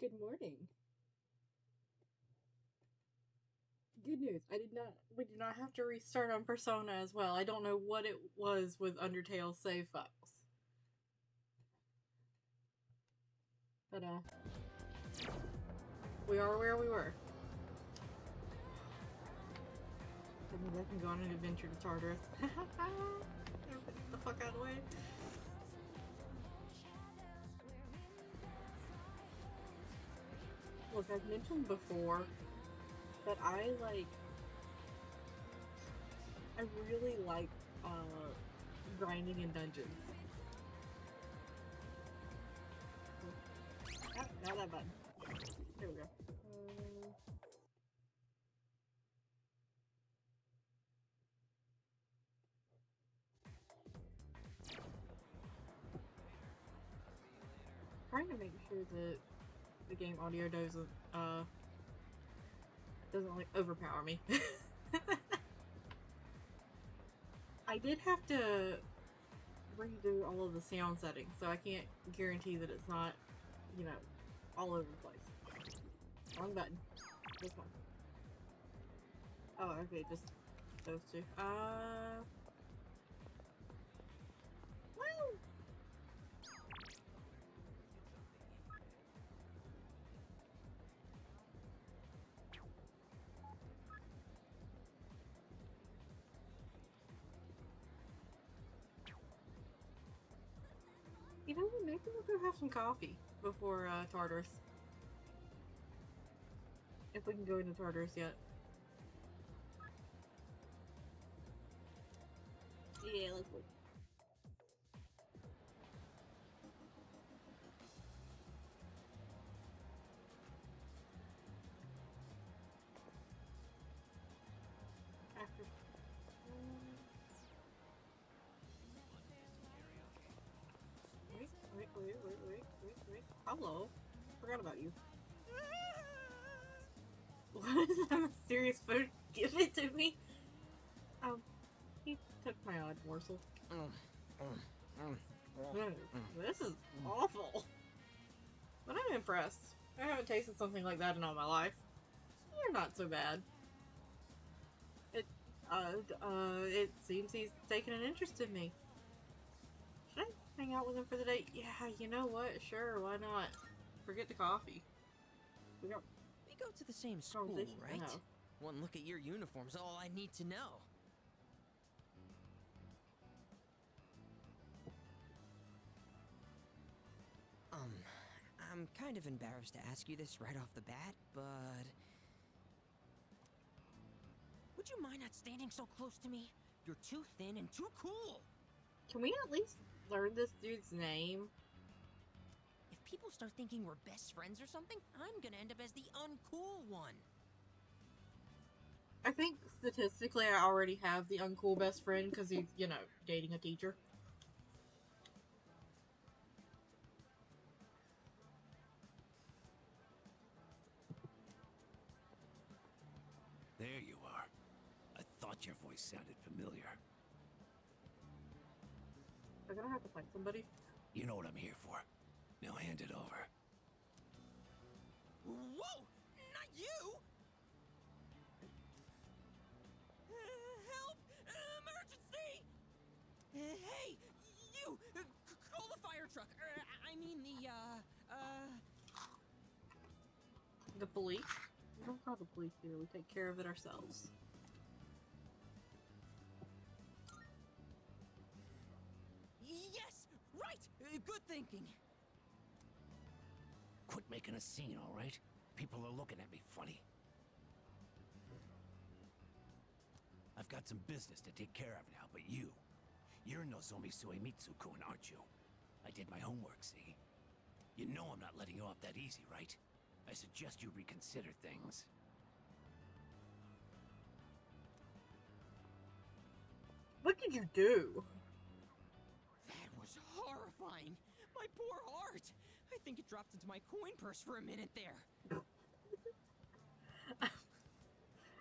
Good morning. Good news. We did not have to restart on Persona as well. I don't know what it was with Undertale save files. But we are where we were. That means I can go on an adventure to Tartarus. Everybody get the fuck out of the way. Look, I've mentioned before that I really like grinding in dungeons. Ah, not that button. There we go. Trying to make sure that the game audio doesn't like overpower me. I did have to redo all of the sound settings, so I can't guarantee that it's not, all over the place. Wrong button. This one. Oh, okay, just those two. Well. You know what, maybe we'll go have some coffee before Tartarus. If we can go into Tartarus yet. Yeah, let's wait. After. Wait. Hello. Forgot about you. What is that mysterious food? Give it to me. He took my odd morsel. This is awful. But I'm impressed. I haven't tasted something like that in all my life. You're not so bad. It seems he's taken an interest in me. Should I hang out with him for the day? Yeah, you know what? Sure, why not? Forget the coffee. We go to the same school, right? One look at your uniform's all I need to know. I'm kind of embarrassed to ask you this right off the bat, but would you mind not standing so close to me? You're too thin and too cool. Can we at least learn this dude's name? If people start thinking we're best friends or something, I'm gonna end up as the uncool one. I think statistically I already have the uncool best friend because he's, dating a teacher. There you are. I thought your voice sounded familiar. I'm gonna have to find somebody. You know what I'm here for. Now hand it over. Whoa! Not you! Help! Emergency! Hey! You! Call the fire truck! I mean The police? We don't call the police here. We take care of it ourselves. Yes! Right! Good thinking. Quit making a scene, all right? People are looking at me funny. I've got some business to take care of now, but you're Nozomi Suemitsu-kun, aren't you? I did my homework, see? You know I'm not letting you off that easy, right? I suggest you reconsider things. What did you do? That was horrifying. My poor heart. I think it dropped into my coin purse for a minute there.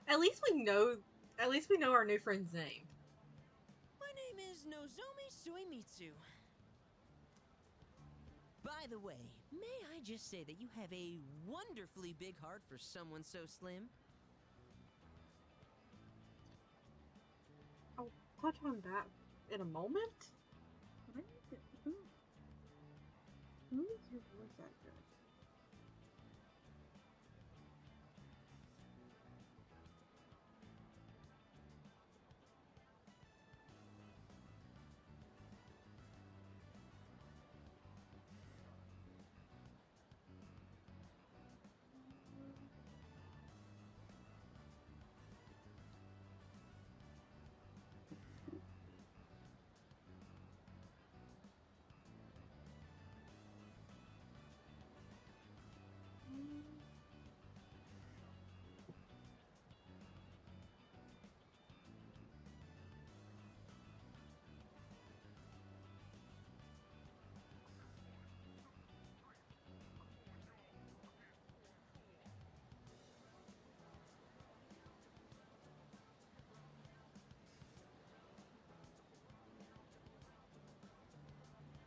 At least we know our new friend's name. My name is Nozomi Suemitsu. By the way, may I just say that you have a wonderfully big heart for someone so slim? I'll touch on that in a moment. But who is your voice actor?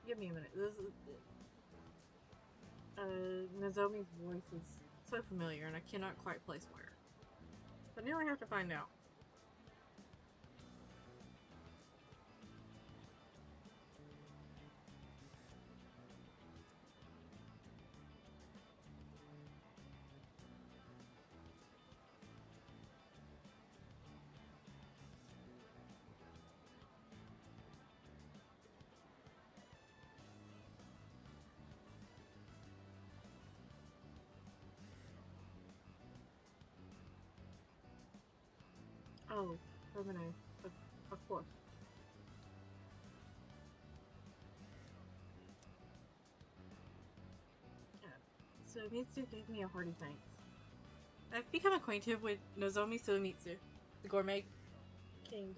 Give me a minute. This is Nozomi's voice is so familiar, and I cannot quite place where. But now I have to find out. Oh, Terminator. Of course. Yeah. So Mitsu gave me a hearty thanks. I've become acquainted with Nozomi Suemitsu, the gourmet king.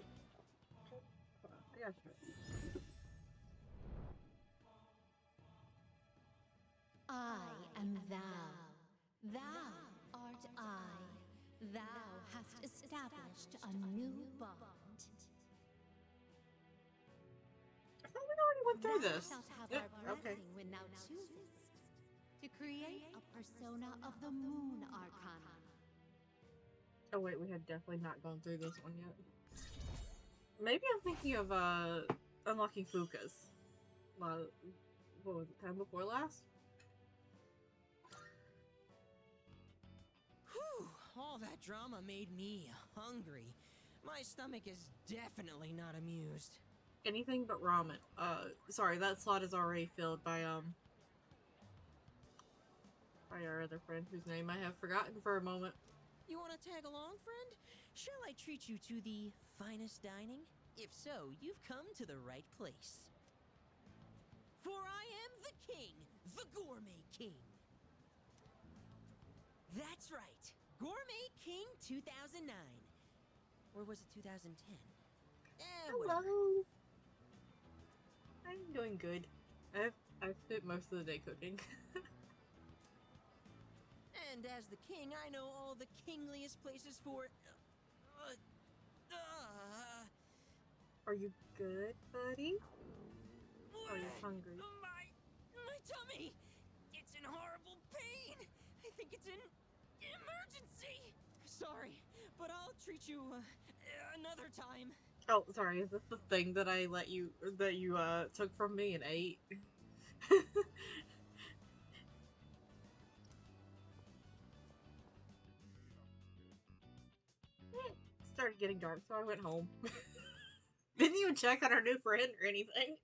Hold on, I gotta show it. I am thou. Thou art I. Thou hast established a new bond. I thought we already went through Thou this. shalt have Yeah, our okay. blessing when thou choosest to create a persona of the Moon Arcana. Oh wait, we had definitely not gone through this one yet. Maybe I'm thinking of unlocking Fuka's. What was it, time before last? Whew, all that drama made me hungry. My stomach is definitely not amused. Anything but ramen. Sorry, that slot is already filled by our other friend whose name I have forgotten for a moment. You want to tag along, friend? Shall I treat you to the finest dining? If so, you've come to the right place. For I am the king, the Gourmet King. That's right, Gourmet King 2009. Or was it 2010? Whatever. Hello. I'm doing good. I've spent most of the day cooking. And as the king, I know all the kingliest places for... Are you good, buddy? Are you hungry? My tummy! It's in horrible pain! I think it's an emergency! Sorry, but I'll treat you another time. Oh, sorry, is this the thing that I took from me and ate? It started getting dark, so I went home. Didn't even check on our new friend or anything.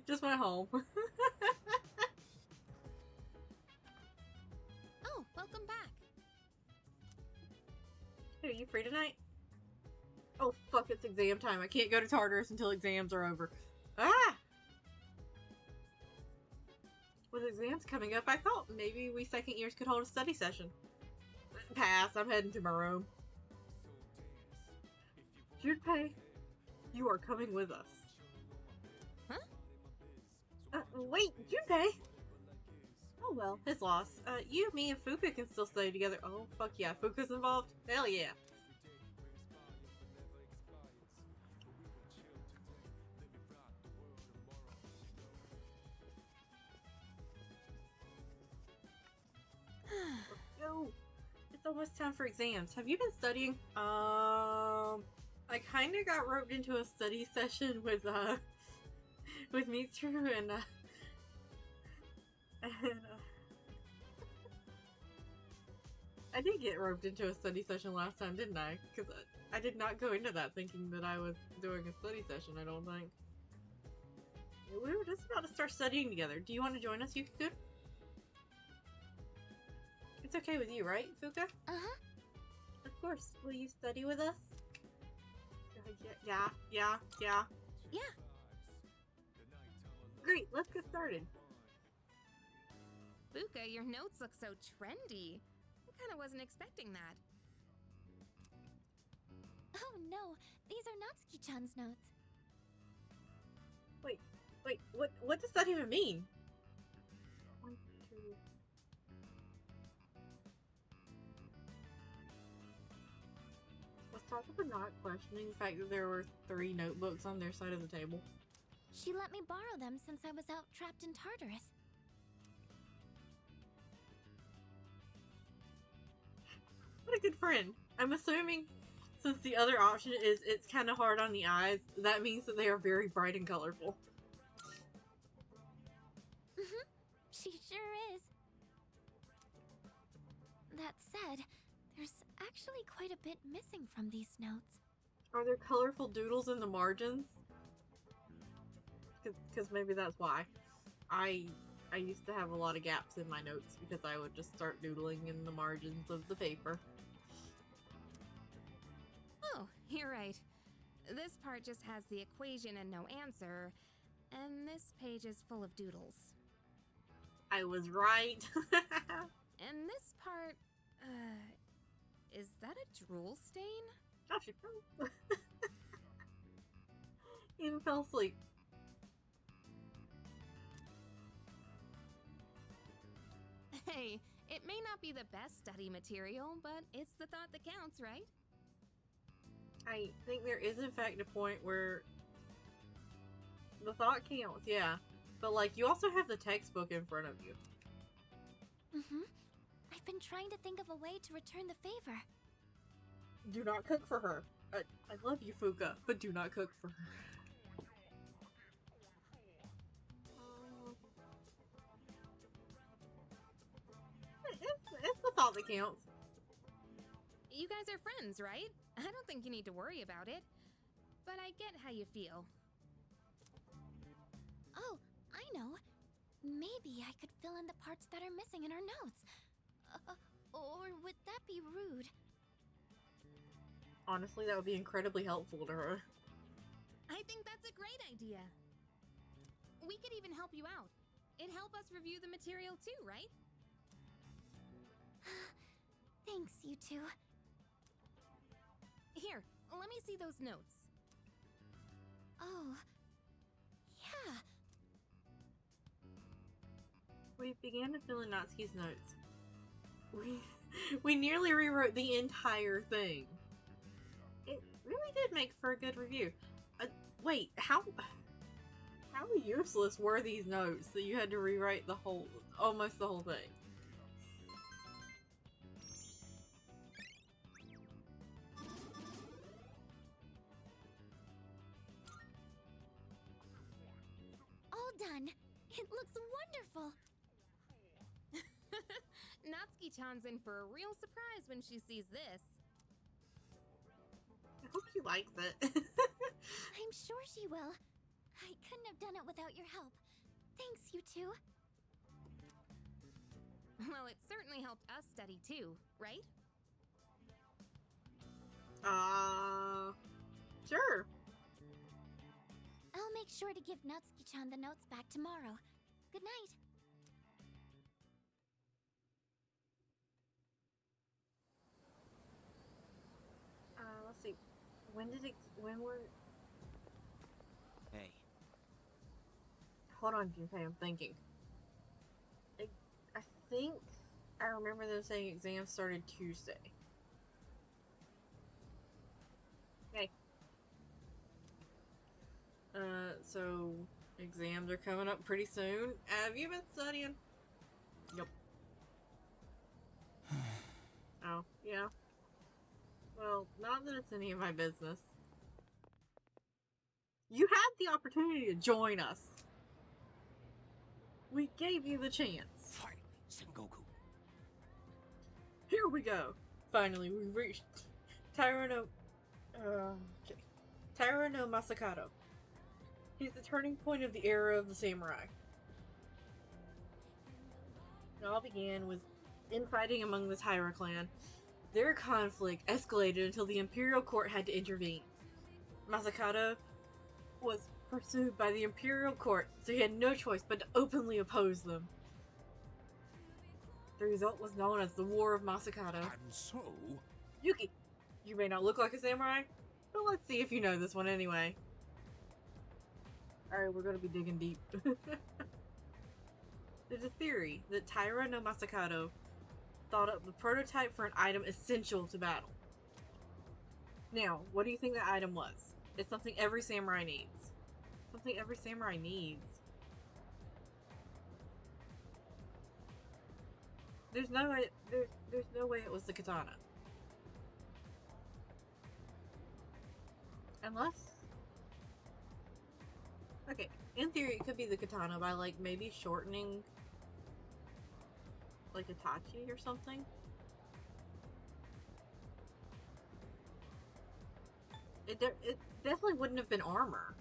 Just went home. Oh, welcome back. Hey, are you free tonight? Oh fuck, it's exam time. I can't go to Tartarus until exams are over. Ah! With exams coming up, I thought maybe we second years could hold a study session. Pass, I'm heading to my room. Junpei, you are coming with us. Huh? Wait, Junpei! Oh well, his loss. You, me, and Fuka can still study together. Oh, fuck yeah, Fuka's involved? Hell yeah. It's almost time for exams. Have you been studying? I kind of got roped into a study session with Mitsu and I did get roped into a study session last time, didn't I? Because I did not go into that thinking that I was doing a study session, I don't think. We were just about to start studying together. Do you want to join us, Yukiko? It's okay with you, right, Fuka? Uh-huh. Of course. Will you study with us? Yeah. Yeah. Great, let's get started. Fuka, your notes look so trendy. I kind of wasn't expecting that. Oh no, these are Natsuki-chan's notes. Wait, what does that even mean? 1, 2... Was Tartarus not questioning the fact that there were 3 notebooks on their side of the table? She let me borrow them since I was out trapped in Tartarus. What a good friend. I'm assuming since the other option is it's kind of hard on the eyes, that means that they are very bright and colorful. Mm-hmm. She sure is. That said, there's actually quite a bit missing from these notes. Are there colorful doodles in the margins? Because maybe that's why. I used to have a lot of gaps in my notes because I would just start doodling in the margins of the paper. Oh, you're right. This part just has the equation and no answer, and this page is full of doodles. I was right. And this part, is that a drool stain? Oh, she fell. Even fell asleep. Hey, it may not be the best study material, but it's the thought that counts, right? I think there is in fact a point where the thought counts, yeah. But like, you also have the textbook in front of you. Mm-hmm. I've been trying to think of a way to return the favor. Do not cook for her. I love you, Fuka, but do not cook for her. It's the thought that counts. You guys are friends, right? I don't think you need to worry about it. But I get how you feel. Oh, I know. Maybe I could fill in the parts that are missing in our notes. Or would that be rude? Honestly, that would be incredibly helpful to her. I think that's a great idea. We could even help you out. It'd help us review the material too, right? Thanks, you two. Here, let me see those notes. Oh, yeah. We began to fill in Natsuki's notes. We nearly rewrote the entire thing. It really did make for a good review. Wait, how useless were these notes that you had to rewrite almost the whole thing? All done. It looks wonderful. Natsuki-chan's in for a real surprise when she sees this. I hope she likes it. I'm sure she will. I couldn't have done it without your help. Thanks, you two. Well, it certainly helped us study too, right? Sure. I'll make sure to give Natsuki-chan the notes back tomorrow. Good night. Let's see. When were... Hey, Hold on, Junpei, I'm thinking. I think I remember them saying exams started Tuesday. Okay. So exams are coming up pretty soon. Have you been studying? Yep. Oh, Yeah. Well, not that it's any of my business. You had the opportunity to join us. We gave you the chance. Fight, Sengoku. Here we go. Finally, we've reached Tyranno. Okay. Tyranno Masakado. He's the turning point of the era of the samurai. It all began with infighting among the Taira clan. Their conflict escalated until the Imperial Court had to intervene. Masakado was pursued by the Imperial Court, so he had no choice but to openly oppose them. The result was known as the War of Masakado. And so, Yuki, you may not look like a samurai, but let's see if you know this one anyway. Alright, we're gonna be digging deep. There's a theory that Taira no Masakado thought up the prototype for an item essential to battle. Now, what do you think that item was? It's something every samurai needs. Something every samurai needs. There's no way. There's no way it was the katana. Unless, okay, in theory, it could be the katana by like maybe shortening, like Itachi or something. It definitely wouldn't have been armor,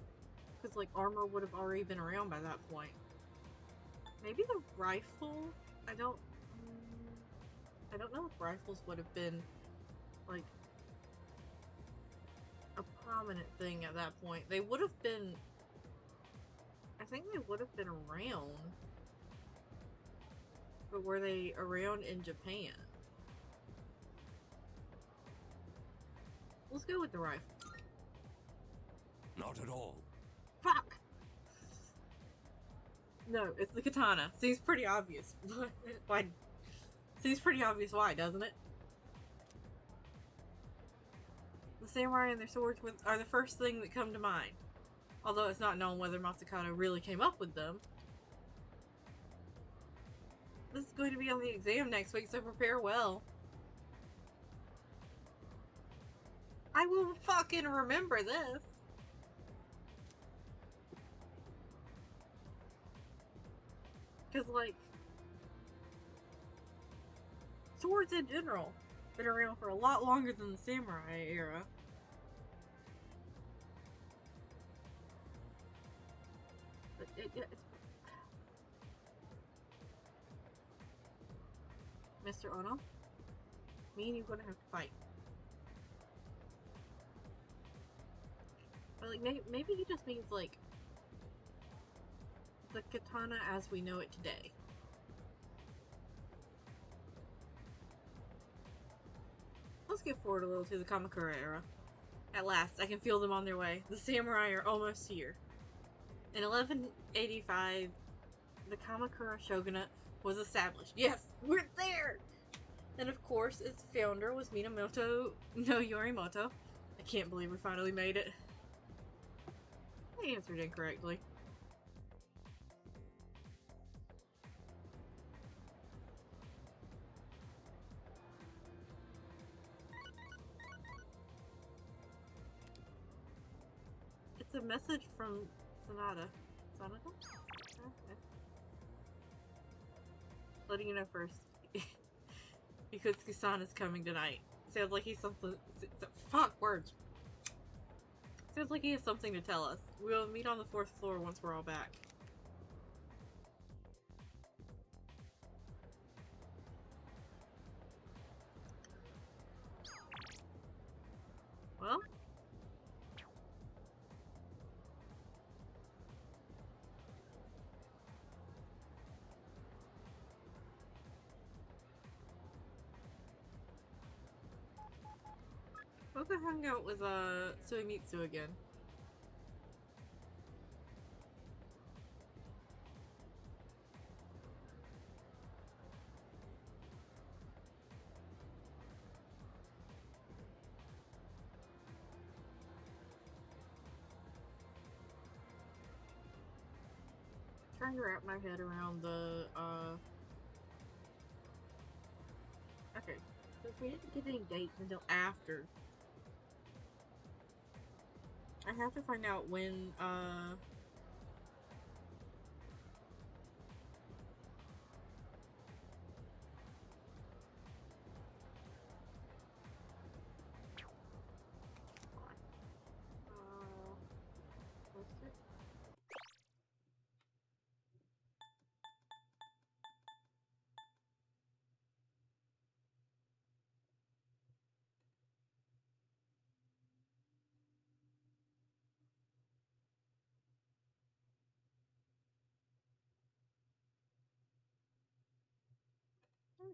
because like armor would have already been around by that point. Maybe the rifle. I don't know if rifles would have been like a prominent thing at that point. They would have been. I think they would have been around, but were they around in Japan? Let's go with the rifle. not at all. Fuck! No, it's the katana. Seems pretty obvious. Why? Seems pretty obvious why, doesn't it? The samurai and their swords are the first thing that come to mind. Although it's not known whether Masakado really came up with them. This is going to be on the exam next week, so prepare well. I will fucking remember this. Because, like, swords in general been around for a lot longer than the samurai era. But it's... Mr. Ono? Me and you're gonna have to fight. But, like, maybe he just means, like, the katana as we know it today. Let's get forward a little to the Kamakura era. At last, I can feel them on their way. The samurai are almost here. In 1185, the Kamakura shogunate was established. Yes, we're there! And of course, its founder was Minamoto no Yorimoto. I can't believe we finally made it. I answered incorrectly. It's a message from Sanada. Sanada? Okay. Letting you know first. Ikutsuki-san is coming tonight. Sounds like he's something. Fuck words. Sounds like he has something to tell us. We'll meet on the 4th floor once we're all back. Well? What the hang out with Suimitsu again? Trying to wrap my head around the okay. So We didn't get any dates until after. I have to find out when, what's it?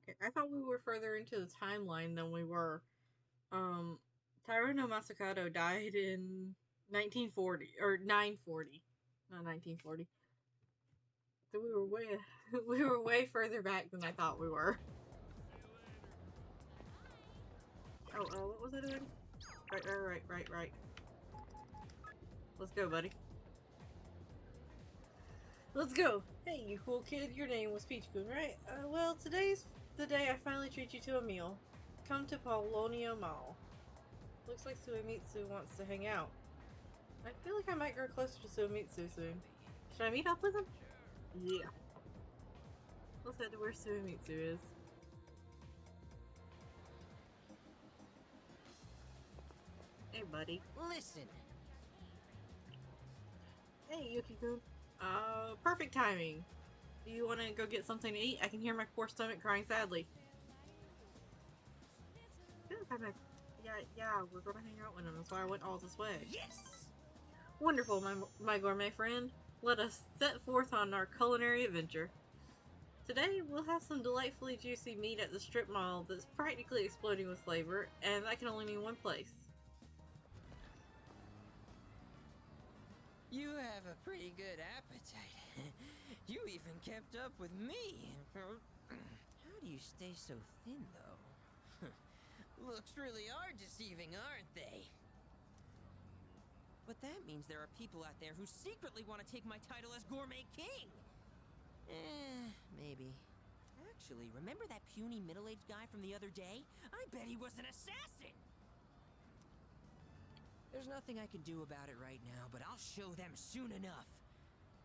Okay, I thought we were further into the timeline than we were. Um, Tyro no Masakato died in 1940 or 940, not 1940. So we were way we were way further back than I thought we were. Oh, what was I doing? Right. Let's go, buddy. Let's go. Hey, you cool kid. Your name was Peach-kun, right? Well, today's the day I finally treat you to a meal. Come to Paulownia Mall. Looks like Suemitsu wants to hang out. I feel like I might grow closer to Suemitsu soon. Should I meet up with him? Yeah. Let's head to where Suemitsu is. Hey, buddy. Listen. Hey, Yuki-kun. Perfect timing. Do you want to go get something to eat? I can hear my poor stomach crying sadly. Yeah, we're gonna hang out with him. That's why I went all this way. Yes! Wonderful, my gourmet friend. Let us set forth on our culinary adventure. Today, we'll have some delightfully juicy meat at the strip mall that's practically exploding with flavor, and that can only mean one place. You have a pretty good appetite. You even kept up with me. How do you stay so thin, though? Looks really are deceiving, aren't they? But that means there are people out there who secretly want to take my title as Gourmet King. Maybe. Actually, remember that puny middle-aged guy from the other day? I bet he was an assassin! There's nothing I can do about it right now, but I'll show them soon enough.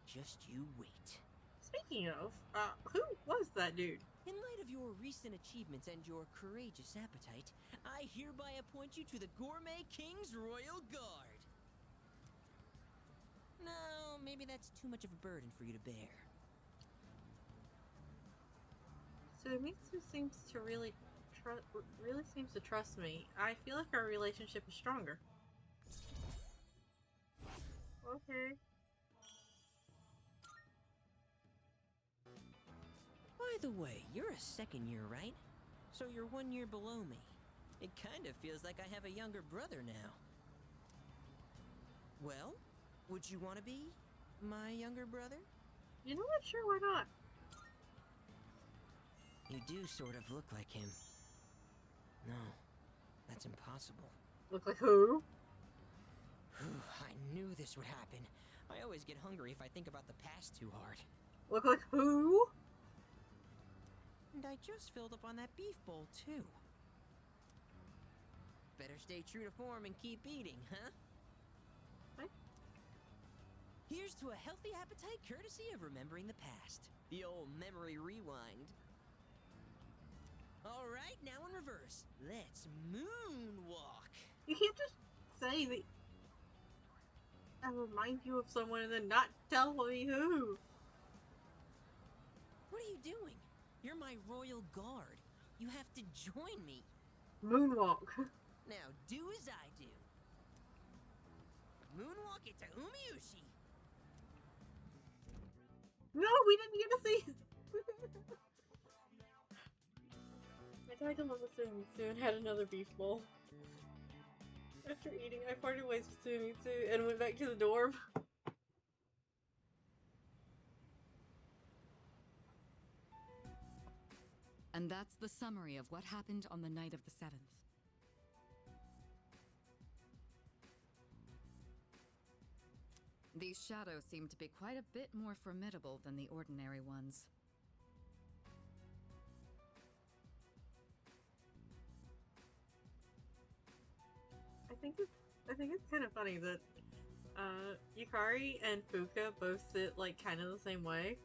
Just you wait. Speaking of, who was that dude? In light of your recent achievements and your courageous appetite, I hereby appoint you to the Gourmet King's Royal Guard. No, maybe that's too much of a burden for you to bear. Suemitsu seems to really seems to trust me. I feel like our relationship is stronger. Okay. By the way, you're a second year, right? So you're 1 year below me. It kind of feels like I have a younger brother now. Well, would you want to be my younger brother? You know what? Sure, why not? You do sort of look like him. No, that's impossible. Look like who? I knew this would happen. I always get hungry if I think about the past too hard. Look like who? And I just filled up on that beef bowl, too. Better stay true to form and keep eating, huh? What? Here's to a healthy appetite courtesy of remembering the past. The old memory rewind. All right, now in reverse. Let's moonwalk. You can't just say that I remind you of someone and then not tell me who. What are you doing? You're my royal guard. You have to join me. Moonwalk. Now do as I do. Moonwalk it to Umiushi. No, we didn't get to see. I tried to love Suemitsu and had another beef bowl. After eating, I parted ways with Suemitsu and went back to the dorm. And that's the summary of what happened on the night of the 7th. These shadows seem to be quite a bit more formidable than the ordinary ones. I think it's kind of funny that Yukari and Fuka both sit like kind of the same way,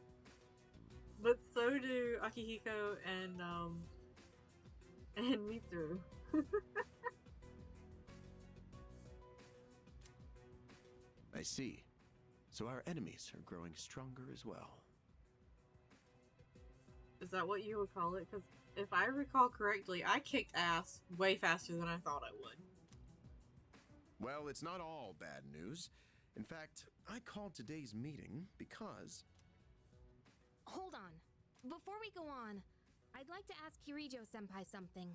but so do Akihiko and Mitsuru. I see. So our enemies are growing stronger as well. Is that what you would call it? Because if I recall correctly, I kicked ass way faster than I thought I would. Well, it's not all bad news. In fact, I called today's meeting because... Hold on. Before we go on, I'd like to ask Kirijo-senpai something.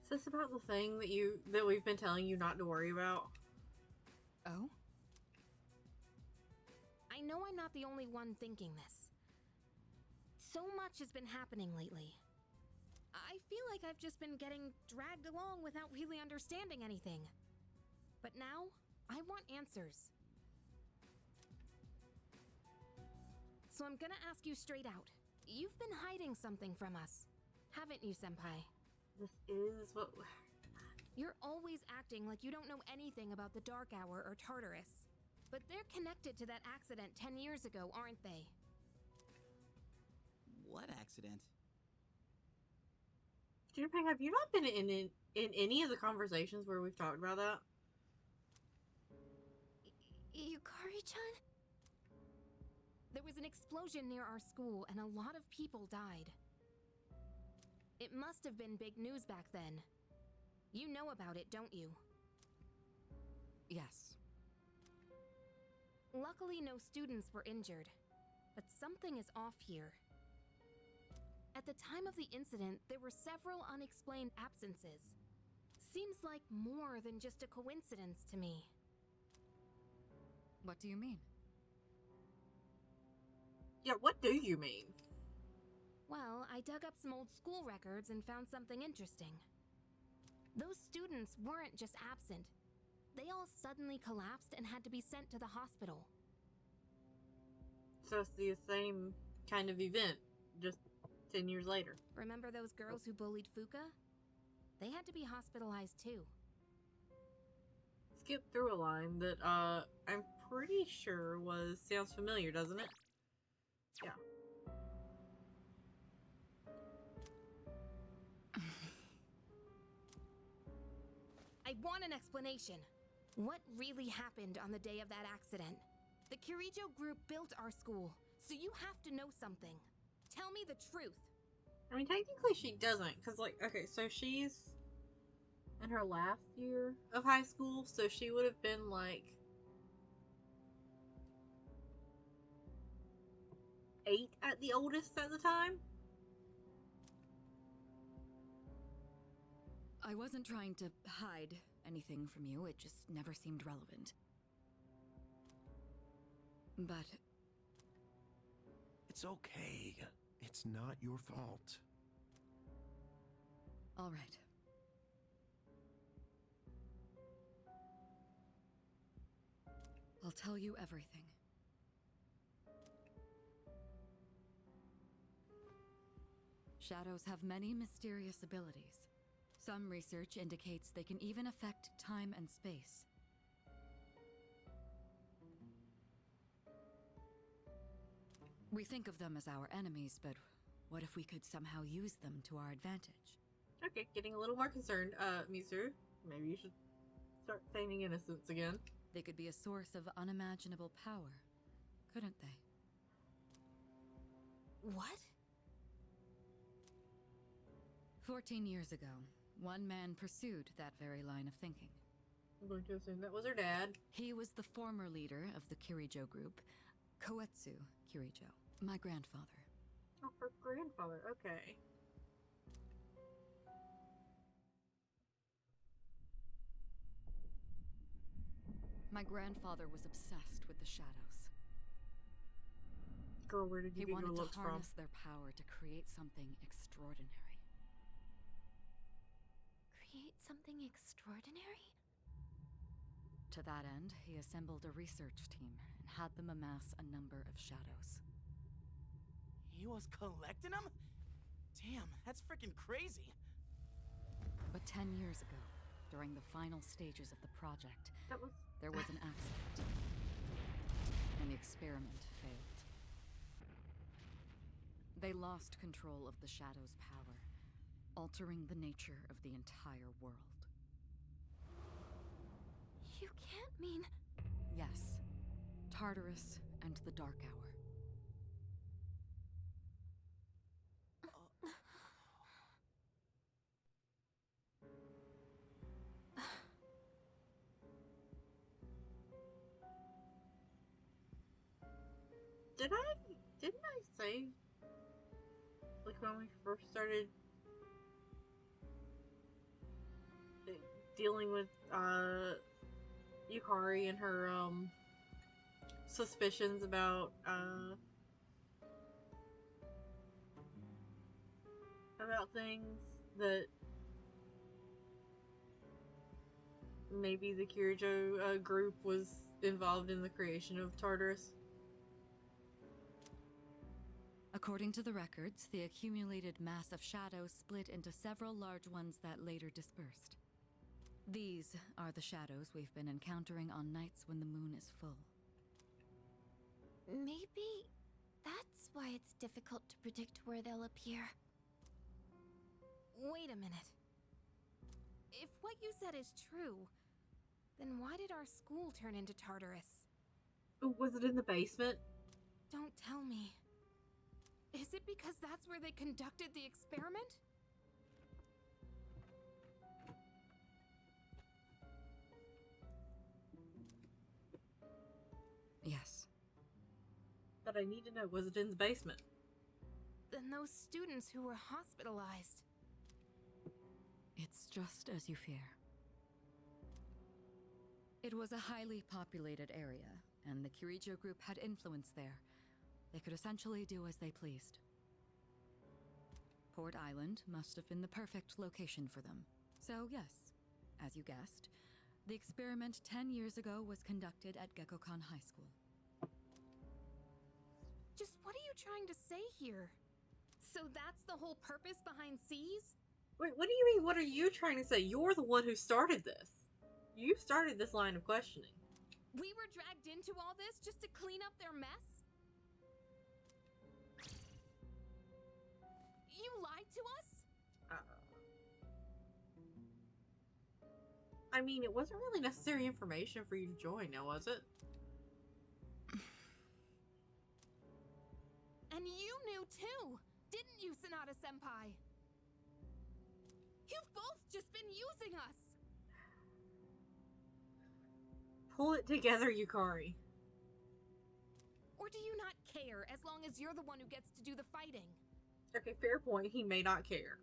Is this about the thing that we've been telling you not to worry about? Oh? I know I'm not the only one thinking this. So much has been happening lately. I feel like I've just been getting dragged along without really understanding anything. But now, I want answers. So I'm gonna ask you straight out. You've been hiding something from us, haven't you, senpai? This is what... You're always acting like you don't know anything about the Dark Hour or Tartarus. But they're connected to that accident 10 years ago, aren't they? What accident? Junpei, have you not been in any of the conversations where we've talked about that? Yukari-chan? There was an explosion near our school and a lot of people died. It must have been big news back then. You know about it, don't you? Yes. Luckily, no students were injured. But something is off here. At the time of the incident, there were several unexplained absences. Seems like more than just a coincidence to me. What do you mean? Yeah, what do you mean? Well, I dug up some old school records and found something interesting. Those students weren't just absent. They all suddenly collapsed and had to be sent to the hospital. So it's the same kind of event, just 10 years later. Remember those girls who bullied Fuka? They had to be hospitalized too. Skip through a line that I'm pretty sure sounds familiar, doesn't it? Yeah. I want an explanation. What really happened on the day of that accident? The Kirijo group built our school, so you have to know something. Tell me the truth. I mean, technically she doesn't, because, like, okay, so she's in her last year of high school, so she would have been, like, 8 at the oldest at the time. I wasn't trying to hide anything from you, it just never seemed relevant. But... It's okay. It's not your fault. all right. I'll tell you everything. Shadows have many mysterious abilities. Some research indicates they can even affect time and space. We think of them as our enemies, but what if we could somehow use them to our advantage? Okay, getting a little more concerned. Mitsuru, maybe you should start feigning innocence again. They could be a source of unimaginable power, couldn't they? What? 14 years ago, one man pursued that very line of thinking. I'm going to assume that was her dad. He was the former leader of the Kirijo group, Koetsu Kirijo, my grandfather. Oh, her grandfather, okay. My grandfather was obsessed with the shadows. Girl, where did you He get your wanted looks to from? harness their power to create something extraordinary. Create something extraordinary? To that end, he assembled a research team and had them amass a number of shadows. He was collecting them? Damn, that's freaking crazy. But 10 years ago, during the final stages of the project, That was there was an accident. And the experiment failed. They lost control of the Shadow's power, altering the nature of the entire world. You can't mean... Yes. Tartarus and the Dark Hour. Didn't I say, like, when we first started dealing with, Yukari and her, suspicions about things, that maybe the Kirijo, group was involved in the creation of Tartarus? According to the records, the accumulated mass of shadows split into several large ones that later dispersed. These are the shadows we've been encountering on nights when the moon is full. Maybe that's why it's difficult to predict where they'll appear. Wait a minute. If what you said is true, then why did our school turn into Tartarus? Was it in the basement? Don't tell me. Is it because that's where they conducted the experiment? Yes. But I need to know, was it in the basement? Then those students who were hospitalized. It's just as you fear. It was a highly populated area, and the Kirijo group had influence there. They could essentially do as they pleased. Port Island must have been the perfect location for them. So yes, as you guessed, the experiment 10 years ago was conducted at Gekkoukan High School. Just what are you trying to say here? So that's the whole purpose behind C's? Wait, what do you mean, what are you trying to say? You're the one who started this. You started this line of questioning. We were dragged into all this just to clean up their mess? You lied to us? I mean, it wasn't really necessary information for you to join, now was it? And you knew too, didn't you, Sanada-senpai? You've both just been using us! Pull it together, Yukari. Or do you not care as long as you're the one who gets to do the fighting? Okay, fair point. He may not care.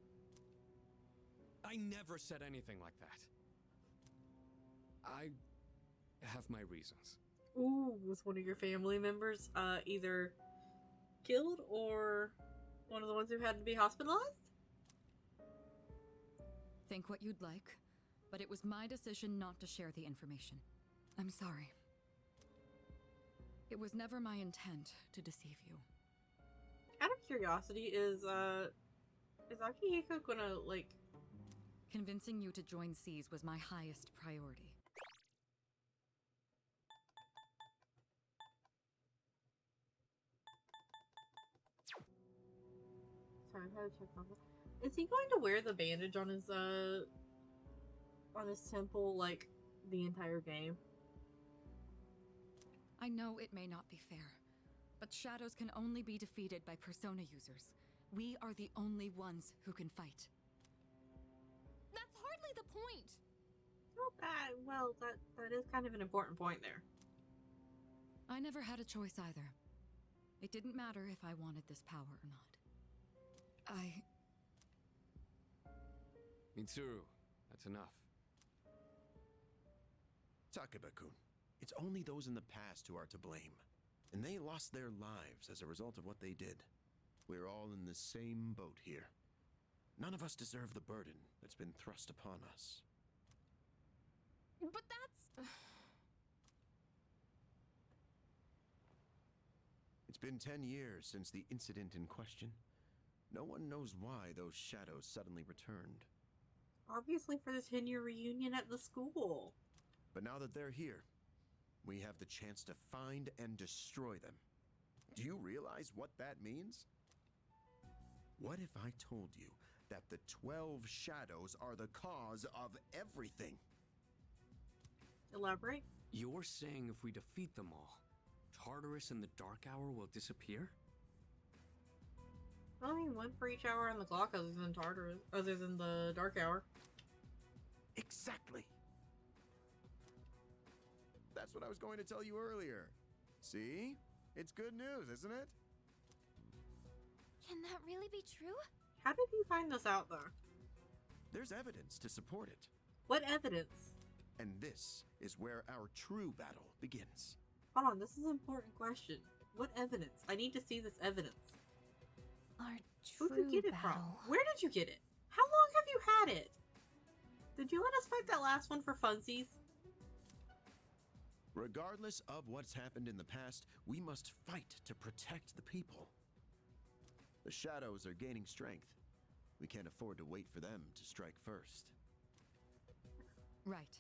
I never said anything like that. I have my reasons. Ooh, was one of your family members either killed or one of the ones who had to be hospitalized? Think what you'd like, but it was my decision not to share the information. I'm sorry. It was never my intent to deceive you. Out of curiosity, is Akihiko gonna, like... Convincing you to join C's was my highest priority. Sorry, I had to check on that. Is he going to wear the bandage on his temple, like, the entire game? I know it may not be fair, but shadows can only be defeated by persona users. We are the only ones who can fight. That's hardly the point! Well, that is kind of an important point there. I never had a choice either. It didn't matter if I wanted this power or not. Mitsuru, that's enough. Takeba-kun, it's only those in the past who are to blame. And they lost their lives as a result of what they did. We're all in the same boat here. None of us deserve the burden that's been thrust upon us. But that's... It's been 10 years since the incident in question. No one knows why those shadows suddenly returned. Obviously for the 10-year reunion at the school. But now that they're here, we have the chance to find and destroy them. Do you realize what that means? What if I told you that the 12 shadows are the cause of everything? Elaborate. You're saying if we defeat them all, Tartarus and the Dark Hour will disappear? I mean, one for each hour on the clock other than Tartarus, other than the Dark Hour. Exactly. That's what I was going to tell you earlier. See? It's good news, isn't it? Can that really be true? How did you find this out, though? There's evidence to support it. What evidence? And this is where our true battle begins. Hold on, this is an important question. What evidence? I need to see this evidence. Our Who true did you get it from? battle. Where did you get it? How long have you had it? Did you let us fight that last one for funsies? Regardless of what's happened in the past, we must fight to protect the people. The shadows are gaining strength. We can't afford to wait for them to strike first. Right.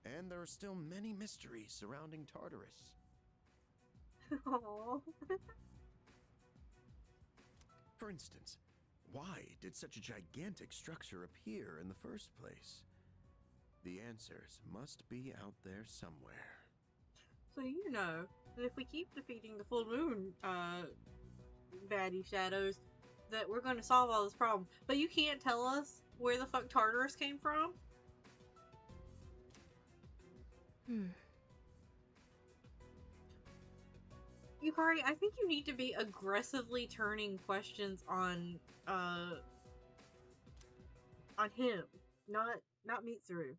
And there are still many mysteries surrounding Tartarus. Aww. For instance, why did such a gigantic structure appear in the first place? The answers must be out there somewhere. So you know that if we keep defeating the full moon baddie shadows, that we're going to solve all this problem. But you can't tell us where the fuck Tartarus came from? Yukari, I think you need to be aggressively turning questions on him, not Mitsuru.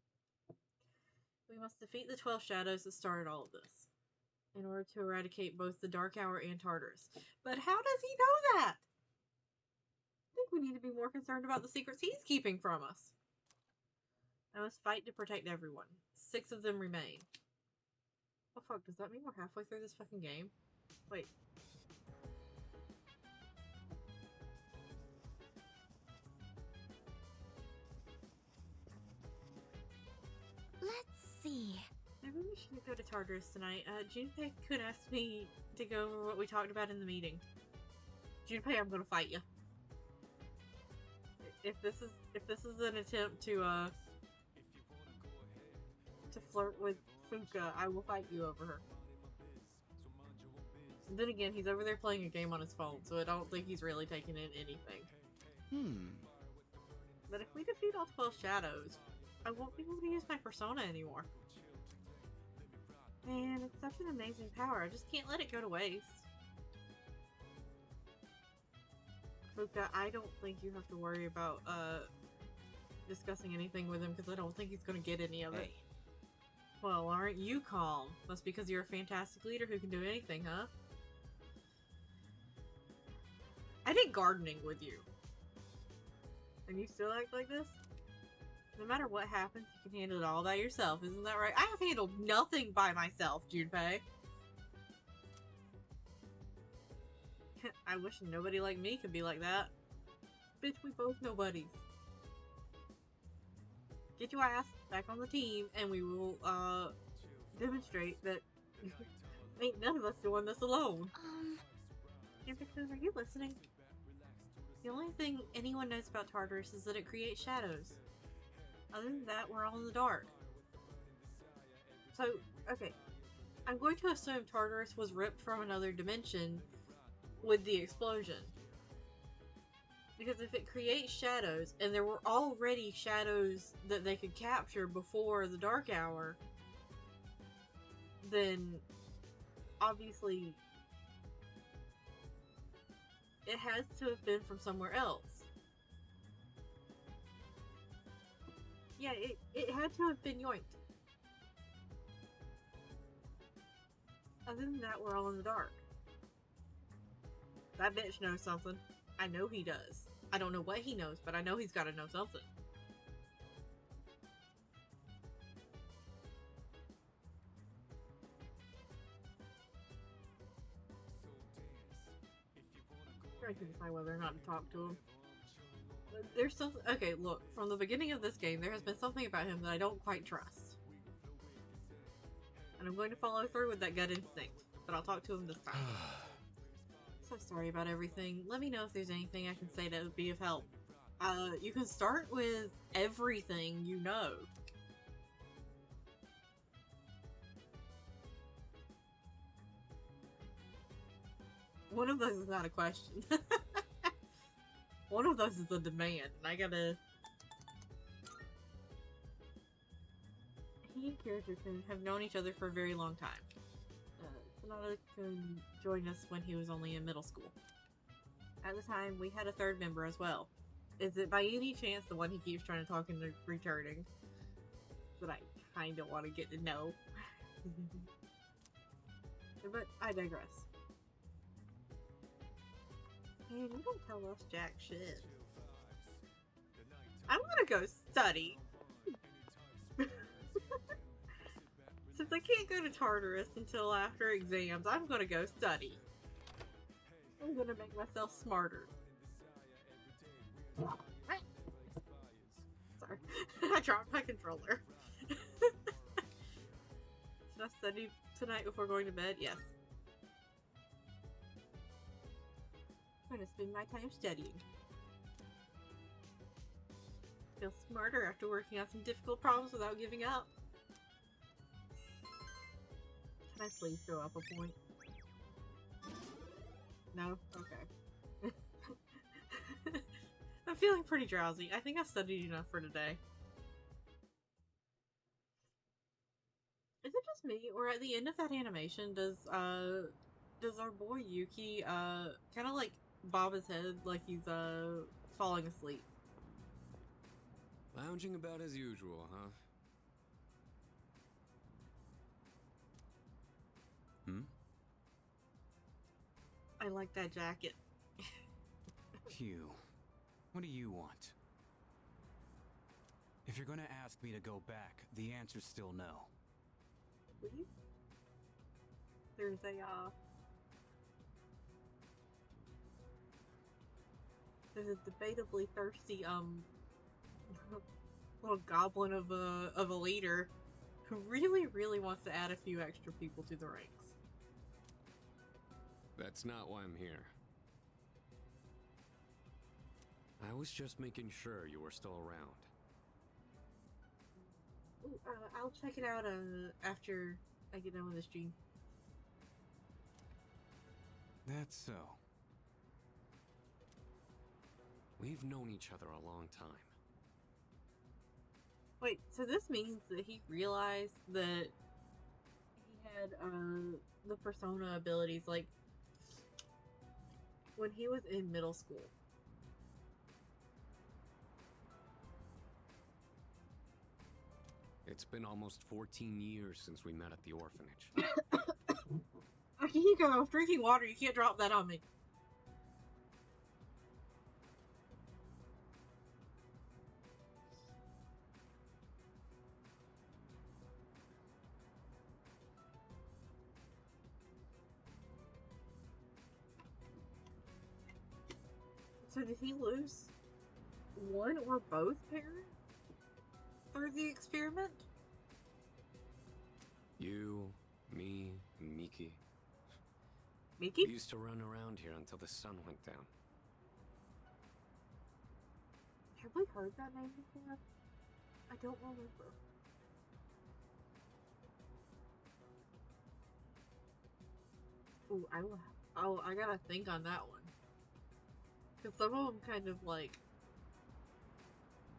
We must defeat the 12 shadows that started all of this in order to eradicate both the Dark Hour and Tartarus. But how does he know that? I think we need to be more concerned about the secrets he's keeping from us. I must fight to protect everyone. 6 of them remain. Oh fuck, does that mean we're halfway through this fucking game? Wait. Let's see. Maybe we should go to Tartarus tonight. Junpei could ask me to go over what we talked about in the meeting. Junpei, I'm gonna fight you. If this is an attempt to flirt with Fuka, I will fight you over her. And then again, he's over there playing a game on his phone, so I don't think he's really taking in anything. But if we defeat all 12 shadows, I won't be able to use my persona anymore. Man, it's such an amazing power. I just can't let it go to waste. Fuka, I don't think you have to worry about discussing anything with him, because I don't think he's going to get any of it. Hey, Well, aren't you calm? Must be because you're a fantastic leader who can do anything, huh? I did gardening with you. And you still act like this? No matter what happens, you can handle it all by yourself, isn't that right? I have handled nothing by myself, Junpei. I wish nobody like me could be like that. Bitch, we both nobodies. Get your ass back on the team, and we will, demonstrate that ain't none of us doing this alone. Antics, are you listening? The only thing anyone knows about Tartarus is that it creates shadows. Other than that, we're all in the dark. So, okay. I'm going to assume Tartarus was ripped from another dimension with the explosion. Because if it creates shadows, and there were already shadows that they could capture before the Dark Hour, then obviously it has to have been from somewhere else. Yeah, it had to have been yoinked. Other than that, we're all in the dark. That bitch knows something. I know he does. I don't know what he knows, but I know he's gotta know something. trying to decide whether or not to talk to him. There's something. Okay, look. From the beginning of this game, there has been something about him that I don't quite trust, and I'm going to follow through with that gut instinct. But I'll talk to him this time. So sorry about everything. Let me know if there's anything I can say that would be of help. You can start with everything you know. One of those is not a question. One of those is a demand, and I gotta... He and Kirito-kun have known each other for a very long time. Sonata-kun joined us when he was only in middle school. At the time, we had a third member as well. Is it by any chance the one he keeps trying to talk into returning? That I kinda want to get to know. But I digress. Man, you don't tell us jack shit. I'm gonna go study. Since I can't go to Tartarus until after exams, I'm gonna go study. I'm gonna make myself smarter. Sorry. I dropped my controller. Should I study tonight before going to bed? Yes. I'm gonna spend my time studying. Feel smarter after working on some difficult problems without giving up. Can I please go up a point? No? Okay. I'm feeling pretty drowsy. I think I've studied enough for today. Is it just me, or at the end of that animation, does our boy Yuki, kinda like bob his head like he's, falling asleep? Lounging about as usual, huh? I like that jacket. Hugh, what do you want? If you're gonna ask me to go back, the answer's still no. Please? There's a, there's a debatably thirsty, little goblin of a leader who really wants to add a few extra people to the ranks. That's not why I'm here. I was just making sure you were still around. Ooh, I'll check it out, after I get done with the stream. That's so. We've known each other a long time. Wait, so this means that he realized that he had, the persona abilities, like, when he was in middle school. It's been almost 14 years since we met at the orphanage. Akihiko, I was drinking water. You can't drop that on me. So did he lose one or both parents through the experiment? You, me, and Miki. Miki? We used to run around here until the sun went down. Have we heard that name before? I don't remember. Ooh, I gotta think on that one. Cause some of them kind of like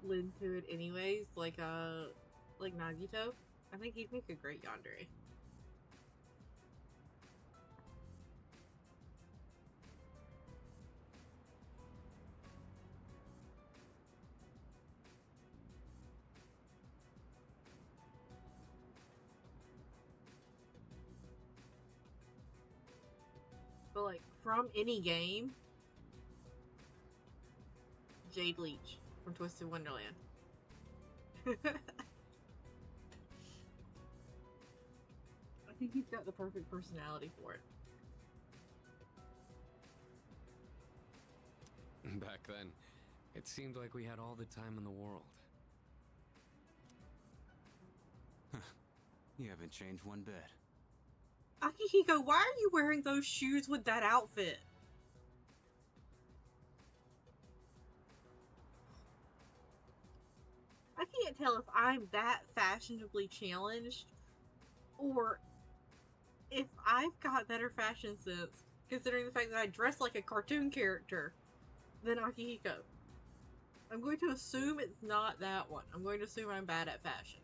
lend to it anyways, like Nagito. I think he'd make a great yandere. But like from any game, Jade Leech from Twisted Wonderland. I think he's got the perfect personality for it. Back then, it seemed like we had all the time in the world. You haven't changed one bit. Akihiko, why are you wearing those shoes with that outfit? I can't tell if I'm that fashionably challenged or if I've got better fashion sense, considering the fact that I dress like a cartoon character, than Akihiko. I'm going to assume it's not that one. I'm going to assume I'm bad at fashion.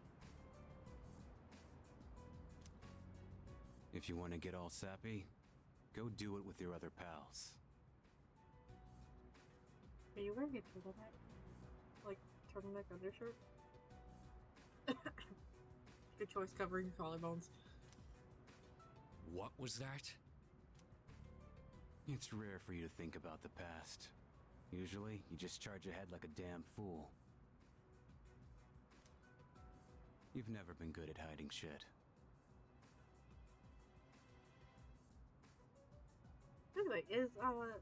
If you want to get all sappy, go do it with your other pals. Are you wearing a turtleneck? Like, turtleneck undershirt? Good choice covering your collarbones. What was that? It's rare for you to think about the past. Usually, you just charge ahead like a damn fool. You've never been good at hiding shit. Anyway, is Aragaki,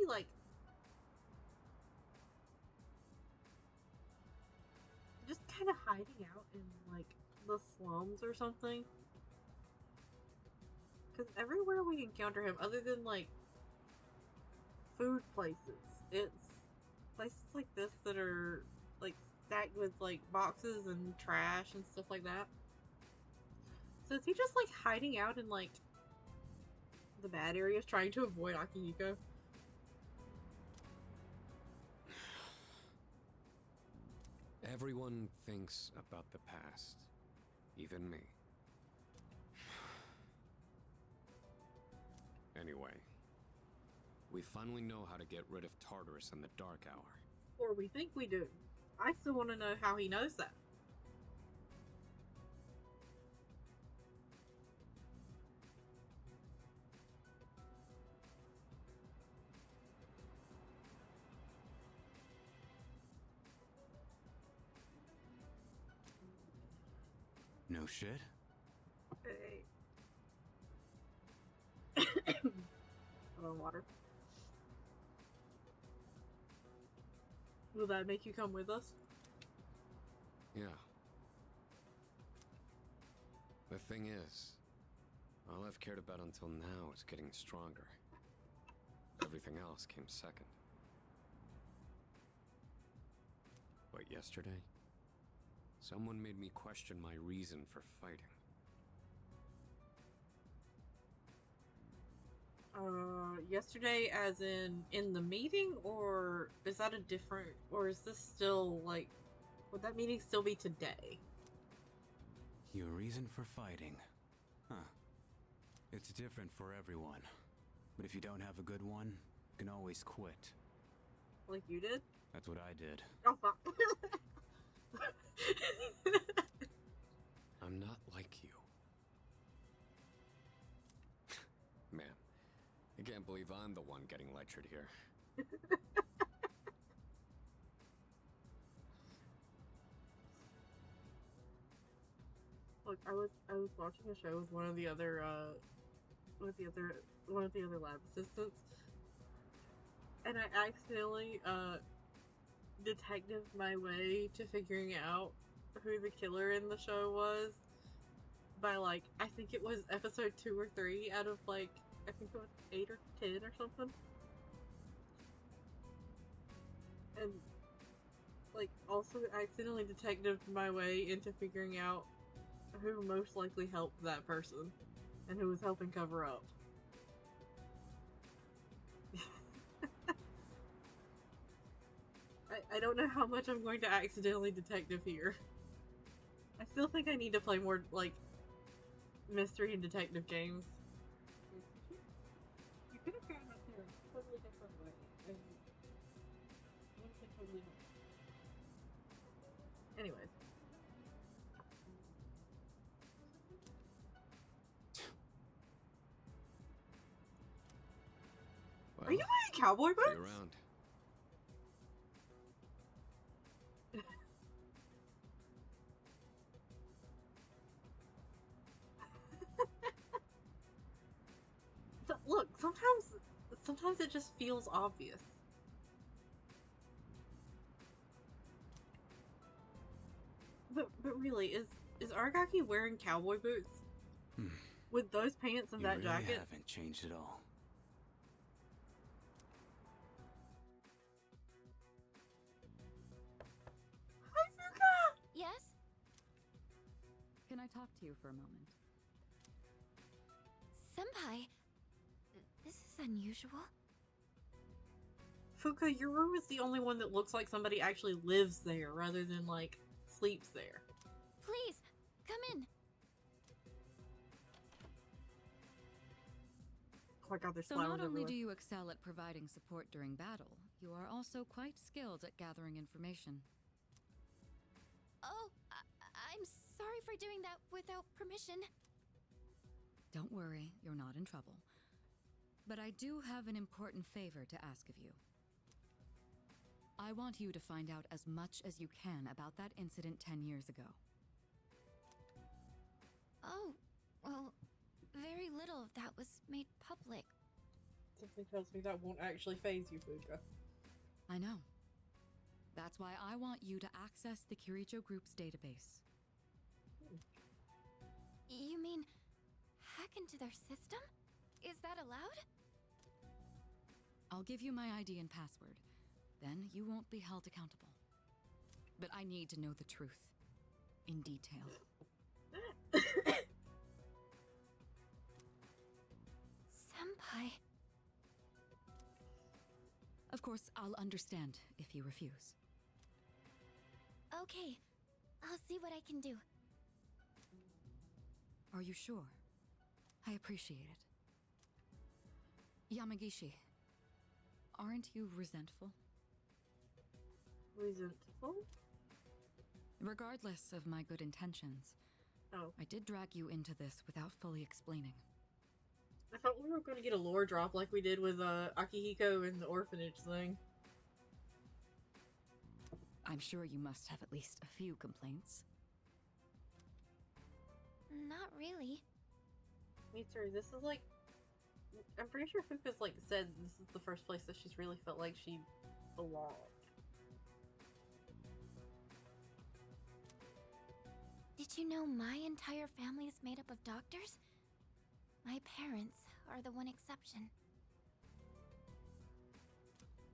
like, just kind of hiding out in, like, the slums or something? Because everywhere we encounter him, other than, like, food places, it's places like this that are, like, stacked with, like, boxes and trash and stuff like that. So is he just, like, hiding out in, like, the bad areas, trying to avoid Akihiko? Everyone thinks about the past. Even me. Anyway, we finally know how to get rid of Tartarus in the Dark Hour. Or we think we do. I still want to know how he knows that. No shit? Hey. Water. Will that make you come with us? Yeah. The thing is, all I've cared about until now is getting stronger. Everything else came second. But yesterday, someone made me question my reason for fighting. Yesterday as in the meeting, or is that a different, or is this still, like, would that meeting still be today? Your reason for fighting? Huh. It's different for everyone. But if you don't have a good one, you can always quit. Like you did? That's what I did. Oh, fuck. I'm not like you. Man, I can't believe I'm the one getting lectured here. Look, I was watching a show with one of the other lab assistants, and I accidentally detectived my way to figuring out who the killer in the show was by, like, I think it was episode 2 or 3 out of, like, I think it was 8 or 10 or something. And, like, also accidentally detectived my way into figuring out who most likely helped that person and who was helping cover up. I don't know how much I'm going to accidentally detective here. I still think I need to play more, like, mystery and detective games. You could have gotten up there a totally different way, and would have been totally different. Anyways. Well, are you wearing cowboy see boots? you around. So, look, sometimes sometimes it just feels obvious. But really, is Argaki wearing cowboy boots? With those pants and You that really jacket? haven't changed at all. Hi, Fuka! Yes? Can I talk to you for a moment? Senpai, this is unusual. Fuka, your room is the only one that looks like somebody actually lives there rather than, like, sleeps there. Please, come in. Oh my god, there's So flowers not only everywhere. do you excel at providing support during battle, you are also quite skilled at gathering information. Oh, I'm sorry for doing that without permission. Don't worry, you're not in trouble. But I do have an important favor to ask of you. I want you to find out as much as you can about that incident 10 years ago. Oh, well, very little of that was made public. Something tells me that won't actually phase you, Fuka. I know. That's why I want you to access the Kiricho Group's database. You mean hack into their system? Is that allowed? I'll give you my ID and password. Then you won't be held accountable. But I need to know the truth. In detail. Senpai. Of course, I'll understand if you refuse. Okay, I'll see what I can do. Are you sure? I appreciate it. Yamagishi, aren't you resentful? Resentful? Regardless of my good intentions, Oh. I did drag you into this without fully explaining. I thought we were going to get a lore drop like we did with Akihiko and the orphanage thing. I'm sure you must have at least a few complaints. Not really. Me too. This is like... I'm pretty sure Fuka's like said this is the first place that she's really felt like she belonged. Did you know my entire family is made up of doctors? My parents are the one exception.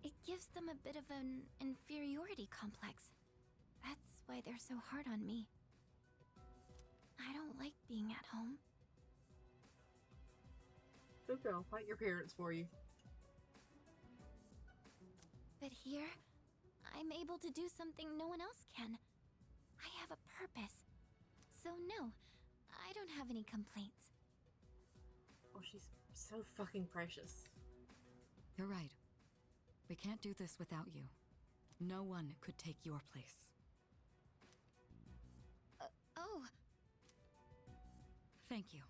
It gives them a bit of an inferiority complex. That's why they're so hard on me. I don't like being at home. Fuka, I'll fight your parents for you. But here, I'm able to do something no one else can. I have a purpose. So no, I don't have any complaints. Oh, she's so fucking precious. You're right. We can't do this without you. No one could take your place. Oh, Thank you.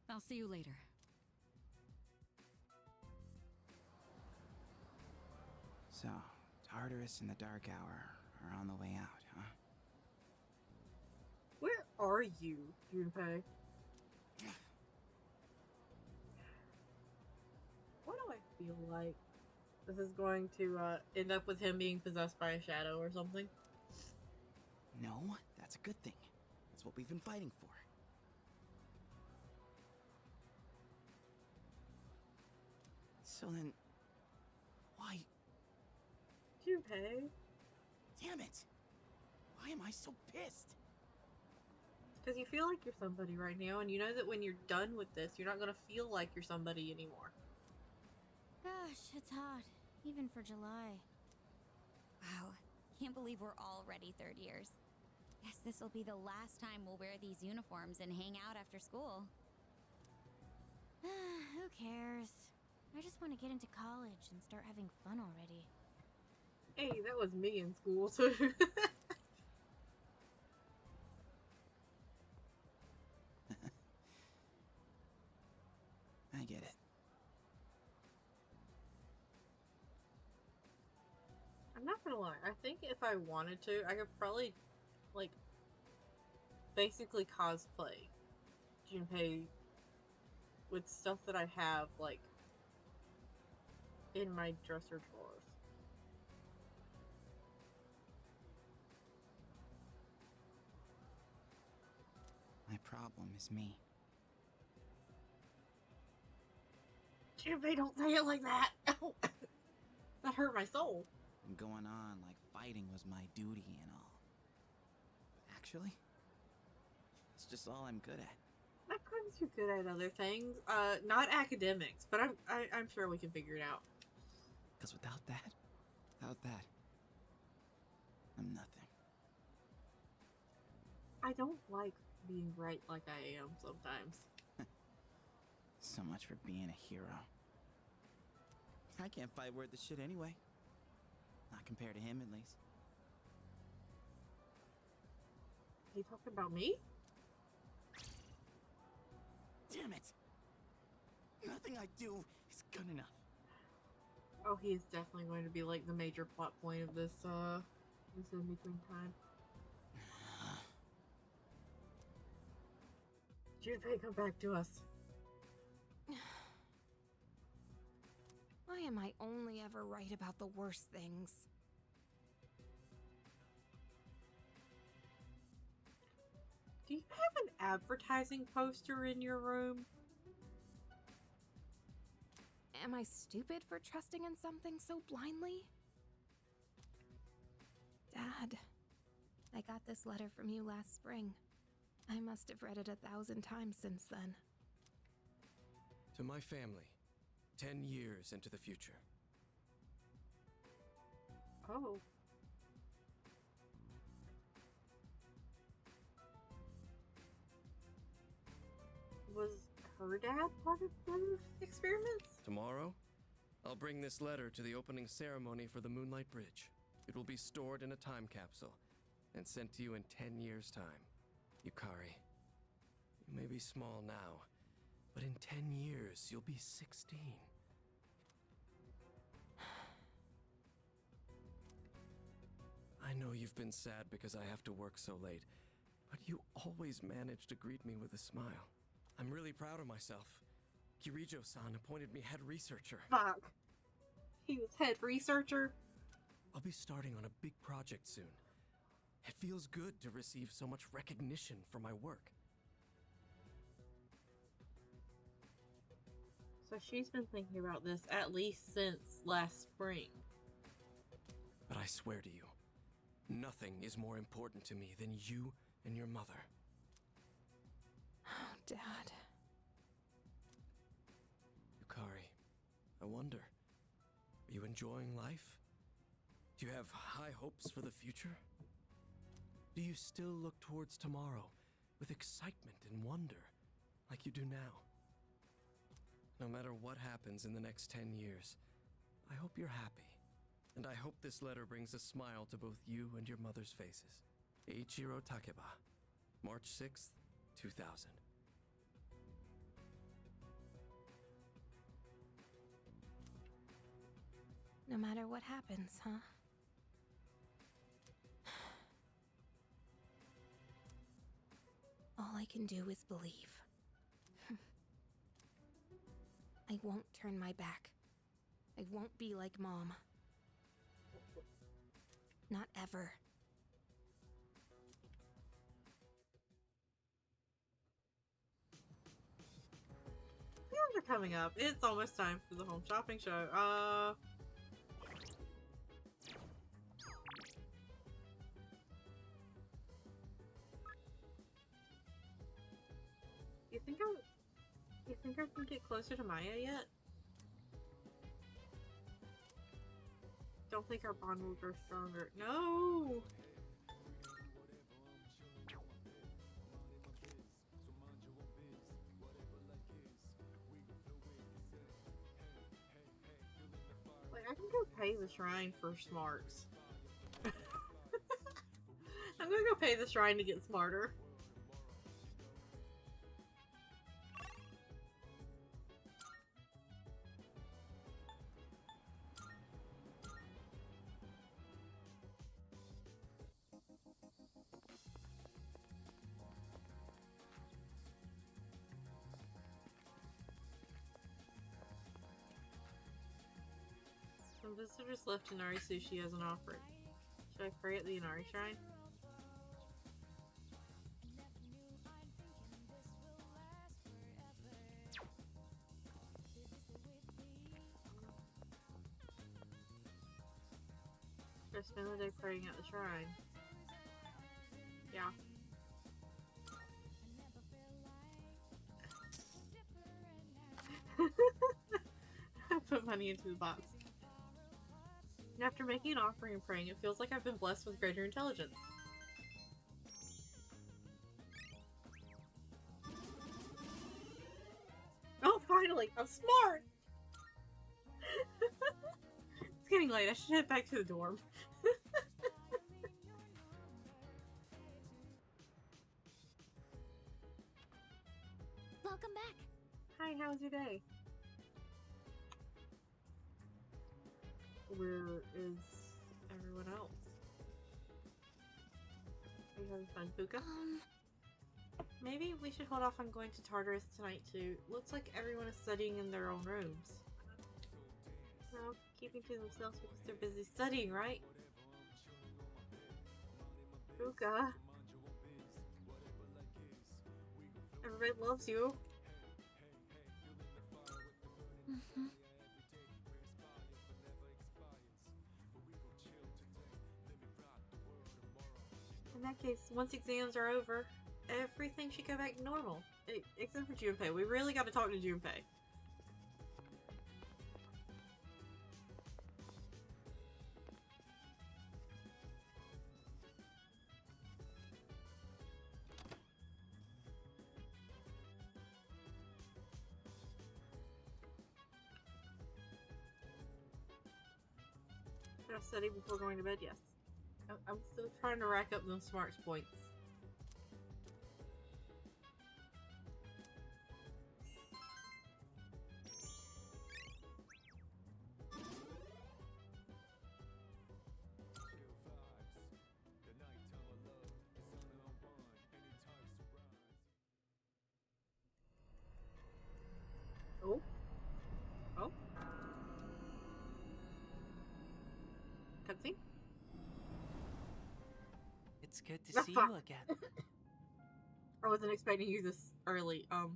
I'll see you later. So, Tartarus and the Dark Hour are on the way out, huh? Where are you, Junpei? What do I feel like? This is going to end up with him being possessed by a shadow or something? No, that's a good thing. That's what we've been fighting for. So then, why? Junpei? Damn it! Why am I so pissed? Because you feel like you're somebody right now, and you know that when you're done with this, you're not going to feel like you're somebody anymore. Gosh, it's hot. Even for July. Wow. Can't believe we're already third years. Guess this will be the last time we'll wear these uniforms and hang out after school. Who cares? I just want to get into college and start having fun already. Hey, that was me in school, too. I get it. I'm not gonna lie, I think if I wanted to, I could probably, like, basically cosplay Junpei with stuff that I have, like, in my dresser drawers. My problem is me. Junpei, don't say it like that! That hurt my soul. I'm going on like fighting was my duty and all. But actually, it's just all I'm good at. My friends are good at other things. Not academics, but I'm sure we can figure it out. Because without that, I'm nothing. I don't like being right like I am sometimes. So much for being a hero. I can't fight worth the shit anyway. Not compared to him, at least. Are you talking about me? Damn it! Nothing I do is good enough. Oh, he is definitely going to be like the major plot point of this in between time. Junpei, come back to us. Why am I only ever right about the worst things? Do you have an advertising poster in your room? Am I stupid for trusting in something so blindly? Dad, I got this letter from you last spring. I must have read it 1,000 times since then. To my family, 10 years into the future. Oh. Was her dad part of those experiments? Tomorrow, I'll bring this letter to the opening ceremony for the Moonlight Bridge. It will be stored in a time capsule and sent to you in 10 years' time. Yukari, you may be small now, but in 10 years, you'll be 16. I know you've been sad because I have to work so late, but you always manage to greet me with a smile. I'm really proud of myself. Kirijo-san appointed me head researcher. Fuck. He was head researcher? I'll be starting on a big project soon. It feels good to receive so much recognition for my work. So she's been thinking about this at least since last spring. But I swear to you, nothing is more important to me than you and your mother. Oh, Dad. Yukari, I wonder, are you enjoying life? Do you have high hopes for the future? Do you still look towards tomorrow with excitement and wonder like you do now? No matter what happens in the next 10 years, I hope you're happy. And I hope this letter brings a smile to both you and your mother's faces. Eiichiro Takeba, March 6th, 2000. No matter what happens, huh? All I can do is believe. I won't turn my back. I won't be like Mom. Not ever. Films are coming up. It's almost time for the home shopping show. You think I can get closer to Maya yet? Don't think our bond will grow stronger. No! Like, I can go pay the shrine for smarts. I'm gonna go pay the shrine to get smarter. Visitors left Inari sushi as an offering. Should I pray at the Inari shrine? Should I spend the day praying at the shrine? Yeah. I put money into the box. After making an offering and praying, it feels like I've been blessed with greater intelligence. Oh, finally! I'm smart! It's getting late. I should head back to the dorm. Welcome back. Hi, how was your day? Where is everyone else? Are you having fun, Puka? Maybe we should hold off on going to Tartarus tonight too. Looks like everyone is studying in their own rooms. Well, keeping to themselves because they're busy studying, right? Puka. Everybody loves you. Mm-hmm. In that case, once exams are over, everything should go back to normal. Except for Junpei. We really got to talk to Junpei. Should I study before going to bed? Yes. I'm still trying to rack up those smarts points. Oh. Oh. Cutscene? It's good to see you again. I wasn't expecting you this early. How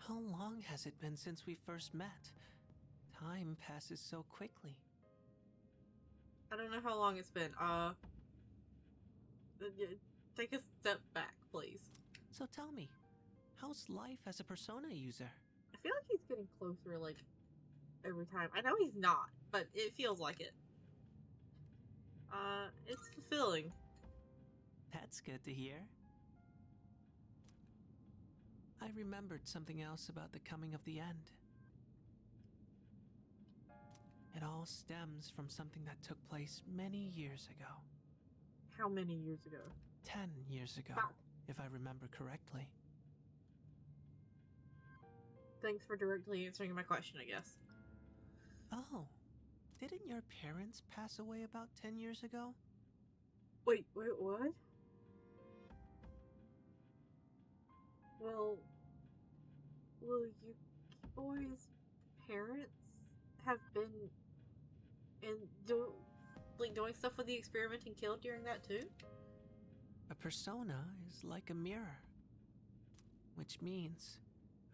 long has it been since we first met? Time passes so quickly. I don't know how long it's been. Take a step back, please. So tell me, how's life as a Persona user? I feel like he's getting closer, like, every time. I know he's not, but it feels like it. It's fulfilling. That's good to hear. I remembered something else about the coming of the end. It all stems from something that took place many years ago. How many years ago? 10 years ago, if I remember correctly. Thanks for directly answering my question, I guess. Oh, didn't your parents pass away about 10 years ago? Wait, what? Well, will you boys' parents have been doing stuff with the experiment and killed during that too? A persona is like a mirror, which means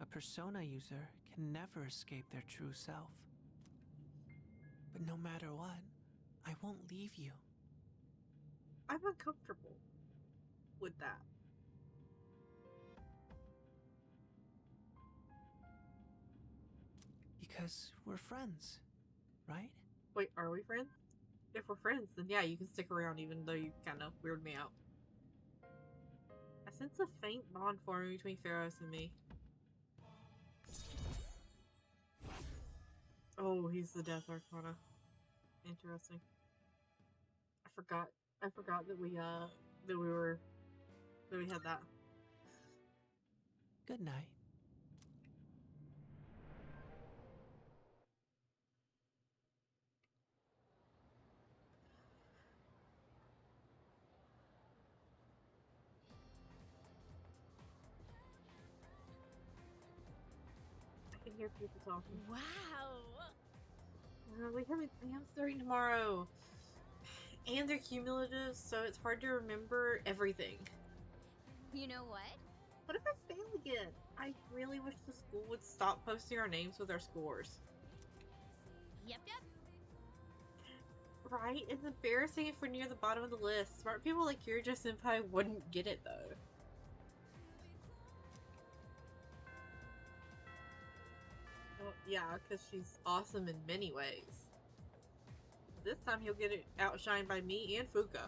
a persona user can never escape their true self. But no matter what, I won't leave you. I'm uncomfortable with that. Because we're friends, right? Wait, are we friends? If we're friends, then yeah, you can stick around even though you kind of weird me out. I sense a faint bond forming between Pharos and me. Oh, he's the Death Arcana. Interesting. I forgot that we had that. Good night. I can hear people talking. Wow. We have exams starting tomorrow. And they're cumulative, so it's hard to remember everything. You know what? What if I fail again? I really wish the school would stop posting our names with our scores. Yep. Right? It's embarrassing if we're near the bottom of the list. Smart people like Kirja Senpai wouldn't get it, though. Well, yeah, because she's awesome in many ways. This time he'll get it outshined by me and Fuka.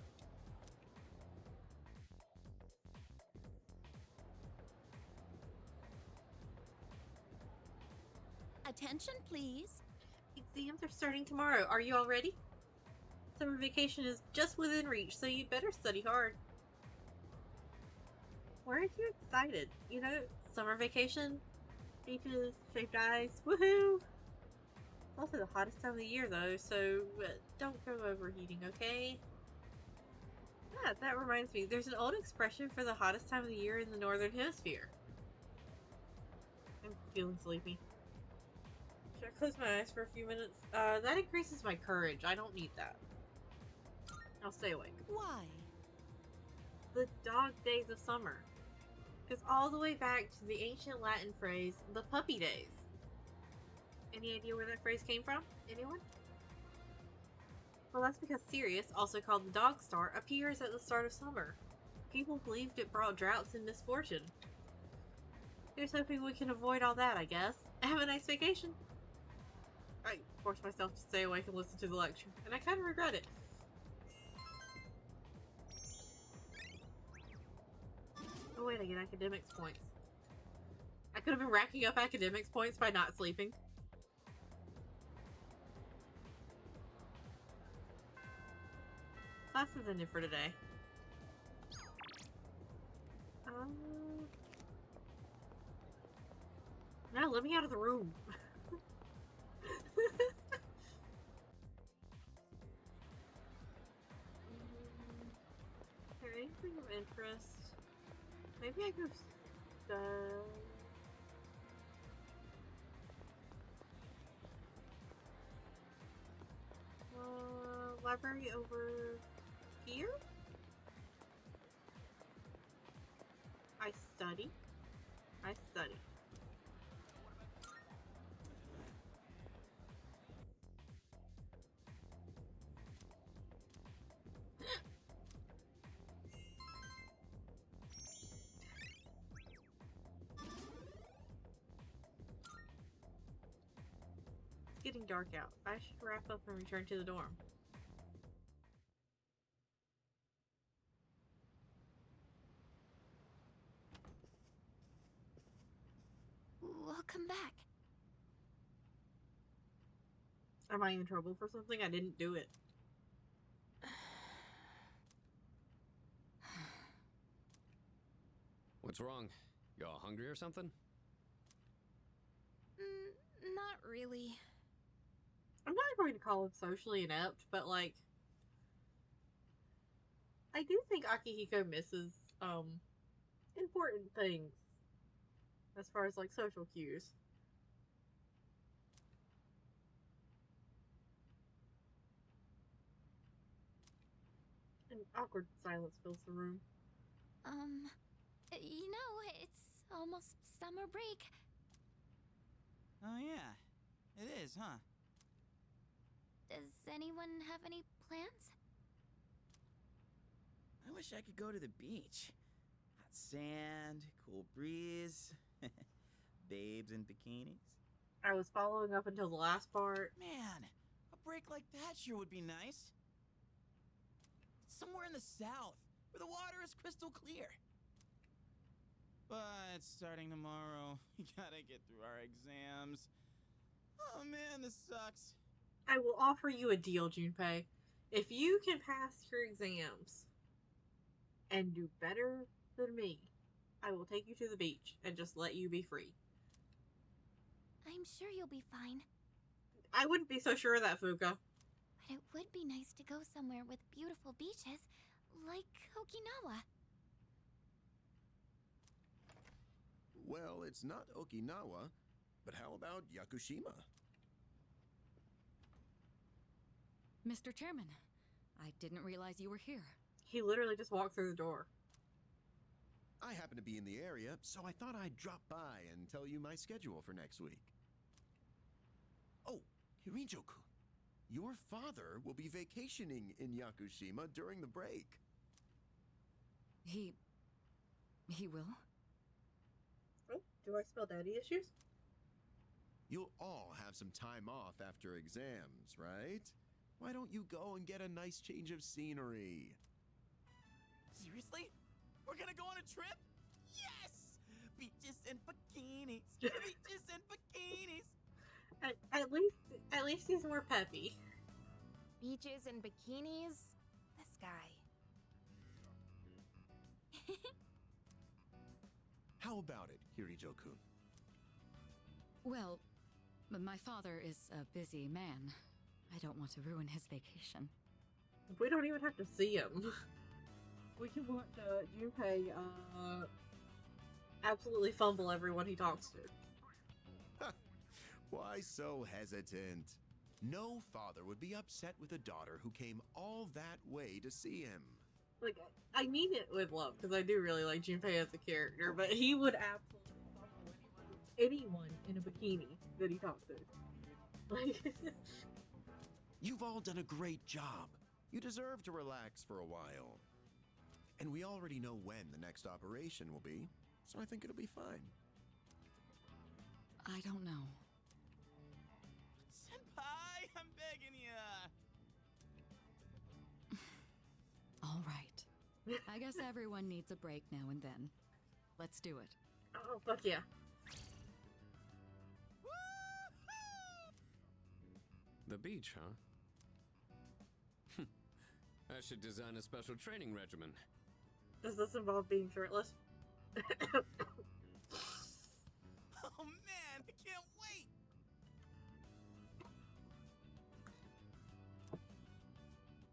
Attention, please. Exams are starting tomorrow. Are you all ready? Summer vacation is just within reach, so you better study hard. Why aren't you excited? You know, summer vacation, beaches, shaved ice, woohoo! It's also the hottest time of the year, though, so don't go overheating, okay? Yeah, that reminds me. There's an old expression for the hottest time of the year in the Northern Hemisphere. I'm feeling sleepy. Should I close my eyes for a few minutes? That increases my courage. I don't need that. I'll stay awake. Why? The dog days of summer. Goes all the way back to the ancient Latin phrase, the puppy days. Any idea where that phrase came from? Anyone? Well, that's because Sirius, also called the dog star, appears at the start of summer. People believed it brought droughts and misfortune. Here's hoping we can avoid all that, I guess. Have a nice vacation. I forced myself to stay awake and listen to the lecture, and I kind of regret it. Oh wait, I get academics points. I could have been racking up academics points by not sleeping. Classes ended for today. No, let me out of the room. Is there anything of interest? Maybe I could library over here? I study. It's getting dark out. I should wrap up and return to the dorm. Welcome back. Am I in trouble for something? I didn't do it. What's wrong? You all hungry or something? Not really. I'm not going to call him socially inept, but like, I do think Akihiko misses important things as far as like social cues. An awkward silence fills the room. You know, it's almost summer break. Oh yeah, it is, huh? Does anyone have any plans? I wish I could go to the beach. Hot sand, cool breeze, babes in bikinis. I was following up until the last part. Man, a break like that sure would be nice. Somewhere in the south, where the water is crystal clear. But starting tomorrow, we gotta get through our exams. Oh man, this sucks. I will offer you a deal, Junpei. If you can pass your exams and do better than me, I will take you to the beach and just let you be free. I'm sure you'll be fine. I wouldn't be so sure of that, Fuka. But it would be nice to go somewhere with beautiful beaches, like Okinawa. Well, it's not Okinawa. But how about Yakushima? Mr. Chairman, I didn't realize you were here. He literally just walked through the door. I happen to be in the area, so I thought I'd drop by and tell you my schedule for next week. Oh, Hirijo-kun, your father will be vacationing in Yakushima during the break. He will? Oh, do I spell daddy issues? You'll all have some time off after exams, right? Why don't you go and get a nice change of scenery? Seriously? We're gonna go on a trip? Yes! Beaches and bikinis. Beaches and bikinis. At least he's more peppy. Beaches and bikinis? This guy. How about it, Hirijo-kun? Well, my father is a busy man. I don't want to ruin his vacation. We don't even have to see him. We can watch Junpei absolutely fumble everyone he talks to. Why so hesitant? No father would be upset with a daughter who came all that way to see him. Like, I mean it with love, because I do really like Junpei as a character, but he would absolutely fumble anyone in a bikini that he talks to. Like, You've all done a great job. You deserve to relax for a while. And we already know when the next operation will be, so I think it'll be fine. I don't know. Senpai, I'm begging ya. All right. I guess everyone needs a break now and then. Let's do it. oh, fuck yeah. The beach, huh? I should design a special training regimen. Does this involve being shirtless? Oh man, I can't wait!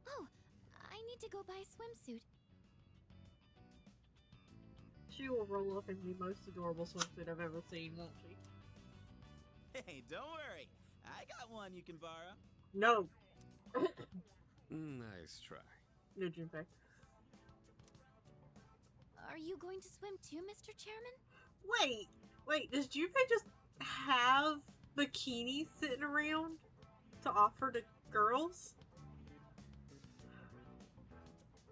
Oh, I need to go buy a swimsuit. She will roll up in the most adorable swimsuit I've ever seen, won't she? Hey, don't worry. I got one you can borrow. No. Nice try. No, Junpei. Are you going to swim too, Mr. Chairman? Wait, does Junpei just have bikinis sitting around to offer to girls?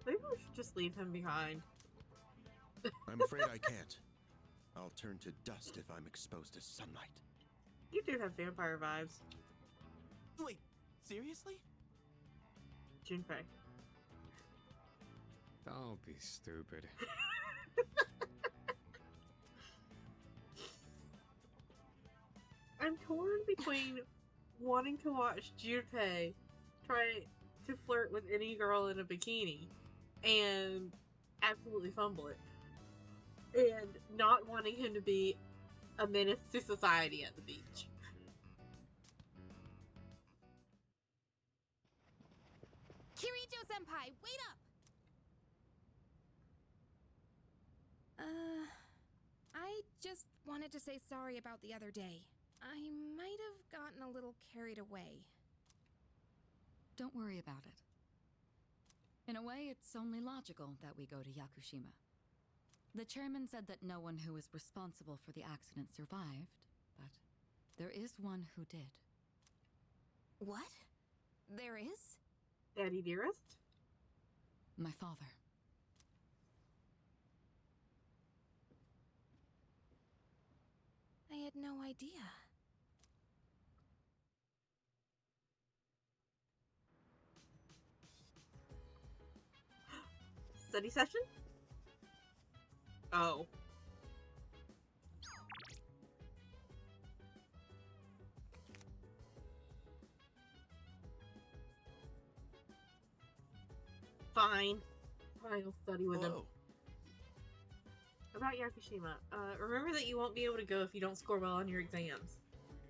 Maybe we should just leave him behind. I'm afraid I can't. I'll turn to dust if I'm exposed to sunlight. You do have vampire vibes, Wait, seriously? Junpei. Don't be stupid. I'm torn between wanting to watch Junpei try to flirt with any girl in a bikini and absolutely fumble it, and not wanting him to be a menace to society at the beach. Kirijo-senpai, wait up! I just wanted to say sorry about the other day. I might have gotten a little carried away. Don't worry about it. In a way, it's only logical that we go to Yakushima. The chairman said that no one who was responsible for the accident survived, but there is one who did. What? There is? Daddy dearest? My father. I had no idea. Study session? Oh. Fine. Fine, I'll study with him. Hello. About Yakushima, remember that you won't be able to go if you don't score well on your exams.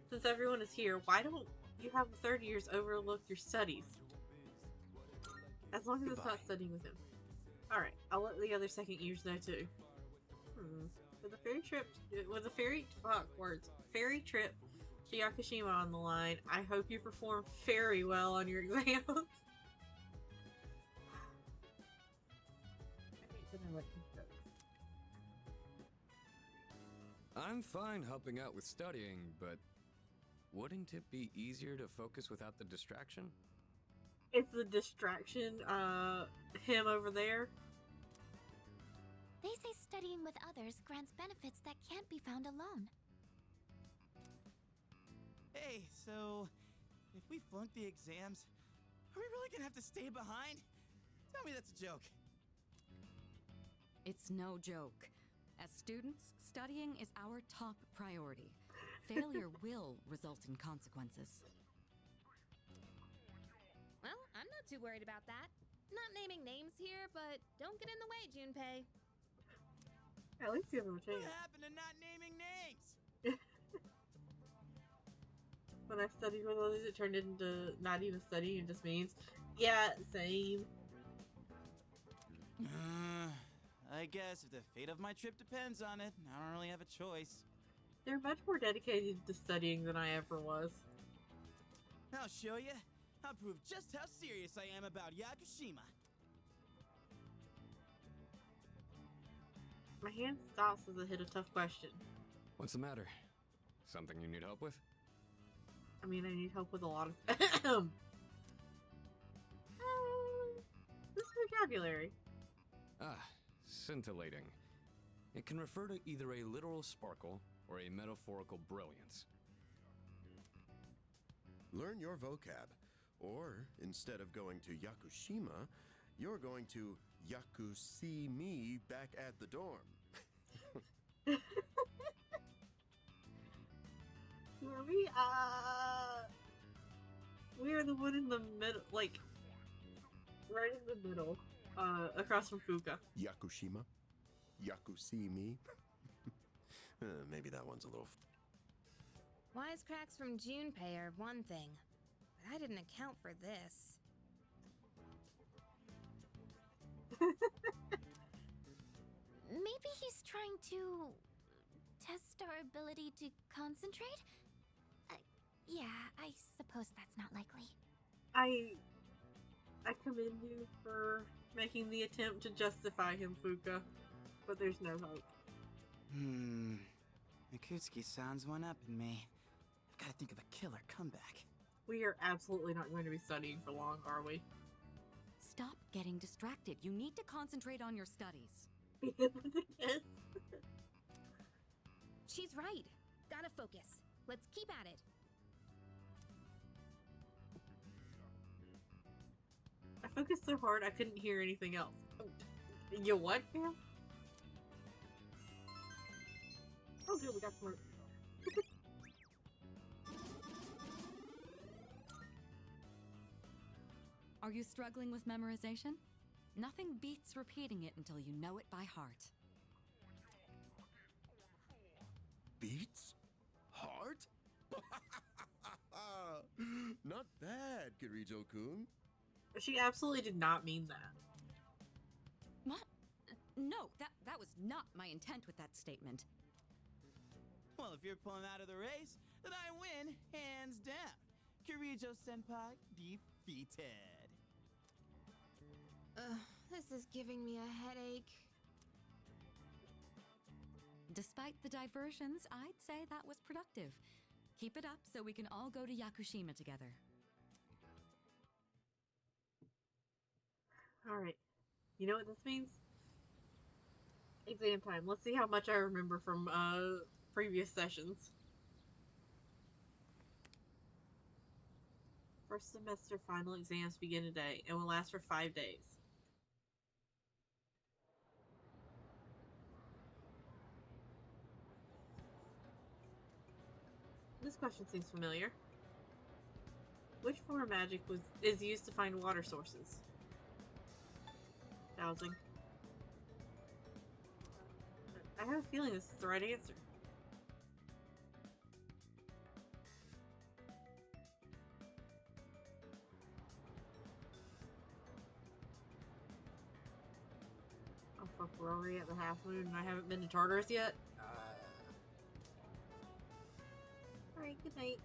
Since everyone is here, why don't you have the third years overlook your studies? As long as it's not studying with him. Alright, I'll let the other second years know too. With a ferry trip, ferry trip to Yakushima on the line, I hope you perform very well on your exams. I'm fine helping out with studying, but wouldn't it be easier to focus without the distraction? It's the distraction, him over there. They say studying with others grants benefits that can't be found alone. Hey, so if we flunk the exams, are we really gonna have to stay behind? Tell me that's a joke. It's no joke. As students, studying is our top priority. Failure will result in consequences. Well, I'm not too worried about that. Not naming names here, but don't get in the way, Junpei. At least you have a chance. What happened to not naming names? When I studied with others, it turned into not even studying. It just means, yeah, same. I guess if the fate of my trip depends on it, I don't really have a choice. They're much more dedicated to studying than I ever was. I'll show you. I'll prove just how serious I am about Yakushima. My hand stops as I hit a tough question. What's the matter? Something you need help with? I mean, I need help with a lot of this vocabulary. Ah, scintillating. It can refer to either a literal sparkle or a metaphorical brilliance. Learn your vocab. Or, instead of going to Yakushima, you're going to Yaku-see me back at the dorm. Who are we? We are the one in the middle, like, right in the middle, across from Fuka. Yakushima? Yaku-see me? Maybe that one's a little... Wisecracks from Junpei are one thing, but I didn't account for this. Maybe he's trying to test our ability to concentrate? Yeah, I suppose that's not likely. I commend you for making the attempt to justify him, Fuka, but there's no hope. Mikutsuki-san's one up in me. I've gotta think of a killer comeback. We are absolutely not going to be studying for long, are we? Stop getting distracted. You need to concentrate on your studies. Yes. She's right. Gotta focus. Let's keep at it. I focused so hard I couldn't hear anything else. You what, man? Oh good, we got smart. Are you struggling with memorization? Nothing beats repeating it until you know it by heart. Beats? Heart? Not bad, Kirijo-kun. She absolutely did not mean that. What? No, that was not my intent with that statement. Well, if you're pulling out of the race, then I win, hands down. Kirijo-senpai defeated. This is giving me a headache. Despite the diversions, I'd say that was productive. Keep it up so we can all go to Yakushima together. Alright. You know what this means? Exam time. Let's see how much I remember from previous sessions. First semester final exams begin today and will last for 5 days. This question seems familiar. Which form of magic is used to find water sources? Dowsing. I have a feeling this is the right answer. Fuck, we're already at the half moon and I haven't been to Tartarus yet. Alright, good night.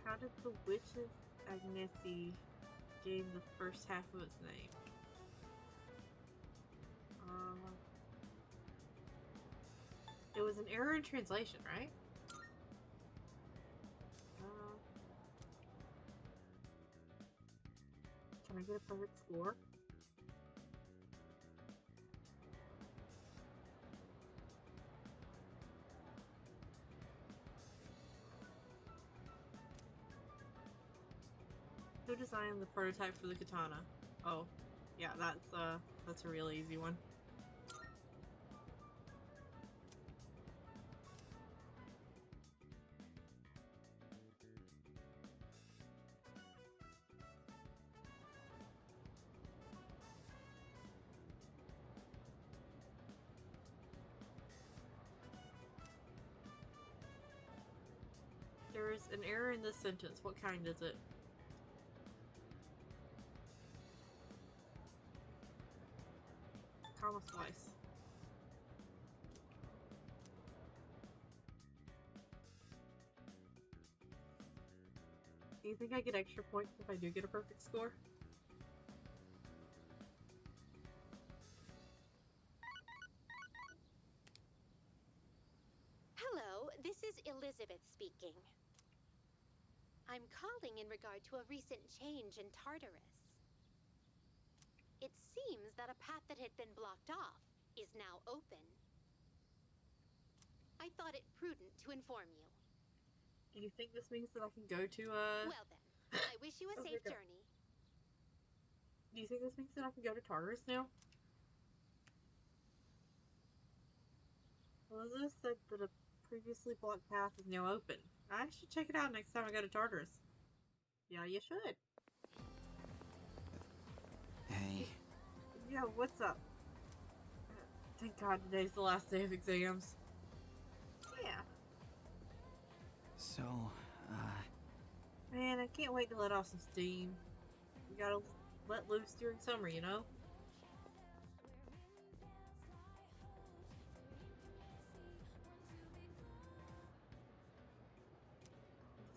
How did the Witch of Agnessi gain the first half of its name? It was an error in translation, right? Can I get a perfect score? Who designed the prototype for the katana? Oh, yeah, that's a real easy one. There is an error in this sentence. What kind is it? Comma slice. Do you think I get extra points if I do get a perfect score? Hello, this is Elizabeth speaking. I'm calling in regard to a recent change in Tartarus. It seems that a path that had been blocked off is now open. I thought it prudent to inform you. Do you think this means that I can go to Well then, I wish you a safe journey. Do you think this means that I can go to Tartarus now? Elizabeth said that a previously blocked path is now open. I should check it out next time I go to Tartarus. Yeah, you should. Hey. Yo, what's up? Thank God today's the last day of exams. Yeah. So, Man, I can't wait to let off some steam. We gotta let loose during summer, you know?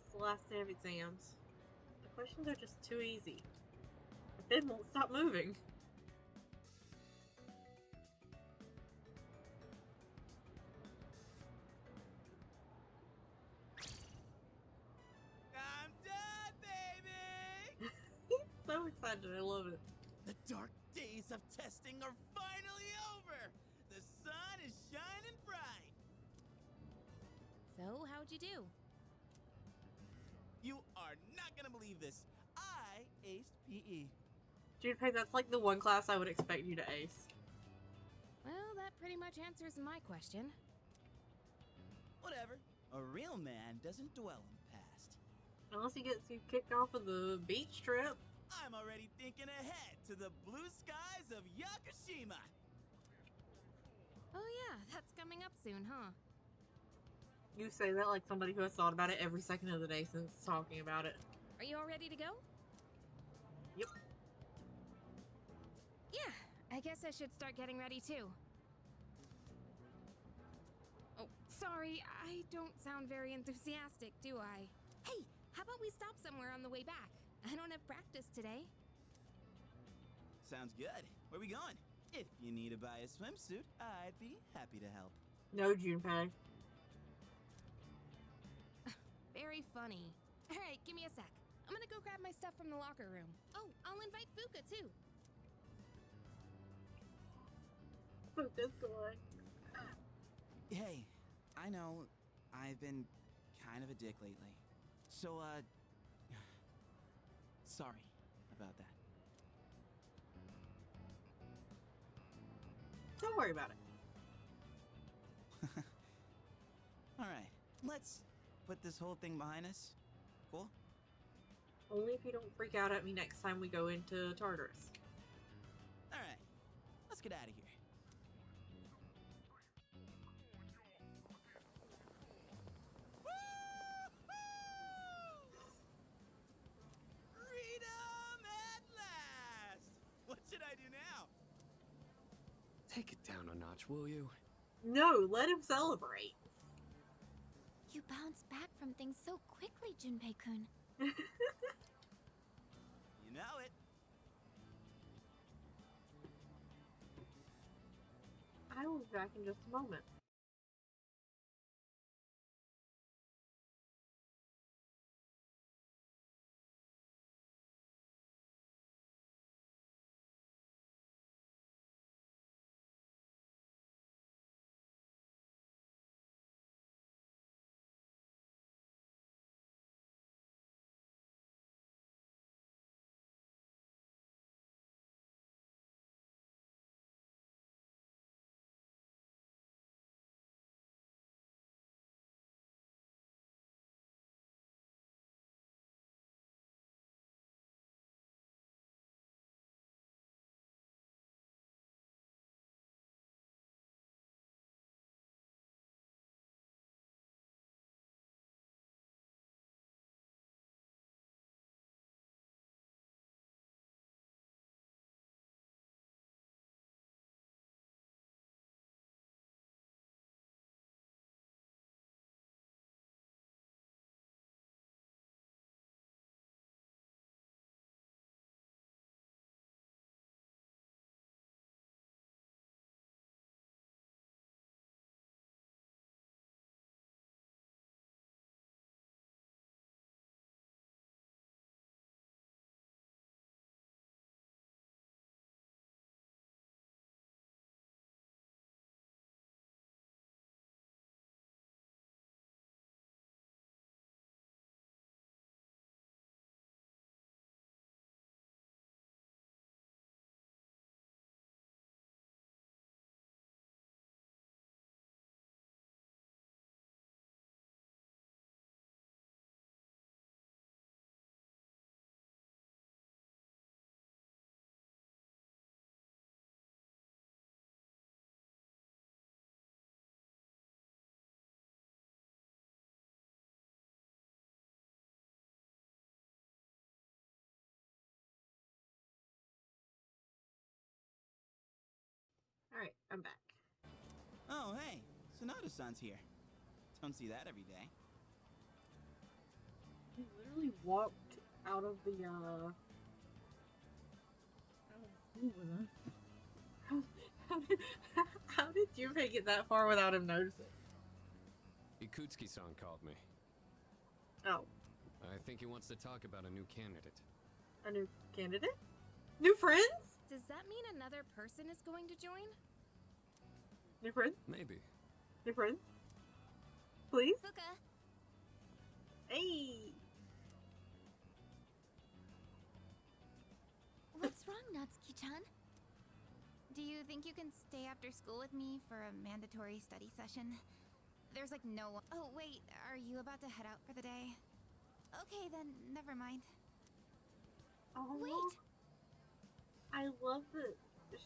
It's the last day of exams. The questions are just too easy. The bin won't stop moving. I'm done, baby! He's so excited, I love it. The dark days of testing are finally over! The sun is shining bright! So, how'd you do? You are not gonna believe this. I aced PE. Junpei, that's like the one class I would expect you to ace. Well, that pretty much answers my question. Whatever. A real man doesn't dwell in the past. Unless he gets you kicked off of the beach trip. I'm already thinking ahead to the blue skies of Yakushima. Oh yeah, that's coming up soon, huh? You say that like somebody who has thought about it every second of the day since talking about it. Are you all ready to go? Yep. Yeah, I guess I should start getting ready too. Oh, sorry, I don't sound very enthusiastic, do I? Hey, how about we stop somewhere on the way back? I don't have practice today. Sounds good. Where we going? If you need to buy a swimsuit, I'd be happy to help. No, Junpei. Very funny. All right, give me a sec. I'm gonna go grab my stuff from the locker room. Oh, I'll invite Fuka too. Fuka's going. hey, I know I've been kind of a dick lately. So, sorry about that. Don't worry about it. Alright, let's put this whole thing behind us. Cool? Only if you don't freak out at me next time we go into Tartarus. Alright, let's get out of here. Freedom at last! What should I do now? will you? No, let him celebrate. You bounce back from things so quickly, Junpei-kun. You know it. I will be back in just a moment. Alright, I'm back. Oh, hey, Sonata-san's here. Don't see that every day. He literally walked out of the, out of school with us. How did you make it that far without him noticing? Ikutsuki-san called me. Oh. I think he wants to talk about a new candidate. A new candidate? New friends? Does that mean another person is going to join? New friends? Maybe. New friends? Please? Fuka. Hey! What's wrong, Natsuki-chan? Do you think you can stay after school with me for a mandatory study session? There's like no one. Oh, wait, are you about to head out for the day? Okay, then, never mind. Oh, Wait! I love that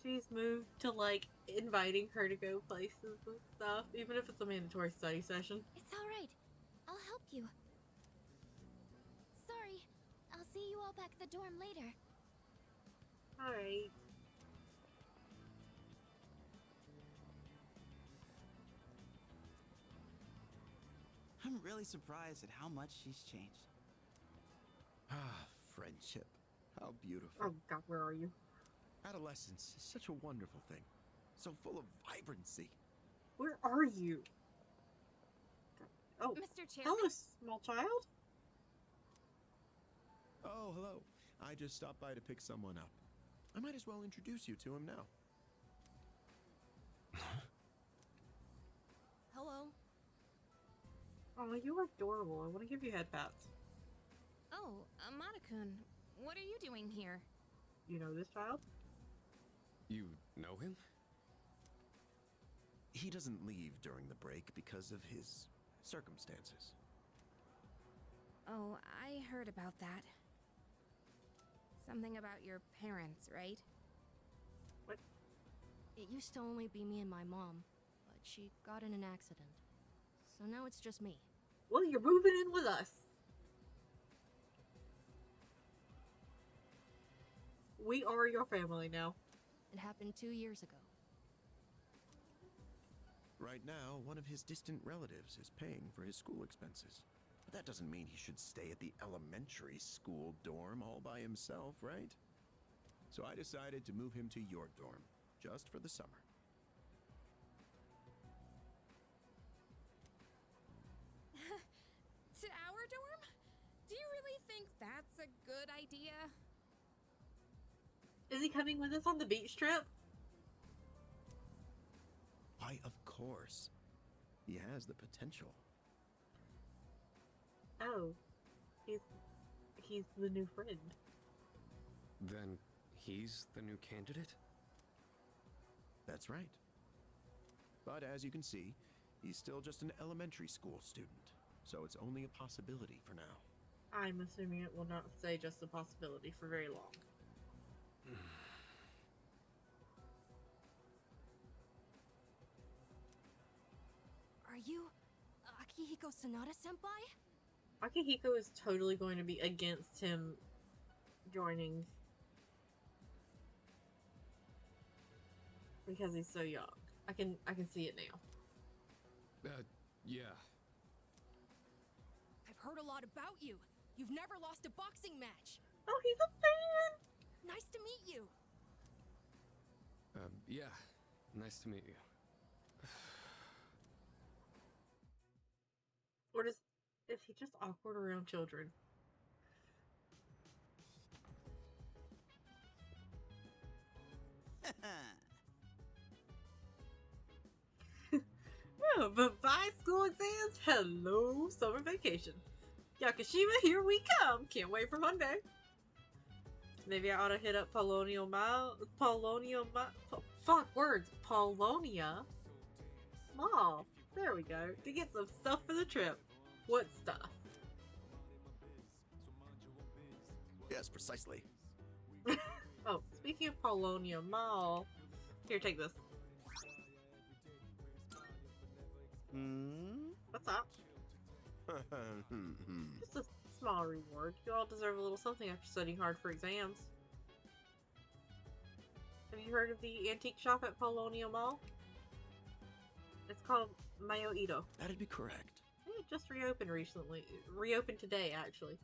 she's moved to, like, inviting her to go places and stuff, even if it's a mandatory study session. It's alright. I'll help you. Sorry. I'll see you all back at the dorm later. Alright. I'm really surprised at how much she's changed. Ah, friendship. How beautiful. Oh god, where are you? Adolescence is such a wonderful thing. So full of vibrancy. Where are you? Oh, Mr. Chairman? hello, small child? Oh, hello. I just stopped by to pick someone up. I might as well introduce you to him now. Hello. Oh, you are adorable. I want to give you head pats. Oh, Amada-kun, what are you doing here? You know this child? You know him? He doesn't leave during the break because of his circumstances. Oh, I heard about that. Something about your parents, right? What? It used to only be me and my mom, but she got in an accident. So now it's just me. Well, you're moving in with us. We are your family now. It happened 2 years ago. Right now, one of his distant relatives is paying for his school expenses. But that doesn't mean he should stay at the elementary school dorm all by himself, right? So I decided to move him to your dorm, just for the summer. To our dorm? Do you really think that's a good idea? Is he coming with us on the beach trip? Why, of course. He has the potential. Oh, he's the new friend. Then he's the new candidate? That's right. But as you can see, he's still just an elementary school student, so it's only a possibility for now. I'm assuming it will not stay just a possibility for very long. Are you Akihiko Sanada-senpai? Akihiko is totally going to be against him joining because he's so young. I can see it now. Yeah. I've heard a lot about you. You've never lost a boxing match. Oh, he's a fan! Nice to meet you. Yeah. Nice to meet you. Or is he just awkward around children? Yeah, but by school exams, hello summer vacation. Yakushima, here we come. Can't wait for Monday. Maybe I ought to hit up Polonia Mall. There we go. To get some stuff for the trip. What stuff? Yes, precisely. Oh, speaking of Polonia Mall, here, take this. What's up? Just a small reward. You all deserve a little something after studying hard for exams. Have you heard of the antique shop at Polonia Mall? It's called Mayo Ito. That'd be correct. It just reopened recently. Reopened today, actually.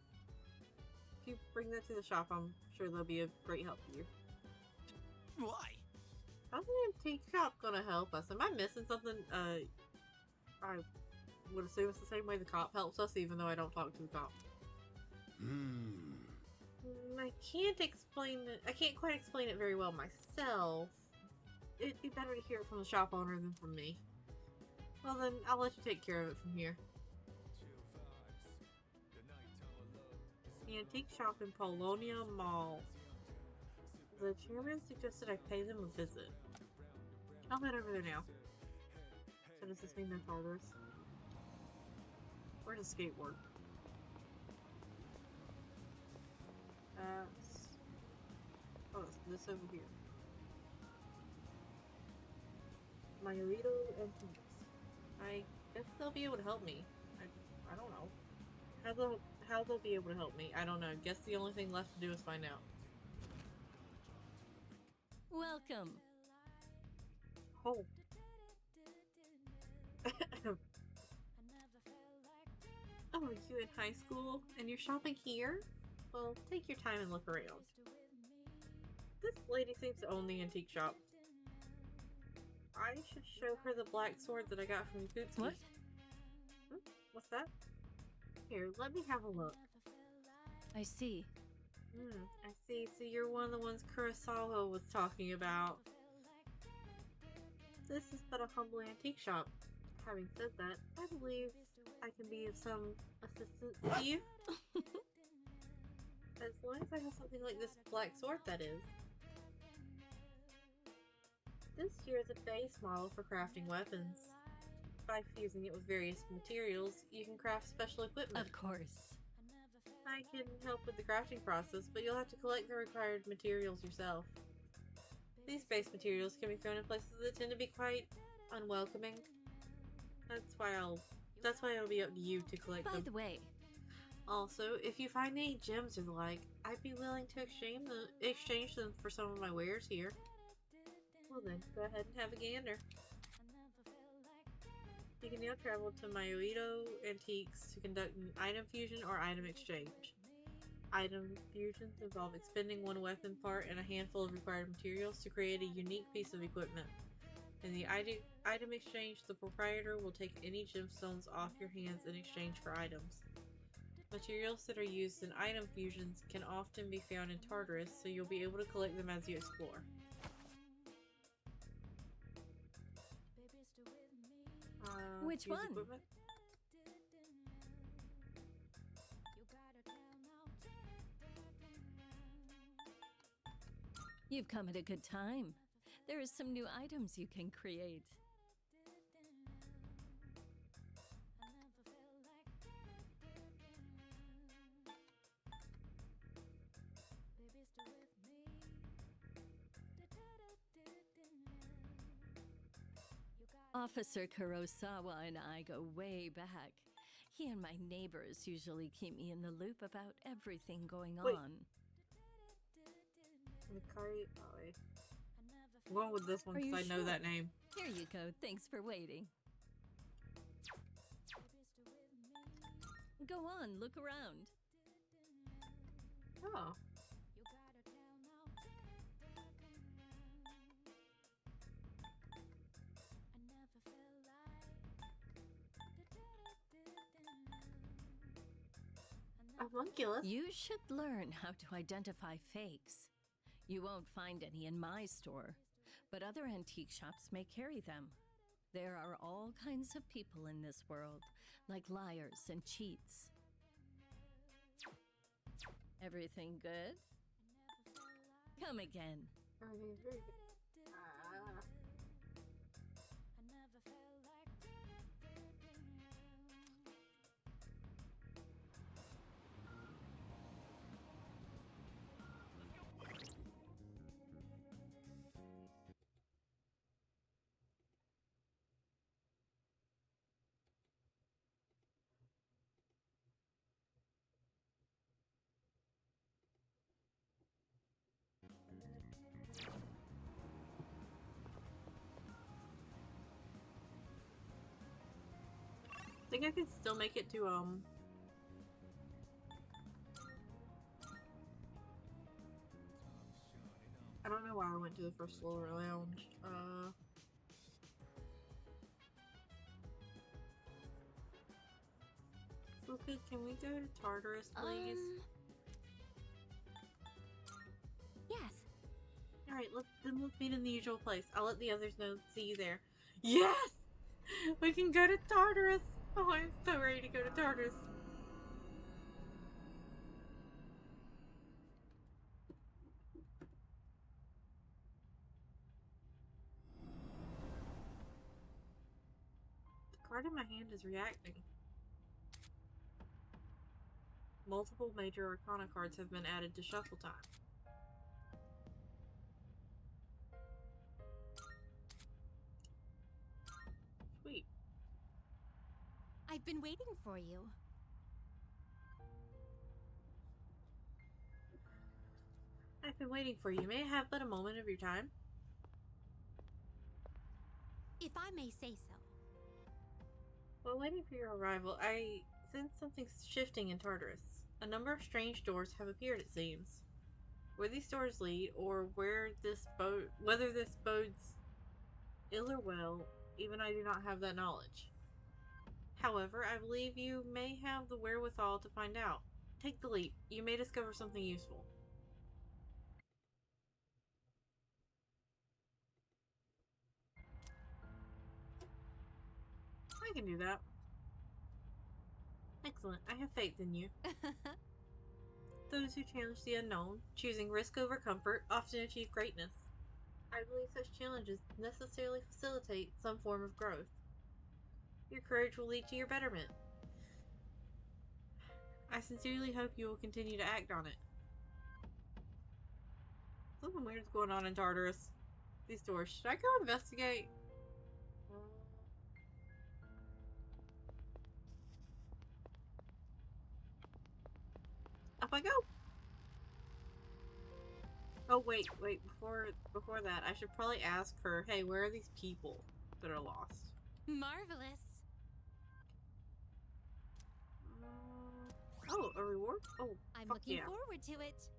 If you bring that to the shop, I'm sure they'll be a great help to you. Why? How's an antique shop gonna help us? Am I missing something? I would assume it's the same way the cop helps us, even though I don't talk to the cop. I can't explain it. I can't quite explain it very well myself. It'd be better to hear it from the shop owner than from me. Well then, I'll let you take care of it from here. The antique shop in Polonia Mall. The chairman suggested I pay them a visit. I'll head over there now. So does this mean no Tartarus? Where's the skateboard? Oh, it's this over here. Mayorito Antics. I guess they'll be able to help me. I don't know. How they'll be able to help me, I don't know. Guess the only thing left to do is find out. Welcome. Oh. Oh, are you in high school and you're shopping here? Well, take your time and look around. This lady seems to own the antique shop. I should show her the black sword that I got from Yakutsuki. What? What's that? Here, let me have a look. I see. I see. So you're one of the ones Kurosawa was talking about. This is but a humble antique shop. Having said that, I believe I can be of some assistance to you. As long as I have something like this black sword, that is. This here is a base model for crafting weapons. By fusing it with various materials, you can craft special equipment. Of course. I can help with the crafting process, but you'll have to collect the required materials yourself. These base materials can be thrown in places that tend to be quite unwelcoming. That's why it'll be up to you to collect them. By the way, also, if you find any gems or the like, I'd be willing to exchange them for some of my wares here. Well then, go ahead and have a gander. You can now travel to Mayoito Antiques to conduct an item fusion or item exchange. Item fusions involve expending one weapon part and a handful of required materials to create a unique piece of equipment. In the item exchange, the proprietor will take any gemstones off your hands in exchange for items. Materials that are used in item fusions can often be found in Tartarus, so you'll be able to collect them as you explore. Which one? Equipment? You've come at a good time. There are some new items you can create. Officer Kurosawa and I go way back. He and my neighbors usually keep me in the loop about everything going on. I'm going with this one because I know that name. Here you go. Thanks for waiting. Go on, look around. Oh. Homunculus. You should learn how to identify fakes. You won't find any in my store, but other antique shops may carry them. There are all kinds of people in this world, like liars and cheats. Everything good? Come again. Everything's very good. I think I can still make it to, I don't know why I went to the first floor lounge. Okay, can we go to Tartarus, please? Yes. Alright, let's meet in the usual place. I'll let the others know. See you there. Yes! We can go to Tartarus! Oh, I'm so ready to go to Tartarus. The card in my hand is reacting. Multiple major Arcana cards have been added to shuffle time. Sweet. I've been waiting for you. I've been waiting for you. May I have but a moment of your time? If I may say so. While waiting for your arrival, I sense something shifting in Tartarus. A number of strange doors have appeared, it seems. Where these doors lead, or whether this bodes ill or well, even I do not have that knowledge. However, I believe you may have the wherewithal to find out. Take the leap. You may discover something useful. I can do that. Excellent. I have faith in you. Those who challenge the unknown, choosing risk over comfort, often achieve greatness. I believe such challenges necessarily facilitate some form of growth. Your courage will lead to your betterment. I sincerely hope you will continue to act on it. Something weird's going on in Tartarus. These doors. Should I go investigate? Up I go! Oh wait, before that, I should probably ask her, hey, where are these people that are lost? Marvelous. reward? Oh, I'm fuck looking yeah. forward to it.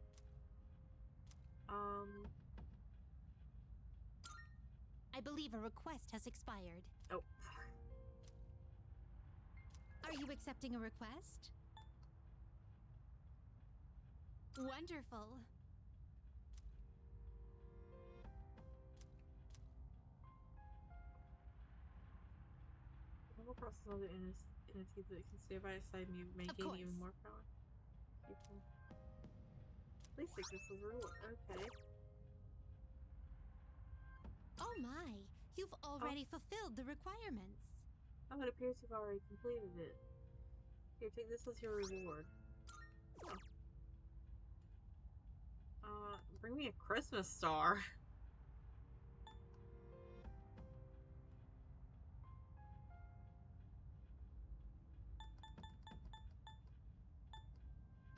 I believe a request has expired. Oh. Are you accepting a request? Wonderful. Come across another entity that can stay by his side and may gain even more power. People. Please take this as a reward. Okay. Oh my, you've already fulfilled the requirements. Oh, it appears you've already completed it. Here, take this as your reward. Oh. Bring me a Christmas star.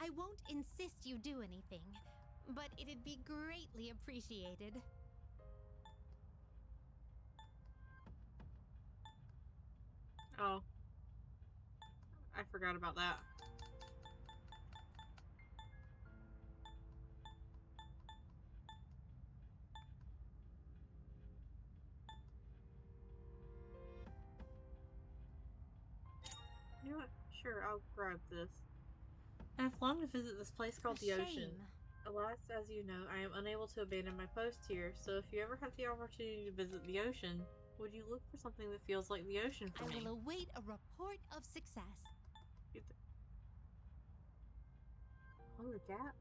I won't insist you do anything, but it'd be greatly appreciated. Oh. I forgot about that. You know what? Sure, I'll grab this. I've longed to visit this place called the Ocean. Alas, as you know, I am unable to abandon my post here, so if you ever have the opportunity to visit the ocean, would you look for something that feels like the ocean for me? I will await a report of success. Hungry cat?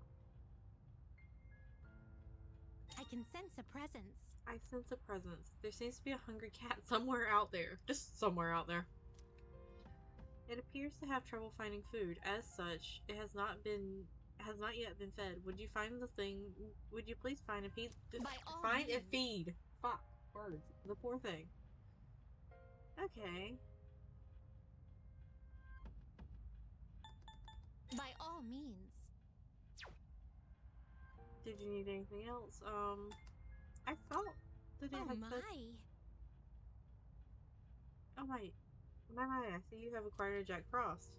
I can sense a presence. I sense a presence. There seems to be a hungry cat somewhere out there. Just somewhere out there. It appears to have trouble finding food. As such, it has not yet been fed. Would you find the thing? Would you please find and feed? Find and feed. Fuck birds. The poor thing. Okay. By all means. Did you need anything else? I thought that it had said... Oh my, I see you have acquired a Jack Frost.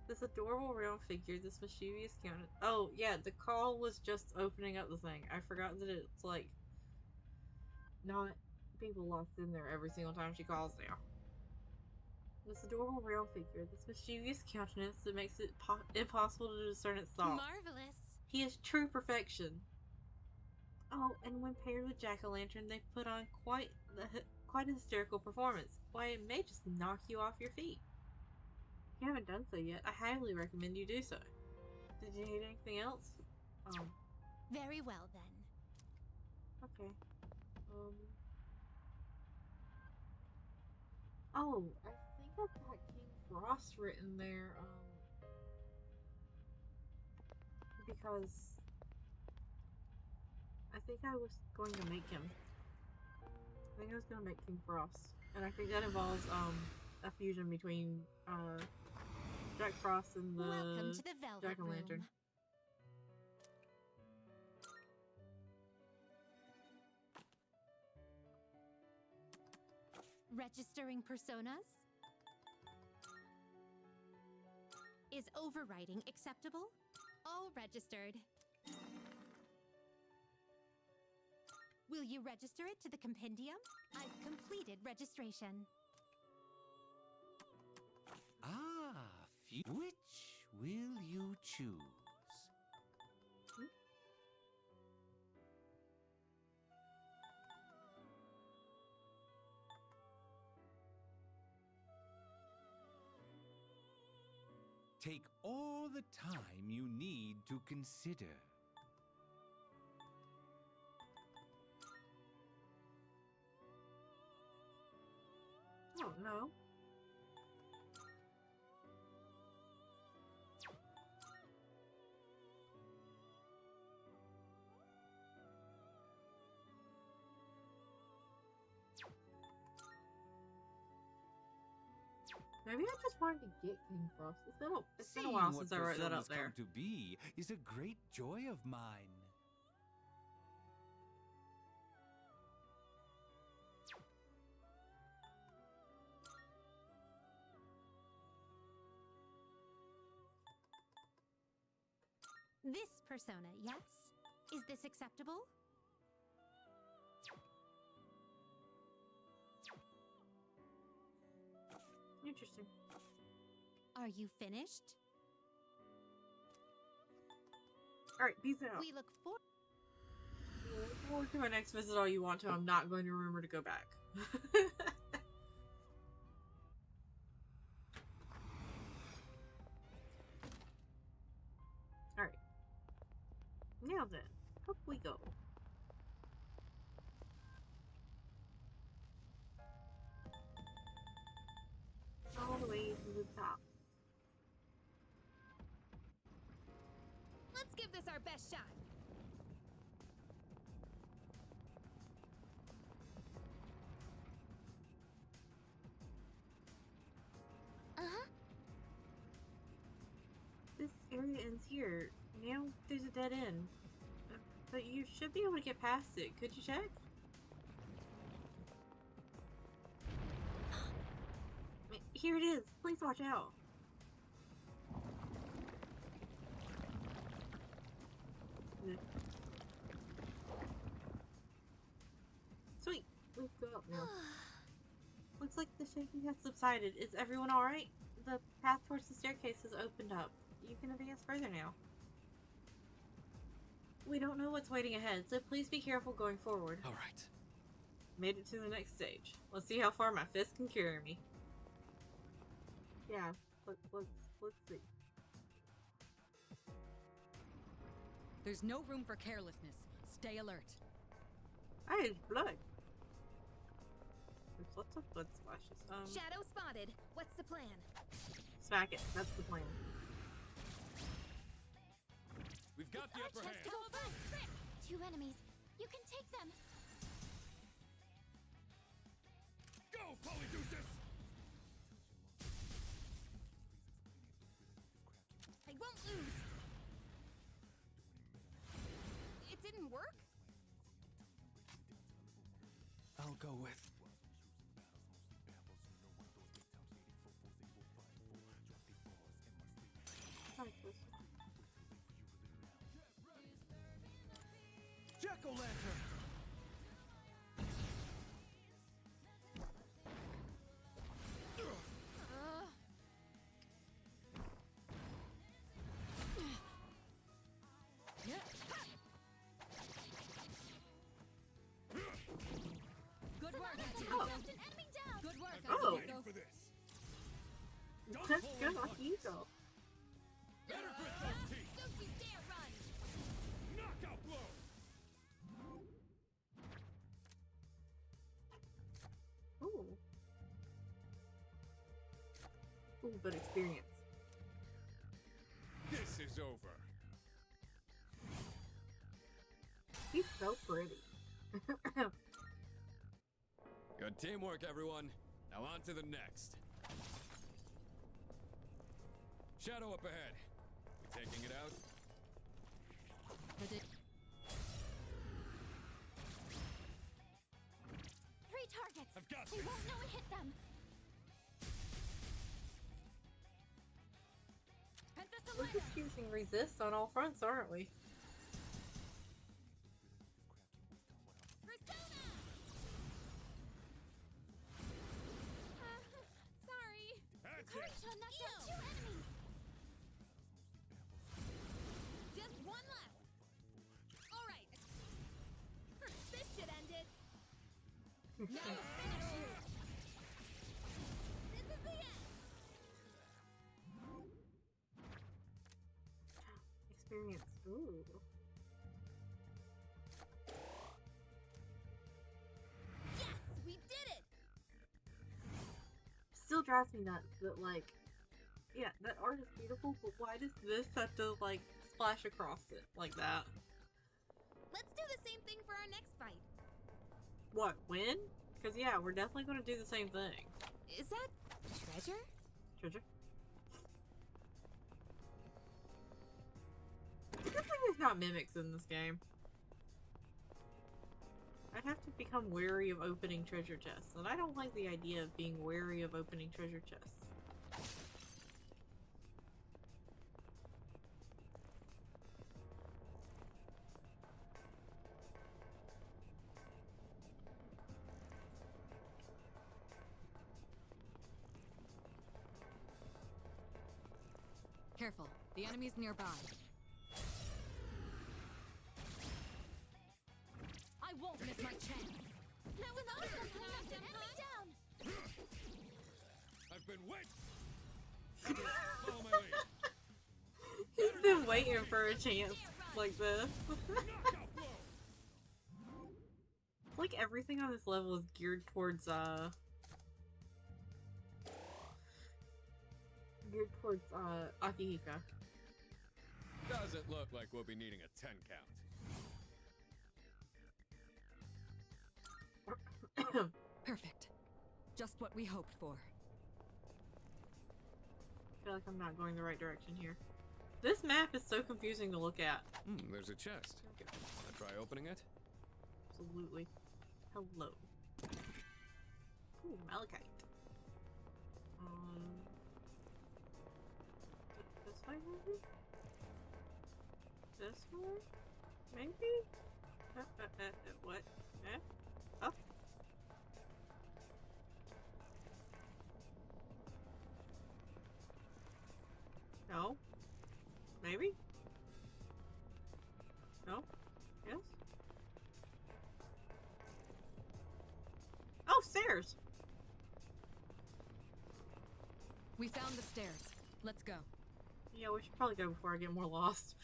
This adorable round figure, this mischievous countenance. Oh yeah, the call was just opening up the thing. I forgot that it's like not people locked in there every single time she calls now. This adorable round figure, this mischievous countenance that makes it impossible to discern its thought. Marvelous. He is true perfection. Oh, and when paired with Jack-o'-lantern, they put on quite a hysterical performance. Why, it may just knock you off your feet. If you haven't done so yet, I highly recommend you do so. Did you need anything else? Very well then. Okay. Oh, I think I've got King Frost written there, because I think I was going to make him. I think I was gonna make King Frost. And I think that involves, a fusion between, Jack Frost and the Welcome to the Velvet Jack-o'-lantern. Room. Registering personas? Is overwriting acceptable? All registered. Will you register it to the compendium? I've completed registration. Which will you choose? Take all the time you need to consider. Oh, no. Maybe I just wanted to get King Frost. It's been a while since I wrote that up there. Come to be is a great joy of mine. This persona, yes? Is this acceptable? Interesting. Are you finished? Alright, peace out. We look forward. Look forward to my next visit all you want to. I'm not going to remember to go back. Alright. Now then, up we go. All the way to the top. Let's give this our best shot. Uh-huh. This area ends here. Now there's a dead end. But you should be able to get past it. Could you check? Here it is. Please watch out. Sweet. Let's go up now. Looks like the shaking has subsided. Is everyone alright? The path towards the staircase has opened up. You can advance further now. We don't know what's waiting ahead, so please be careful going forward. Alright. Made it to the next stage. Let's see how far my fist can carry me. Yeah, let's see. There's no room for carelessness. Stay alert. Hey, blood. There's lots of blood splashes. Shadow spotted. What's the plan? Smack it. That's the plan. We've got the upper hand. Go first. 2 enemies. You can take them. Go, Polydeuces! I won't lose. It didn't work? I'll go with. Jack-o'-lantern! Good work, Oh. Enemy down. Good work, Oh. Akihiko. For this. Let's go, Akihiko. Better grit those teeth. Don't you dare run! Knockout blow. Ooh. Ooh, but experience. This is over. He's so pretty. Good teamwork, everyone. Now on to the next. Shadow up ahead. We taking it out? 3 targets. I've got They this. won't know it hit them. We're just using resist on all fronts, aren't we? Sorry. That's it. Karisha knocked down 2 enemies. Just one left. All right. This should end it. Now it's finished. This is the end. Experience. Ooh. Yes, we did it. Still drives me nuts that, like, yeah, that art is beautiful, but why does this have to, like, splash across it like that? Let's do the same thing for our next fight. What, win? Because, yeah, we're definitely going to do the same thing. Is that treasure? Treasure? It's a good thing there's not mimics in this game. I'd have to become wary of opening treasure chests, and I don't like the idea of being wary of opening treasure chests. Careful, the enemy's nearby. I won't miss my chance. That was awesome! Enemy down! I've been waiting. Follow my lead. He's been waiting for a chance like this. Like everything on this level is geared towards Akihiko. Doesn't look like we'll be needing a 10 count. Perfect. Just what we hoped for. I feel like I'm not going the right direction here. This map is so confusing to look at. There's a chest. Wanna try opening it? Absolutely. Hello. Ooh, malachite. This way maybe? This way? Maybe? What? Eh? Oh. No? Maybe? No? Yes? Oh, stairs! We found the stairs. Let's go. Yeah, we should probably go before I get more lost.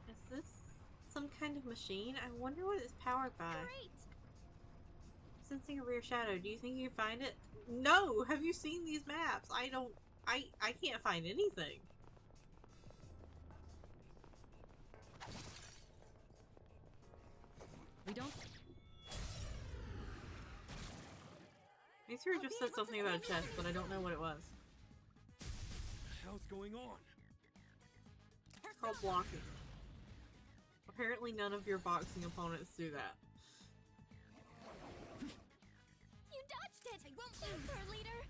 Is this some kind of machine? I wonder what it's powered by. Great! Sensing a rear shadow. Do you think you can find it? No! Have you seen these maps? I can't find anything. We don't. Mitsuru just said something about a chest, but I don't know what it was. What the hell's going on? It's called blocking. Apparently none of your boxing opponents do that. You dodged it! I won't lose her, leader!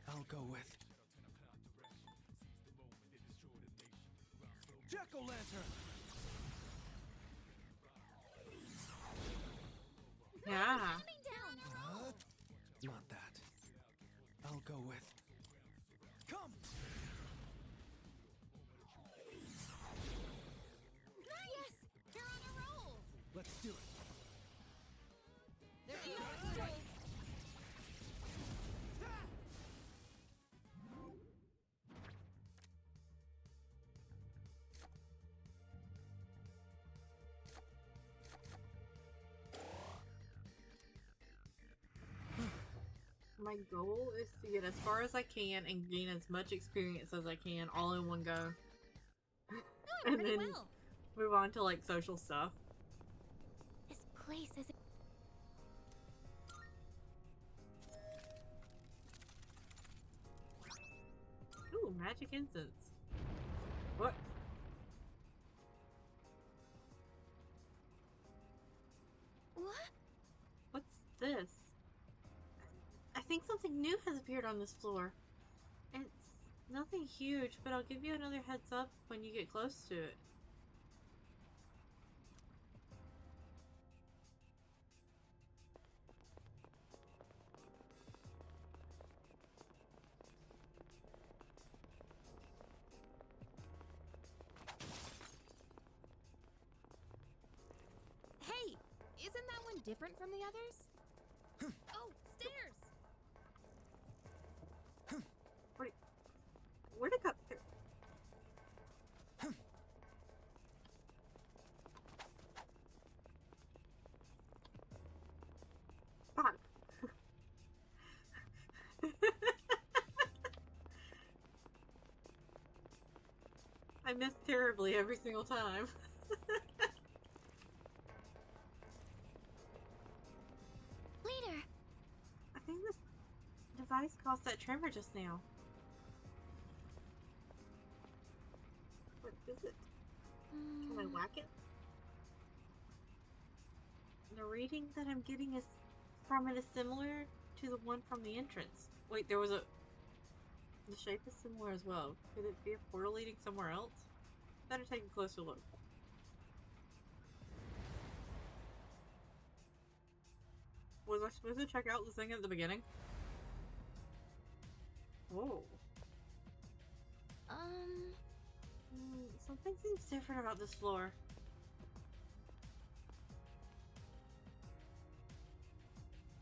I'll go with Jack-o'-lantern. Yeah. Not that. I'll go with. Come. Yes! You're on a roll! Let's do it. There's no strike. My goal is to get as far as I can and gain as much experience as I can all in one go. And then move on to like social stuff. This place is... Ooh, magic incense. What? What? What's this? I think something new has appeared on this floor. It's nothing huge, but I'll give you another heads up when you get close to it. Hey, isn't that one different from the others? Oh, stairs! Where'd it go? Fuck. I miss terribly every single time. Leader! I think this device caused that tremor just now. What is it? Can I whack it? The reading that I'm getting is from it is similar to the one from the entrance. Wait, there was a... The shape is similar as well. Could it be a portal leading somewhere else? Better take a closer look. Was I supposed to check out the thing at the beginning? Whoa. Something seems different about this floor.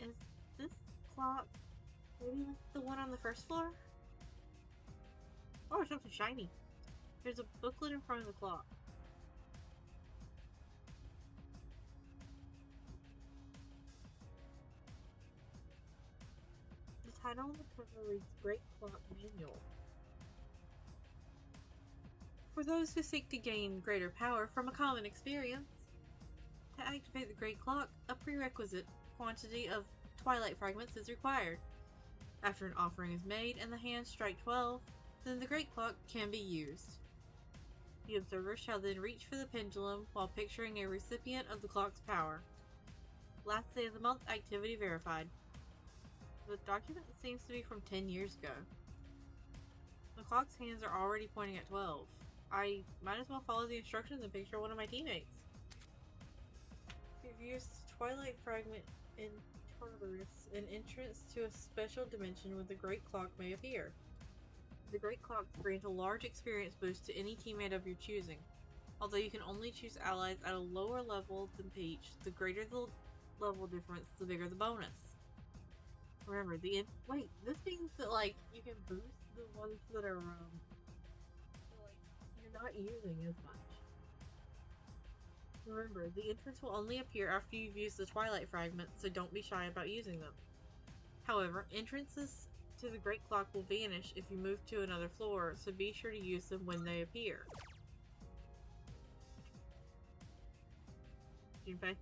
Is this clock maybe like the one on the first floor? Oh, something shiny. There's a booklet in front of the clock. The title on the cover reads Great Clock Manual. For those who seek to gain greater power from a common experience. To activate the Great Clock, a prerequisite quantity of Twilight Fragments is required. After an offering is made and the hands strike 12, then the Great Clock can be used. The observer shall then reach for the pendulum while picturing a recipient of the clock's power. Last day of the month, activity verified. The document seems to be from 10 years ago. The clock's hands are already pointing at 12. I might as well follow the instructions and picture one of my teammates. If you've used Twilight Fragment in Tartarus, an entrance to a special dimension with the Great Clock may appear. The Great Clock grants a large experience boost to any teammate of your choosing. Although you can only choose allies at a lower level than Peach, the greater the level difference, the bigger the bonus. Remember, wait, this means that, like, you can boost the ones that are, you're not using as much. Remember, the entrance will only appear after you've used the Twilight Fragment, so don't be shy about using them. However, entrances to the Great Clock will vanish if you move to another floor, so be sure to use them when they appear. Junpei?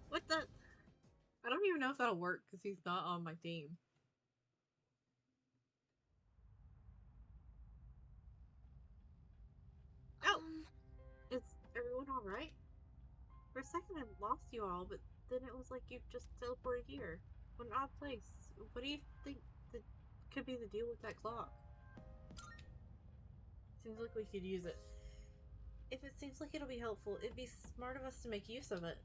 What the? I don't even know if that'll work because he's not on my team. Oh! Is everyone alright? For a second I lost you all, but then it was like you just teleported here. What an odd place. What do you think could be the deal with that clock? Seems like we could use it. If it seems like it'll be helpful, it'd be smart of us to make use of it.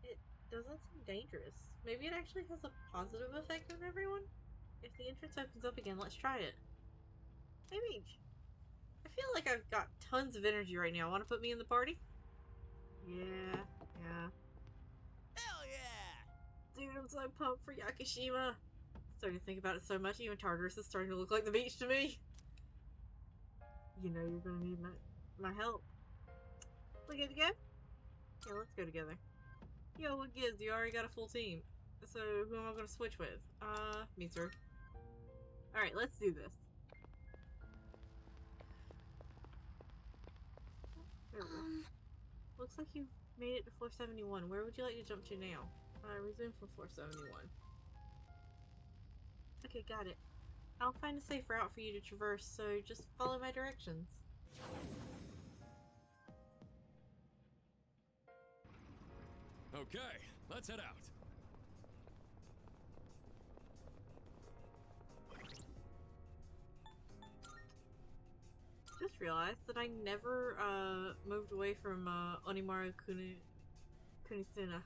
It doesn't seem dangerous. Maybe it actually has a positive effect on everyone? If the entrance opens up again, let's try it. Maybe. I feel like I've got tons of energy right now. Want to put me in the party? Yeah. Hell yeah! Dude, I'm so pumped for Yakushima. Starting to think about it so much, even Tartarus is starting to look like the beach to me. You know you're gonna need my help. We good to go? Yeah, let's go together. Yo, what gives? You already got a full team. So, who am I gonna switch with? Mitsuru. Alright, let's do this. Looks like you made it to floor 71. Where would you like to jump to now? Resume from floor 71. Okay, got it. I'll find a safe route for you to traverse, so just follow my directions. Okay, let's head out. Just realized that I never moved away from Onimaru Kunisuna.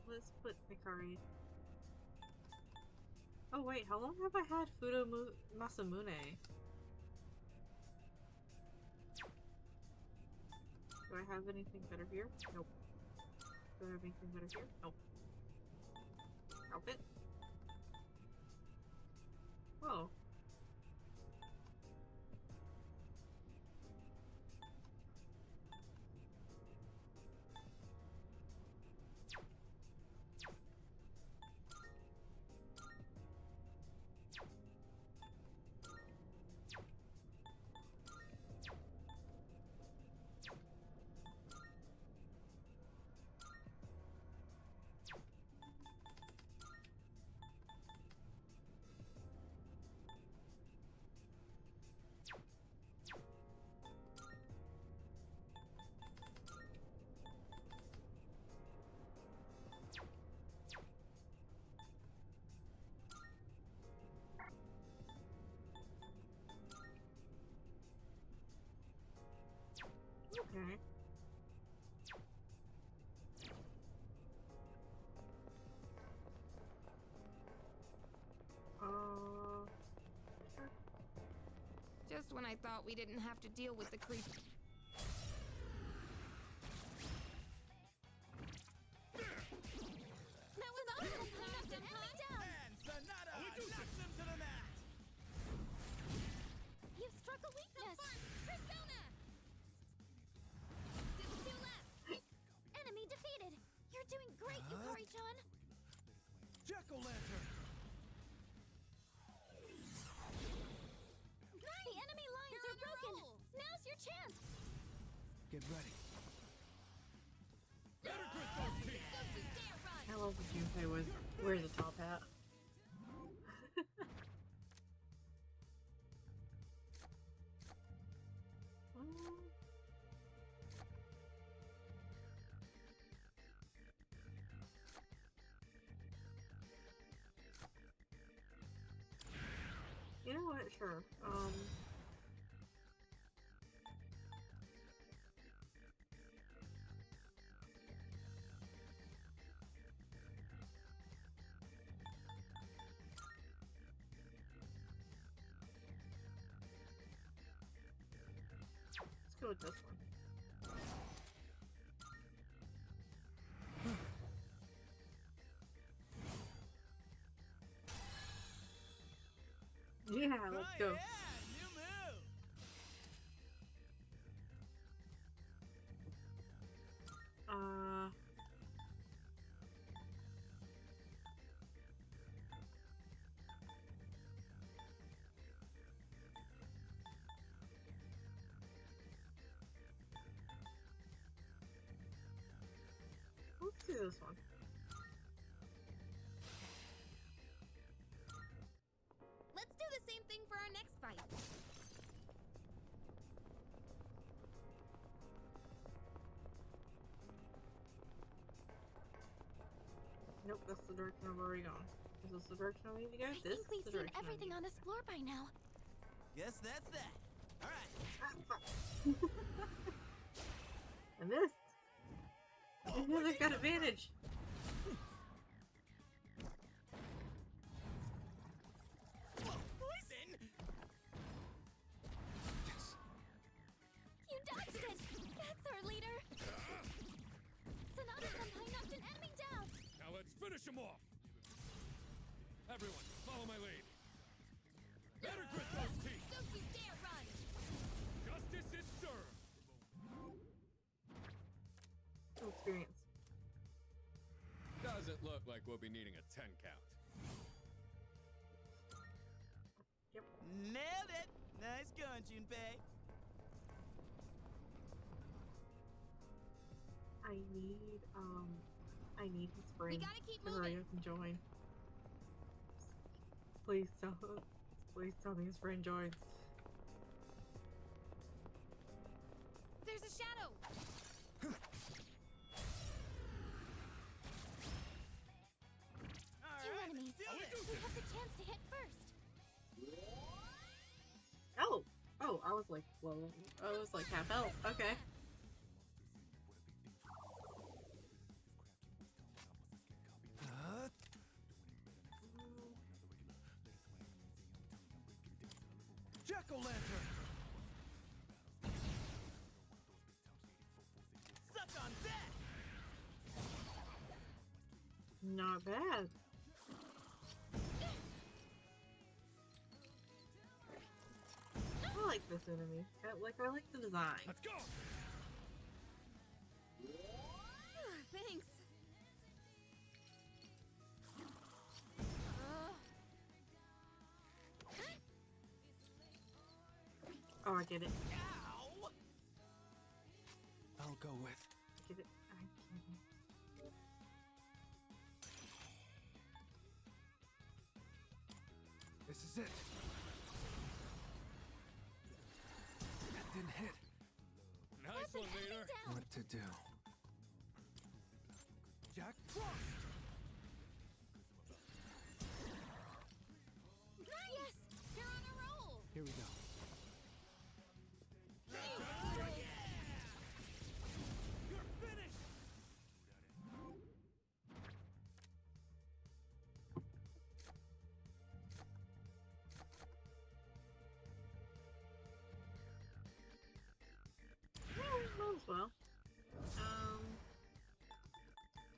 Let's put Mikari. Oh wait, how long have I had Fudo Masamune? Do I have anything better here? Nope. Do I have anything better here? Nope. Outfit? Oh. Okay. Just when I thought we didn't have to deal with the creep. That was awesome! He knocked an enemy down! And Sonata knocks him to the mat! You've struck a weakness! Persona! Two left! Enemy defeated! You're doing great, Yukari-chan! Jack-o'-lantern! The enemy lines are broken! Now's your chance! Get ready. I love that Junpei wears a top hat. You know what? Sure. Let's go with this one. Yeah, let's go. New move! Let's do this one. Let's do the same thing for our next fight. Nope, that's the direction I've already gone. Is this the direction I need to go? I This think is we've the seen direction I everything need on to this floor by now. Guess that's that. Alright. go. And this. And now they've got advantage. Poison! You dodged it! That's our leader! Sonata-senpai knocked an enemy down! Now let's finish him off! Everyone, follow my lead. Better grit those teeth! Don't you dare run! Justice is served! No experience. Doesn't look like we'll be needing a 10 count. Yep. Nailed it! Nice going, Junpei. I need his friend. We gotta keep to hurry moving. up and join. Please tell me his friend joins. There's a shadow. Two enemies. We have the chance to hit first. Oh, I was like, whoa. I was like half health. Okay. Jack-o'-lantern! Suck on that! Not bad. I like this enemy. I like the design. Let's go! Thanks. Oh, I get it. Ow! I'll go with. Get it. I get it. This is it. That didn't hit. Nice one, leader. What to do? Jack Frost! Yes, you're on a roll. Here we go.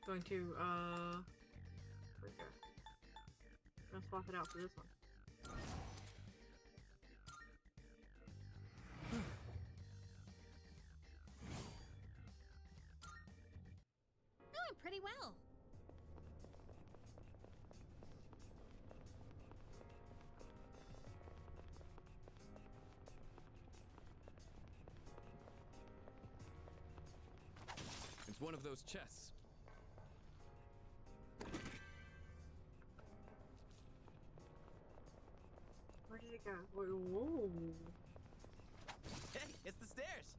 Going to, where'd it go? Gonna swap it out for this one. Doing pretty well. It's one of those chests. Where did it go? Whoa. Hey, it's the stairs.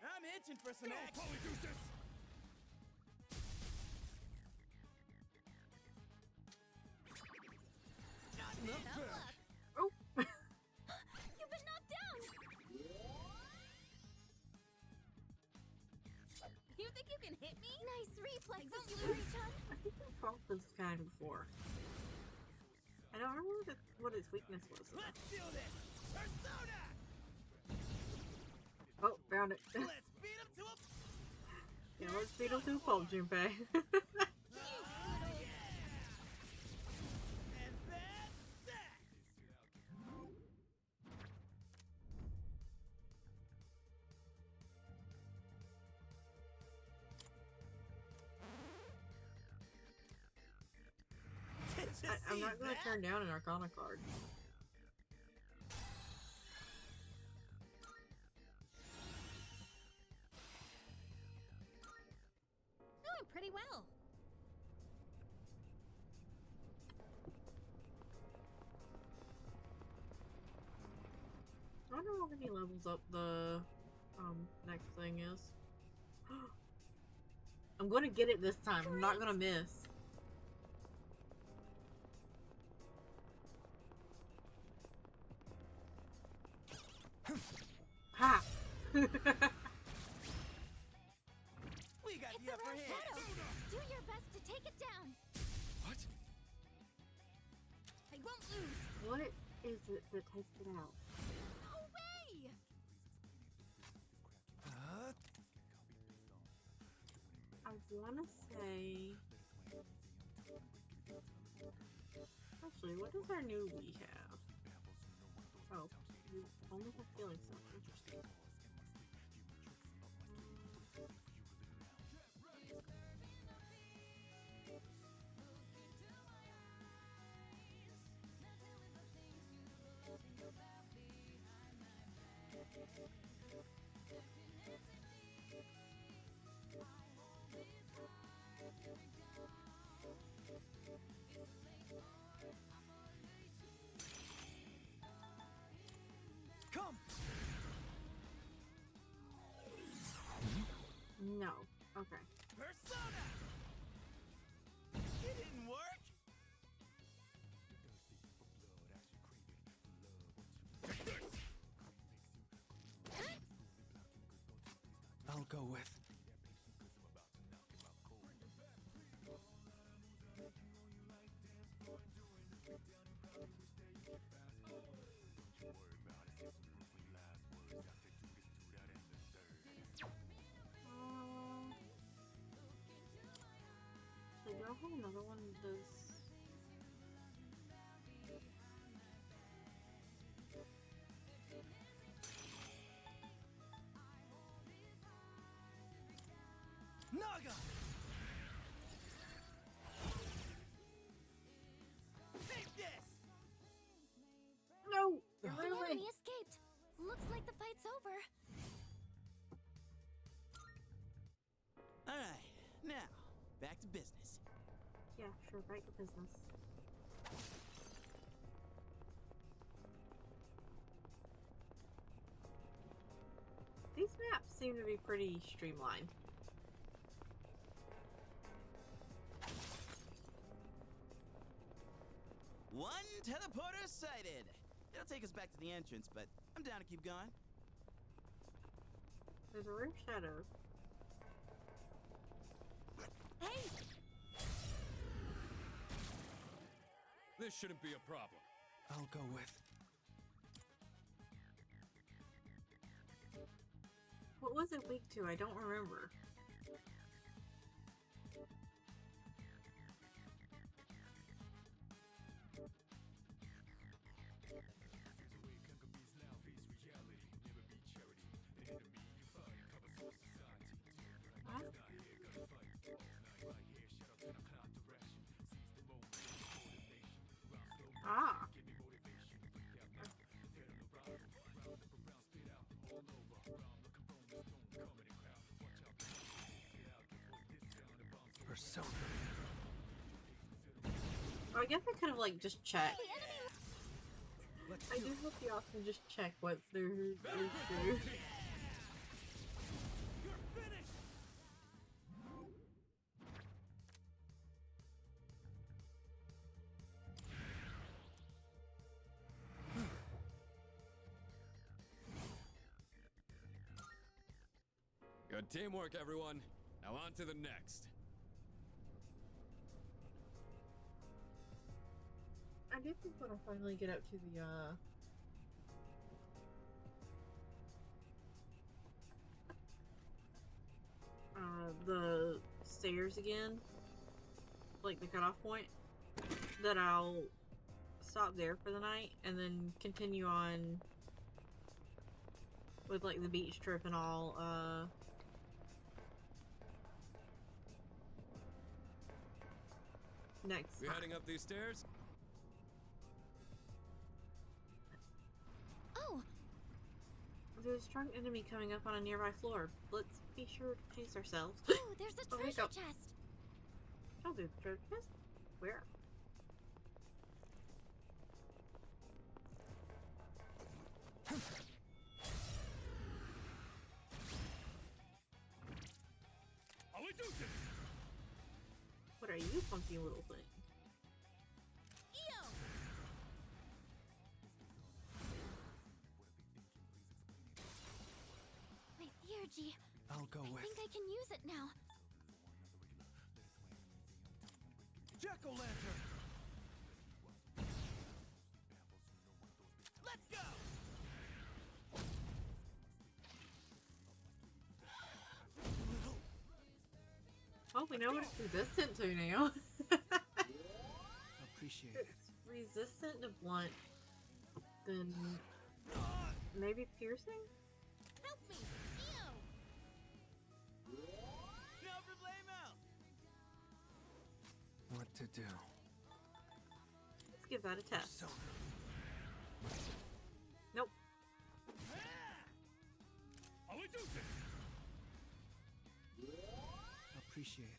I'm itching for some action. Polydeuces! Oh. You've been knocked down. You think you can hit me? Nice reflexes, you Yuri-chan. I think I fought this guy before. I don't remember what its weakness was. Let's do this. Persona. Oh, found it. Let's beat him to a. Yeah, let's beat him to a pulp, Junpei. And that's that. I'm not gonna turn down an Arcana card. Doing pretty well. I wonder how many levels up the next thing is. I'm gonna get it this time. I'm not gonna miss. Ha! We got It's the a upper red hand. shadow. Do your best to take it down. What? I won't lose. What is it that takes it out? No way! I wanna say. Actually, what does our new Wii have? Oh, you only have feeling stuff. Interesting. Come. No. Okay. Persona. It didn't work. I'll go with. So do I have another one that does? Naga. Take this. No! The It ran away. enemy escaped. Looks like the fight's over. All right, now back to business. Yeah, sure, right to business. These maps seem to be pretty streamlined. One teleporter sighted. It'll take us back to the entrance, but I'm down to keep going. There's a rare shadow. Hey! This shouldn't be a problem. I'll go with. What was it weak to? I don't remember. Ah. Persona. I guess I could have like just checked. I do hope you all can just check what there is to. Good teamwork, everyone. Now on to the next. I do think when I finally get up to the stairs again, like the cutoff point, that I'll stop there for the night and then continue on with like the beach trip and all, next We time. heading up these stairs? Oh! There's a strong enemy coming up on a nearby floor. Let's be sure to pace ourselves. Oh, there's a Oh, here you treasure go. chest! Oh, there's a treasure chest? Where? What are you, funky little thing? My theurgy. I'll go I with think I can use it now. Jack-o'-lantern! Let's go! Well, we know what it's resistant to now. Appreciate it. It's resistant to blunt. Then maybe piercing? Help me! No problemo! What to do? Let's give that a test. Nope. Appreciate it.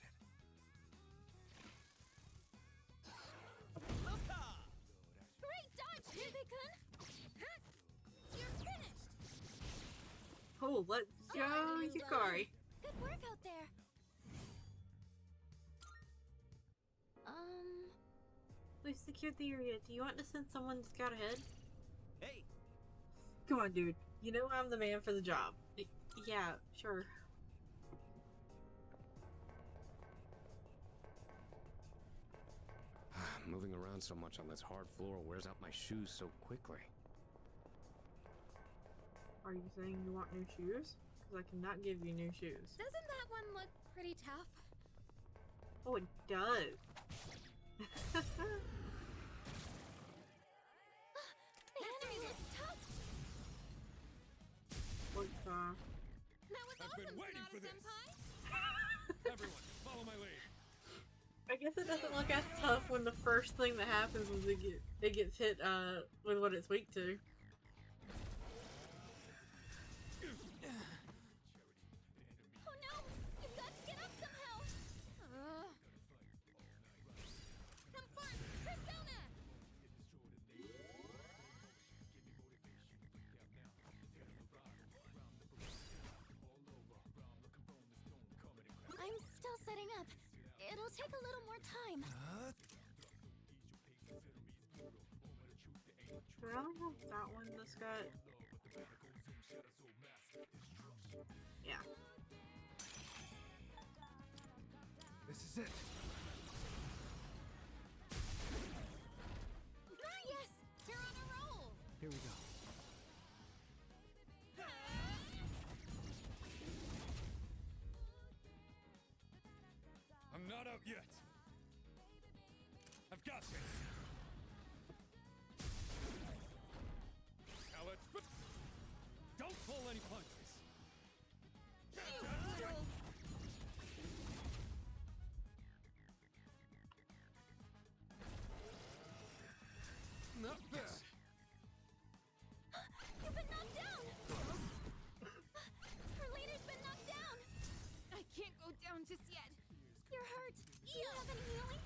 Great dodge, Hibikun! You're finished! Oh, let's go, Yukari. Good work out there. We've secured the area. Do you want to send someone to scout ahead? Hey! Come on, dude. You know I'm the man for the job. Yeah, sure. Moving around so much on this hard floor wears out my shoes so quickly. Are you saying you want new shoes? Because I cannot give you new shoes. Doesn't that one look pretty tough? Oh, it does. History looks tough! What's, That was I've been awesome, waiting for this. Senpai! Everyone, follow my lead. I guess it doesn't look as tough when the first thing that happens is it gets hit with what it's weak to. Oh no! You've got to get up somehow! Come fun! Persona! I'm still setting up. It'll take a little more time. Do I only have that one that's got... Yeah. This is it. Yes! You're on a roll! Here we go. not out yet. I've got this. Now let's... Don't pull any punches. Not bad. You've been knocked down! Her leader's been knocked down! I can't go down just yet. You're hurt. Do you have any healing?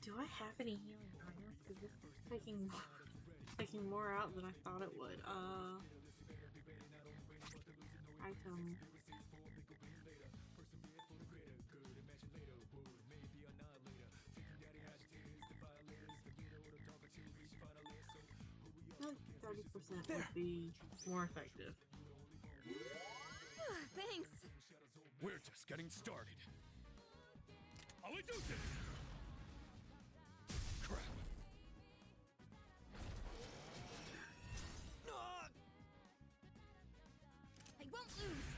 Do I have any healing items? Because this is taking more out than I thought it would. Item. I think 30% would be more effective. Thanks. We're just getting started. All we do is... Crap. I won't lose.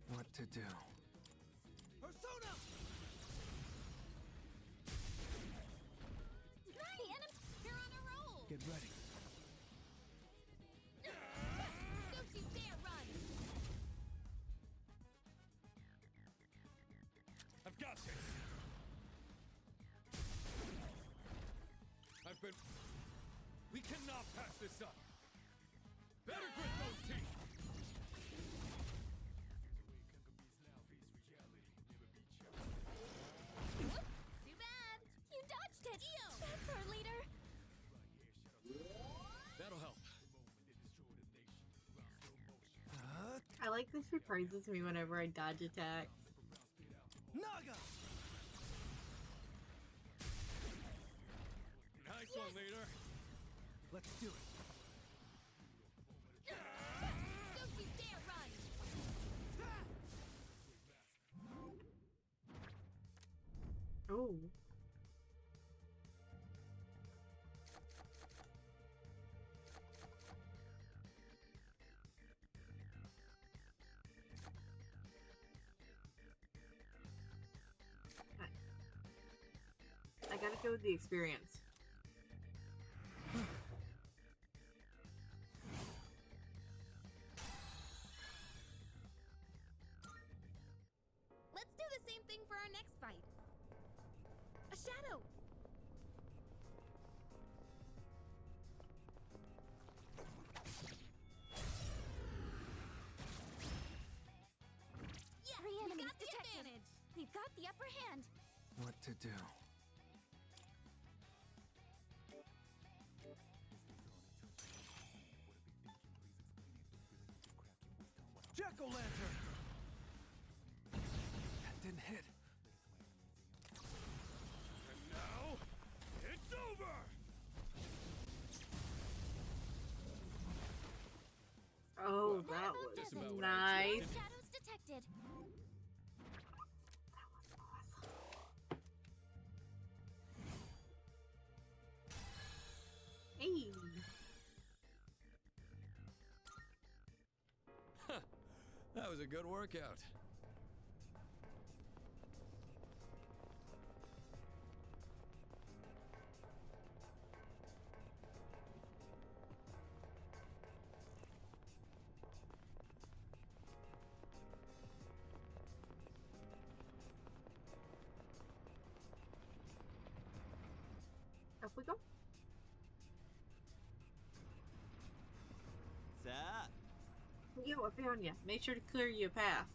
What to do? Persona! The enemy! You're on a roll! Get ready. Don't you dare run! I've got this. I've been... We cannot pass this up. Better grit those teeth. Too bad! You dodged it! That's our leader! That'll help. I like that she praises me whenever I dodge attacks. Naga! Nice one, leader. Let's do it. Don't you dare run! Oh. I gotta go with the experience. Let's do the same thing for our next fight. A shadow. Yeah, Three we've enemies got the detected. advantage! We've got the upper hand! What to do? Jack-o'-lantern! That didn't hit. And now, it's over! Oh, that was nice. Shadows detected! Hey. That was a good workout. Up we go. What's up? Yo, I found you. Make sure to clear you a path.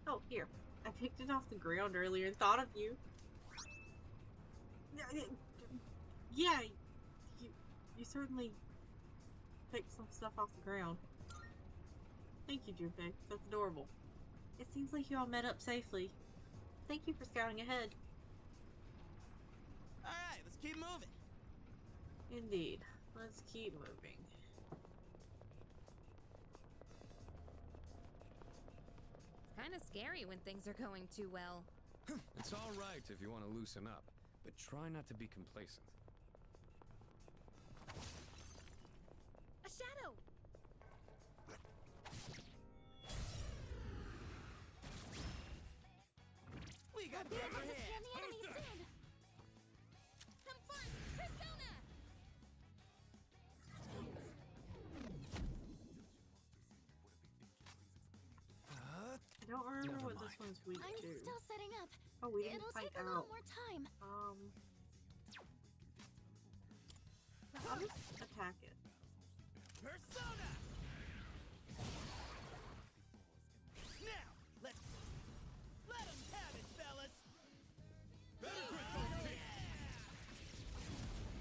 Oh, here. I picked it off the ground earlier and thought of you. Yeah, you certainly picked some stuff off the ground. Thank you, Junpei. That's adorable. It seems like you all met up safely. Thank you for scouting ahead. Alright, let's keep moving. Indeed. Let's keep moving. It's kind of scary when things are going too well. It's all right if you want to loosen up, but try not to be complacent. A I'll be able to scan the enemy soon. Come fun, Persona! I don't remember what this one's weak I'm to. still setting up. Oh, we didn't It'll fight take a little out. more time. I'll just attack it. Persona! Now, let them have it, fellas! Better quit, Coach T.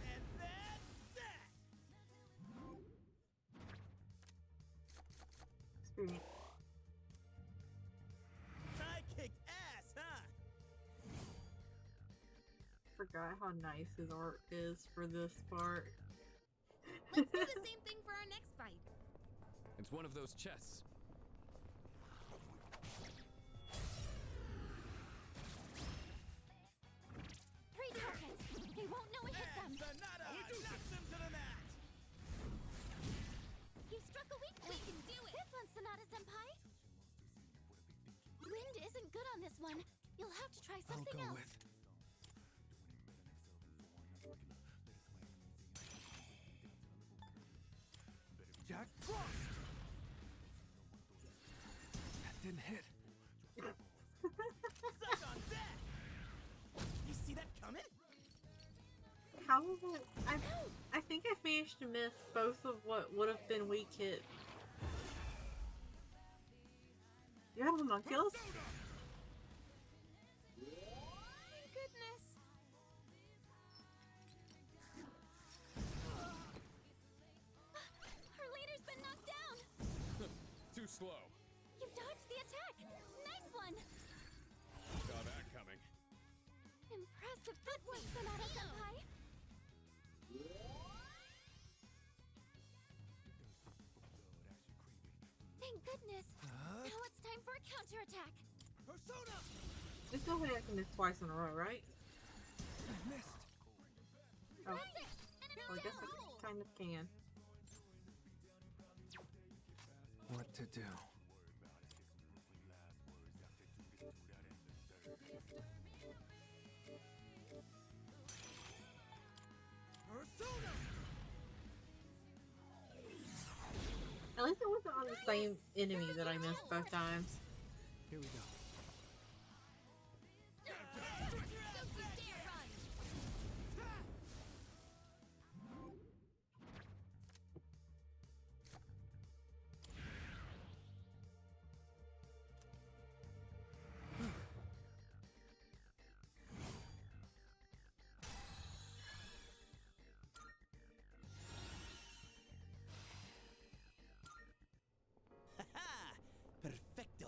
And that's that! Experience. I kick ass, huh? Forgot how nice his art is for this part. Let's do the same thing for our next fight. It's one of those chests. Three targets. They won't know it hit them. Sonata knocks him to the mat! You struck a weak point. We can do it. This one, Sonata Senpai. Wind isn't good on this one. You'll have to try something I'll go else. with Jack Frost. That didn't hit. Suck on that! You see that coming? How is it? I think I managed to miss both of what would have been weak hit. You have homunculus? Thank goodness. Her leader's been knocked down. Too slow. You dodged the attack. Nice one. Saw that coming. Impressive footwork, Sonata Senpai. Thank goodness. Now it's time for a counterattack. Persona! There's no way I can miss twice in a row, right? Missed. Oh. That's it. Enemy Well, I guess down. I kind of can. What to do? Persona! At least it wasn't on the same enemy that I missed both times. Here we go. Don't you dare run. Ha-ha! Perfecto!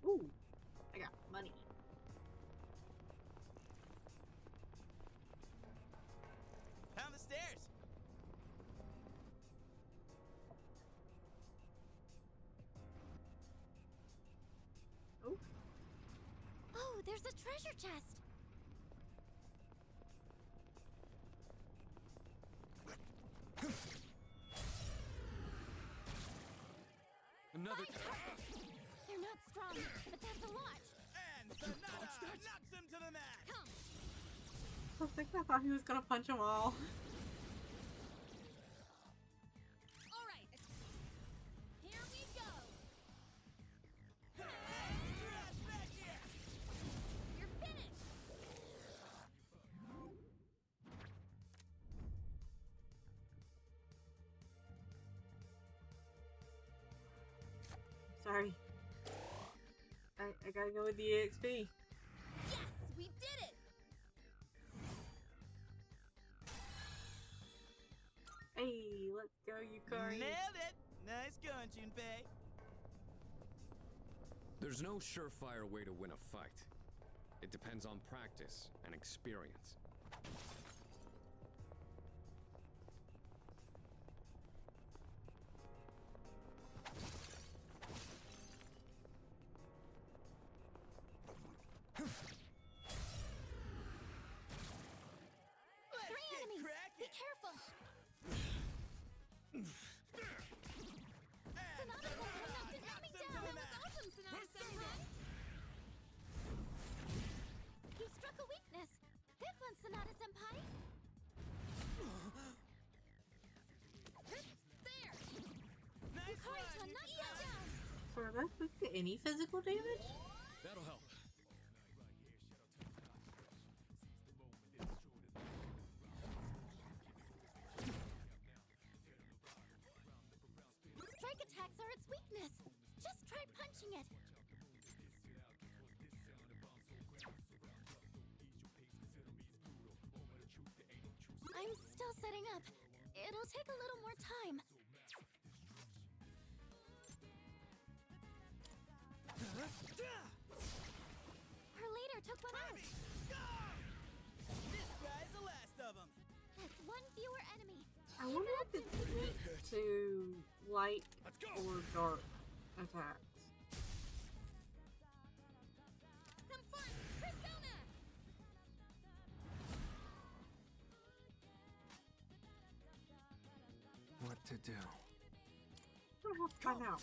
Ooh, I got money. Pound the stairs! Oh, Oh, there's a treasure chest. Another. 5 targets. They're not strong, but that's a lot. And Sonata knocks him to the mat! Come. I think I thought he was gonna punch them all. All right. Here we go. Right back here! You're finished. Sorry. I gotta go with the EXP. Yes, we did it. Hey, let's go, Yukari. Nailed it! Nice going, Junpei. There's no surefire way to win a fight. It depends on practice and experience. Let's 3 get enemies. Be cracking! careful. any physical damage? That'll help. Strike attacks are its weakness. Just try punching it. I'm still setting up. It'll take a little more time. Our leader took one out. This guy's the last of them. That's one fewer enemy. I wonder if it's meant to light or dark attacks. Confront Persona! What to do? We'll have to find out.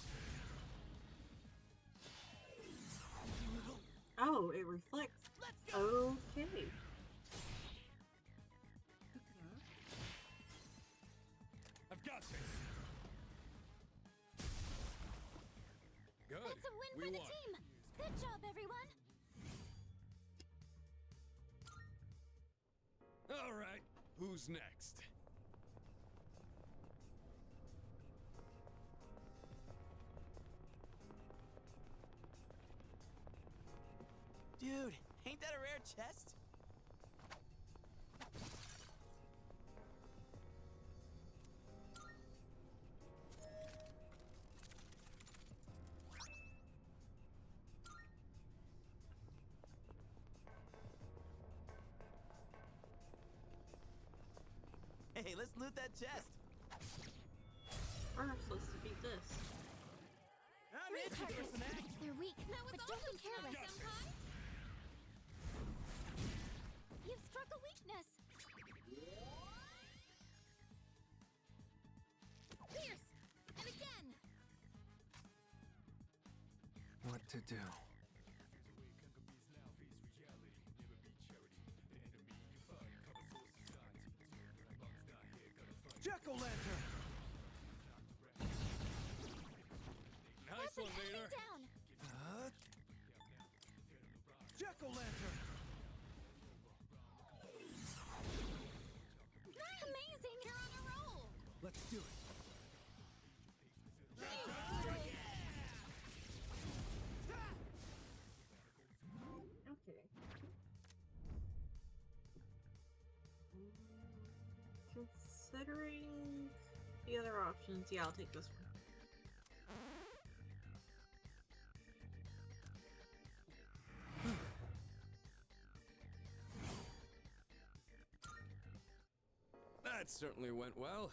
Oh, it reflects. Okay. I've got this. Good. That's a win We for the won. team. Good job, everyone. All right. Who's next? Dude, ain't that a rare chest? Hey, let's loot that chest. First, let's defeat this. I'm Three itching for targets. some action. They're weak, but don't be careless. You've struck a weakness. Fierce! And again! What to do? Jack-o'-lantern! Nice one, Vader. Down. Jack-o'-lantern! Amazing. You're on a roll! Let's do it. Okay. Considering the other options, yeah, I'll take this one. That certainly went well.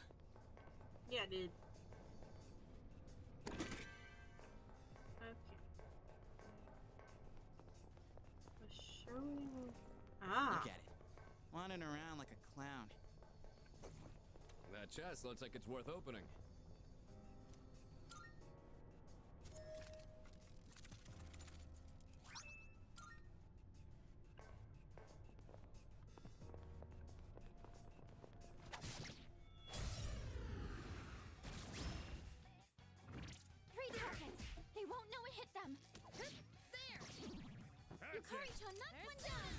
Yeah, it did. Okay. Showing. Ah. Look at it. Wandering around like a clown. That chest looks like it's worth opening. Three targets. They won't know it hit them. There! Yukari-chan knocked one down.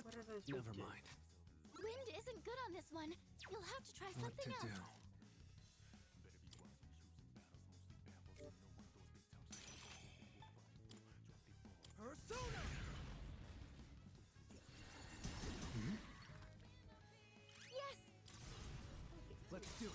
What are those? Never do? mind. Wind isn't good on this one. You'll have to try What something to do? else. Persona! Yes. Let's do it.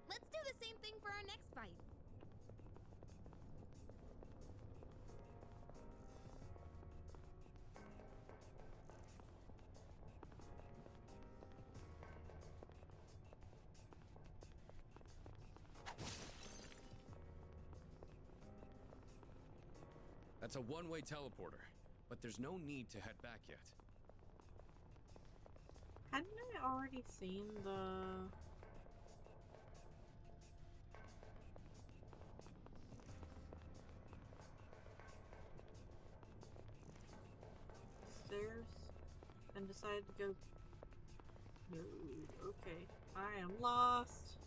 Let's do the same thing for our next fight. That's a one-way teleporter, but there's no need to head back yet. Hadn't I already seen the... stairs and decided to go... No, okay. I am lost.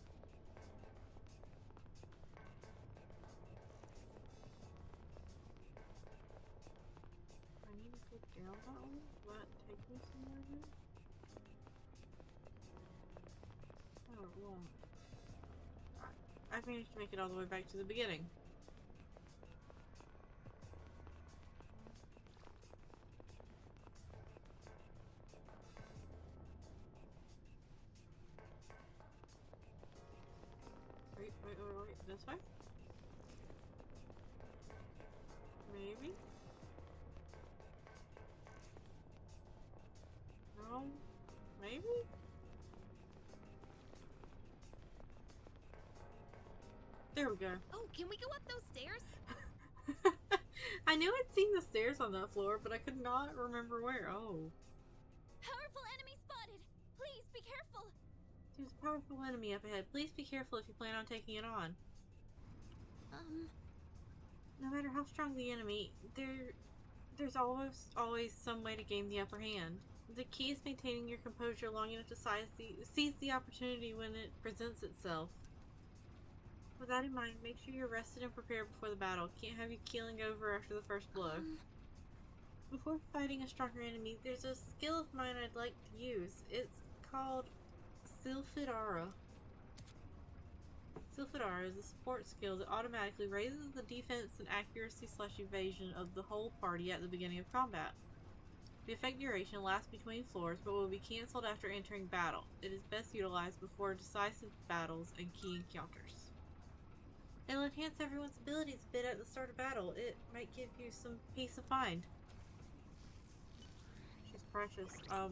I need to go down that one? Will that take me somewhere here? Oh, it won't. I managed to make it all the way back to the beginning. Wait, this way? Maybe? No? Maybe? There we go. Oh, can we go up those stairs? I knew I'd seen the stairs on that floor, but I could not remember where. Oh. Powerful enemy spotted! Please be careful! There's a powerful enemy up ahead. Please be careful if you plan on taking it on. No matter how strong the enemy, there's almost always some way to gain the upper hand. The key is maintaining your composure long enough to seize the opportunity when it presents itself. With that in mind, make sure you're rested and prepared before the battle. Can't have you keeling over after the first blow. Before fighting a stronger enemy, there's a skill of mine I'd like to use. It's called Silphidara. Silphidara is a support skill that automatically raises the defense and accuracy / evasion of the whole party at the beginning of combat. The effect duration lasts between floors, but will be cancelled after entering battle. It is best utilized before decisive battles and key encounters. It'll enhance everyone's abilities a bit at the start of battle. It might give you some peace of mind. She's precious. Oh,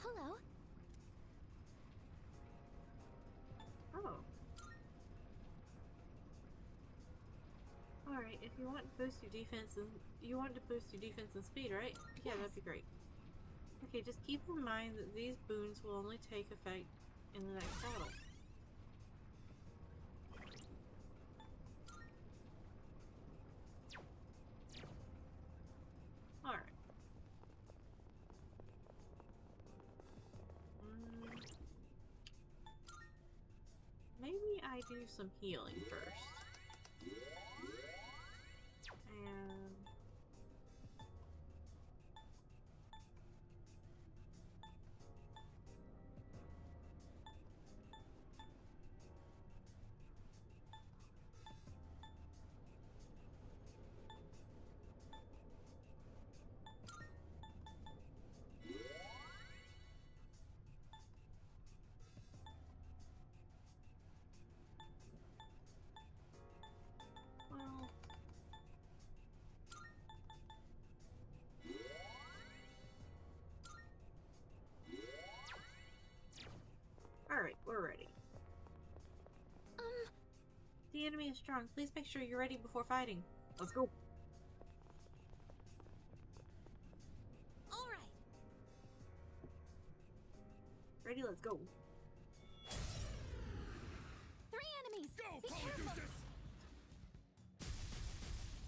hello. Oh. Alright, if you want to boost your defense and speed, right? Yeah, that'd be great. Okay, just keep in mind that these boons will only take effect in the next battle. Alright. Maybe I do some healing first. And... well... Alright, we're ready. The enemy is strong. Please make sure you're ready before fighting. Let's go. Alright. Ready, let's go. 3 enemies! Go, Be careful! Polyjuices!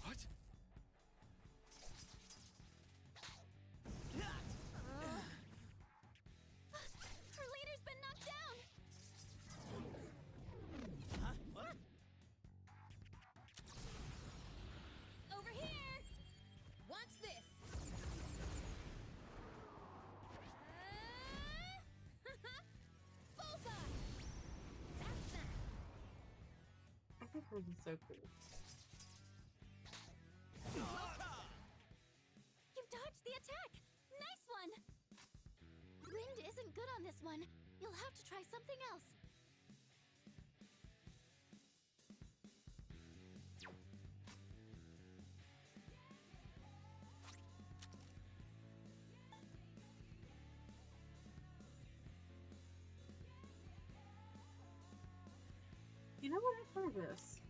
What? Her leader's been knocked down! Huh? What? Over here! Watch this! Bullseye! That's that! I think hers is so cool. You dodged the attack! Nice one! Wind isn't good on this one. You'll have to try something else. You know what? I've heard this.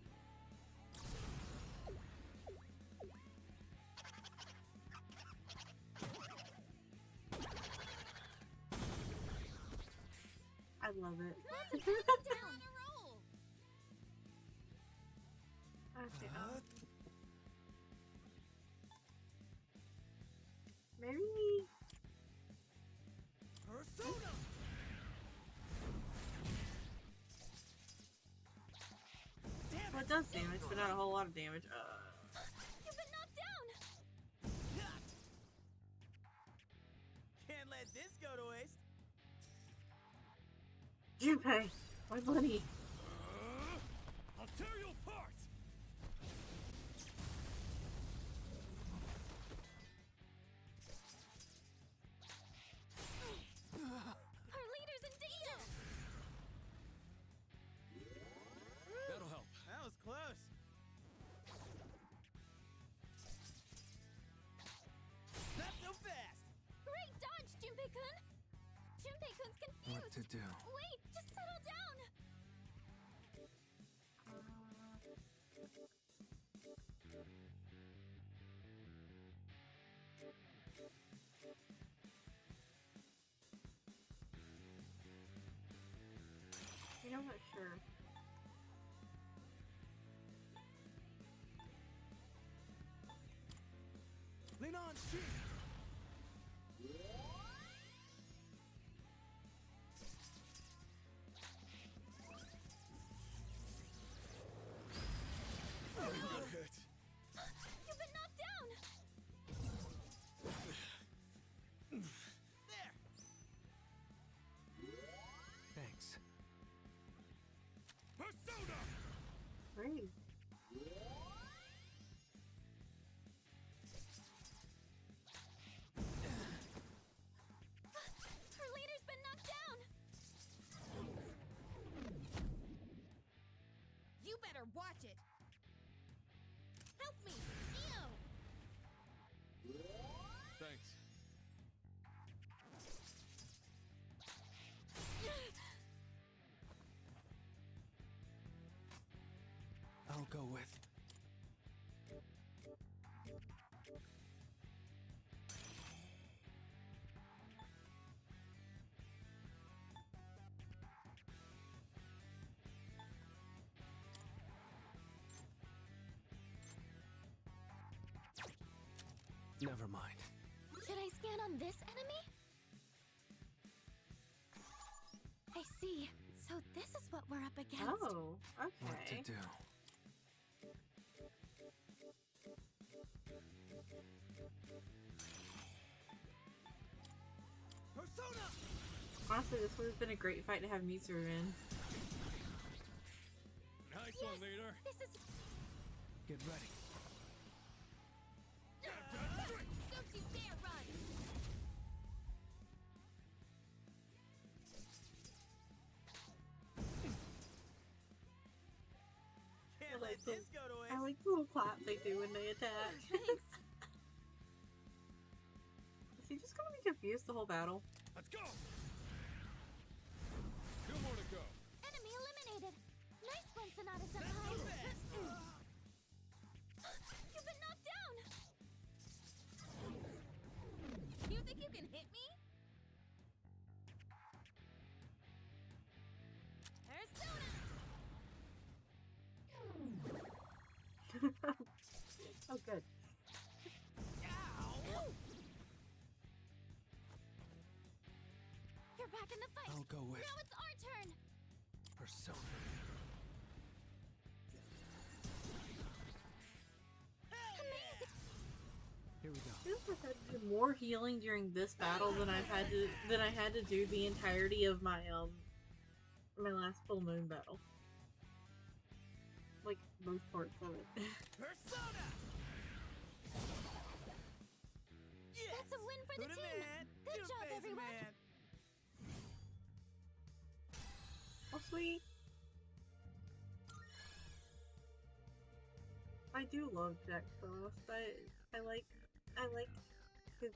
love it. Let's count them down. Okay. Maybe. Persona! Well, it does damage, but not a whole lot of damage. You've been knocked down. Can't let this go to waste. Junpei, my buddy. I'll tear you apart! Our leader's in danger. That'll help. That was close. Not so fast. Great dodge, Junpei-kun. Junpei-kun's confused. What to do? Wait, just settle down. You know, I'm not sure. Lean on, shoot! You've been knocked down. There. Thanks. Persona! Great. Her leader's been knocked down. You better watch it. Help me. Ew. Thanks. I'll go with. Never mind. Should I scan on this enemy? I see. So this is what we're up against. Oh, okay. What to do? Persona! Honestly, this would have been a great fight to have Mitsuru in. Nice one, leader. This is. Get ready. Don't you dare run! Can't let this go to waste. I like the little clap they do when they attack. Thanks. Is he just gonna be confused the whole battle? Let's go! Two more to go. Enemy eliminated. Nice one, Sonata Not so Senpai. fast. You've been knocked down. You think you can hit me? Persona. Oh, good. You're back in the fight. I'll go with. Now it's our turn. Persona. Amazing. Here we go. I feel like I've had to do more healing during this battle than I had to do the entirety of my my last full moon battle. Like most parts of it. Persona! Yes! That's a win for the Who team. man? Good You job, face everyone. man. Oh sweet. I do love Jack Frost. I like his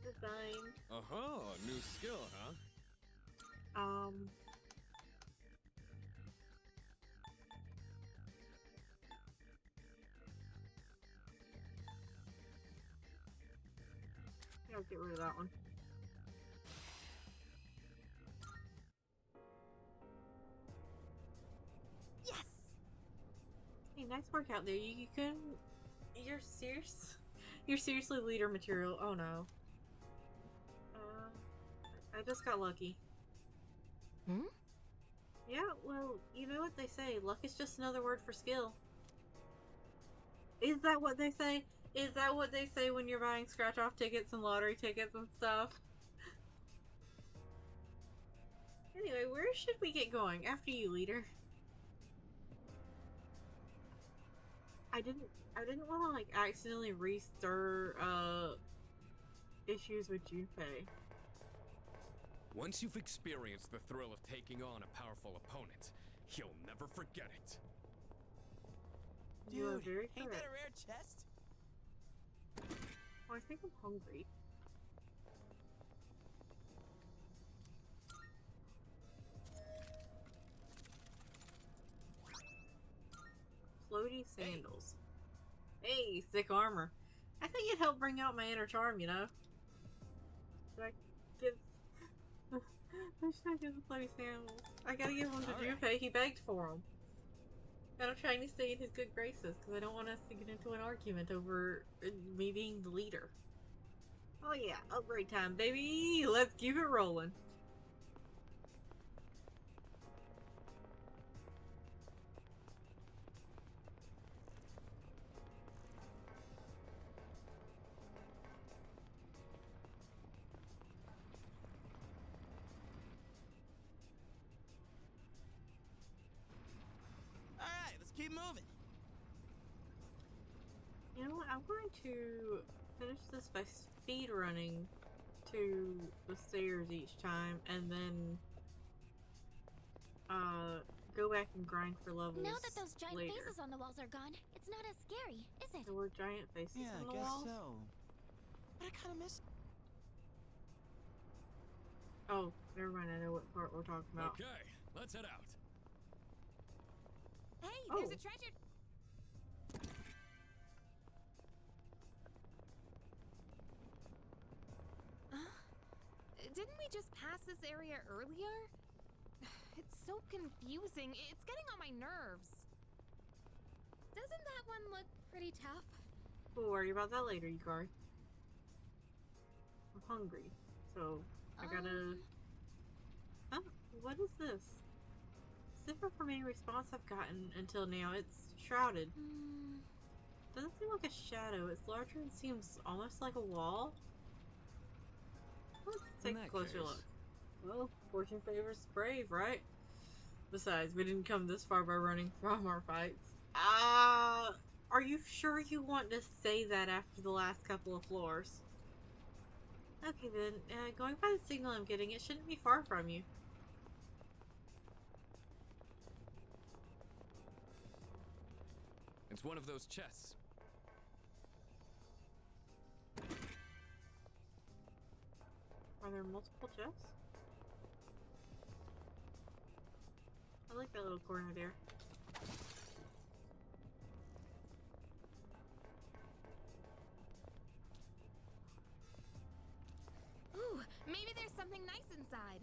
design. Uh-huh, new skill, huh? I'll get rid of that one. Hey, nice work out there. You can. You're serious. You're seriously leader material. Oh no. I just got lucky. Hmm? Yeah, well, you know what they say. Luck is just another word for skill. Is that what they say? Is that what they say when you're buying scratch-off tickets and lottery tickets and stuff? Anyway, where should we get going? After you, leader. I didn't want to, like, accidentally re-stir, issues with Junpei. Once you've experienced the thrill of taking on a powerful opponent, you'll never forget it. You are very ain't that correct. a rare chest? Oh, I think I'm hungry. Floaty sandals. Hey, thick armor. I think it helped bring out my inner charm, you know? Should I give... Who should I give the floaty sandals? I gotta give one to Junpei. He begged for them. And I'm trying to stay in his good graces, because I don't want us to get into an argument over me being the leader. Oh yeah, upgrade time, baby! Let's keep it rolling. Alright, let's keep moving. You know what? I'm going to finish this by speed running to the stairs each time, and then go back and grind for levels. Now that those giant later. faces on the walls are gone, it's not as scary, is it? There were giant faces Yeah, on I the guess walls. so. But I kind of miss. Oh, never mind. I know what part we're talking about. Okay, let's head out. Hey, Oh. there's a treasure. Didn't we just pass this area earlier? It's so confusing. It's getting on my nerves. Doesn't that one look pretty tough? We'll worry about that later, Yukari. I'm hungry, so I gotta... Huh? What is this? It's different from any response I've gotten until now. It's shrouded. Doesn't seem like a shadow. It's larger and seems almost like a wall. Let's take a closer look. Well, fortune favors the brave, right? Besides, we didn't come this far by running from our fights. Are you sure you want to say that after the last couple of floors? Okay then, going by the signal I'm getting, it shouldn't be far from you. It's one of those chests. Are there multiple chests? I like that little corner there. Ooh, maybe there's something nice inside.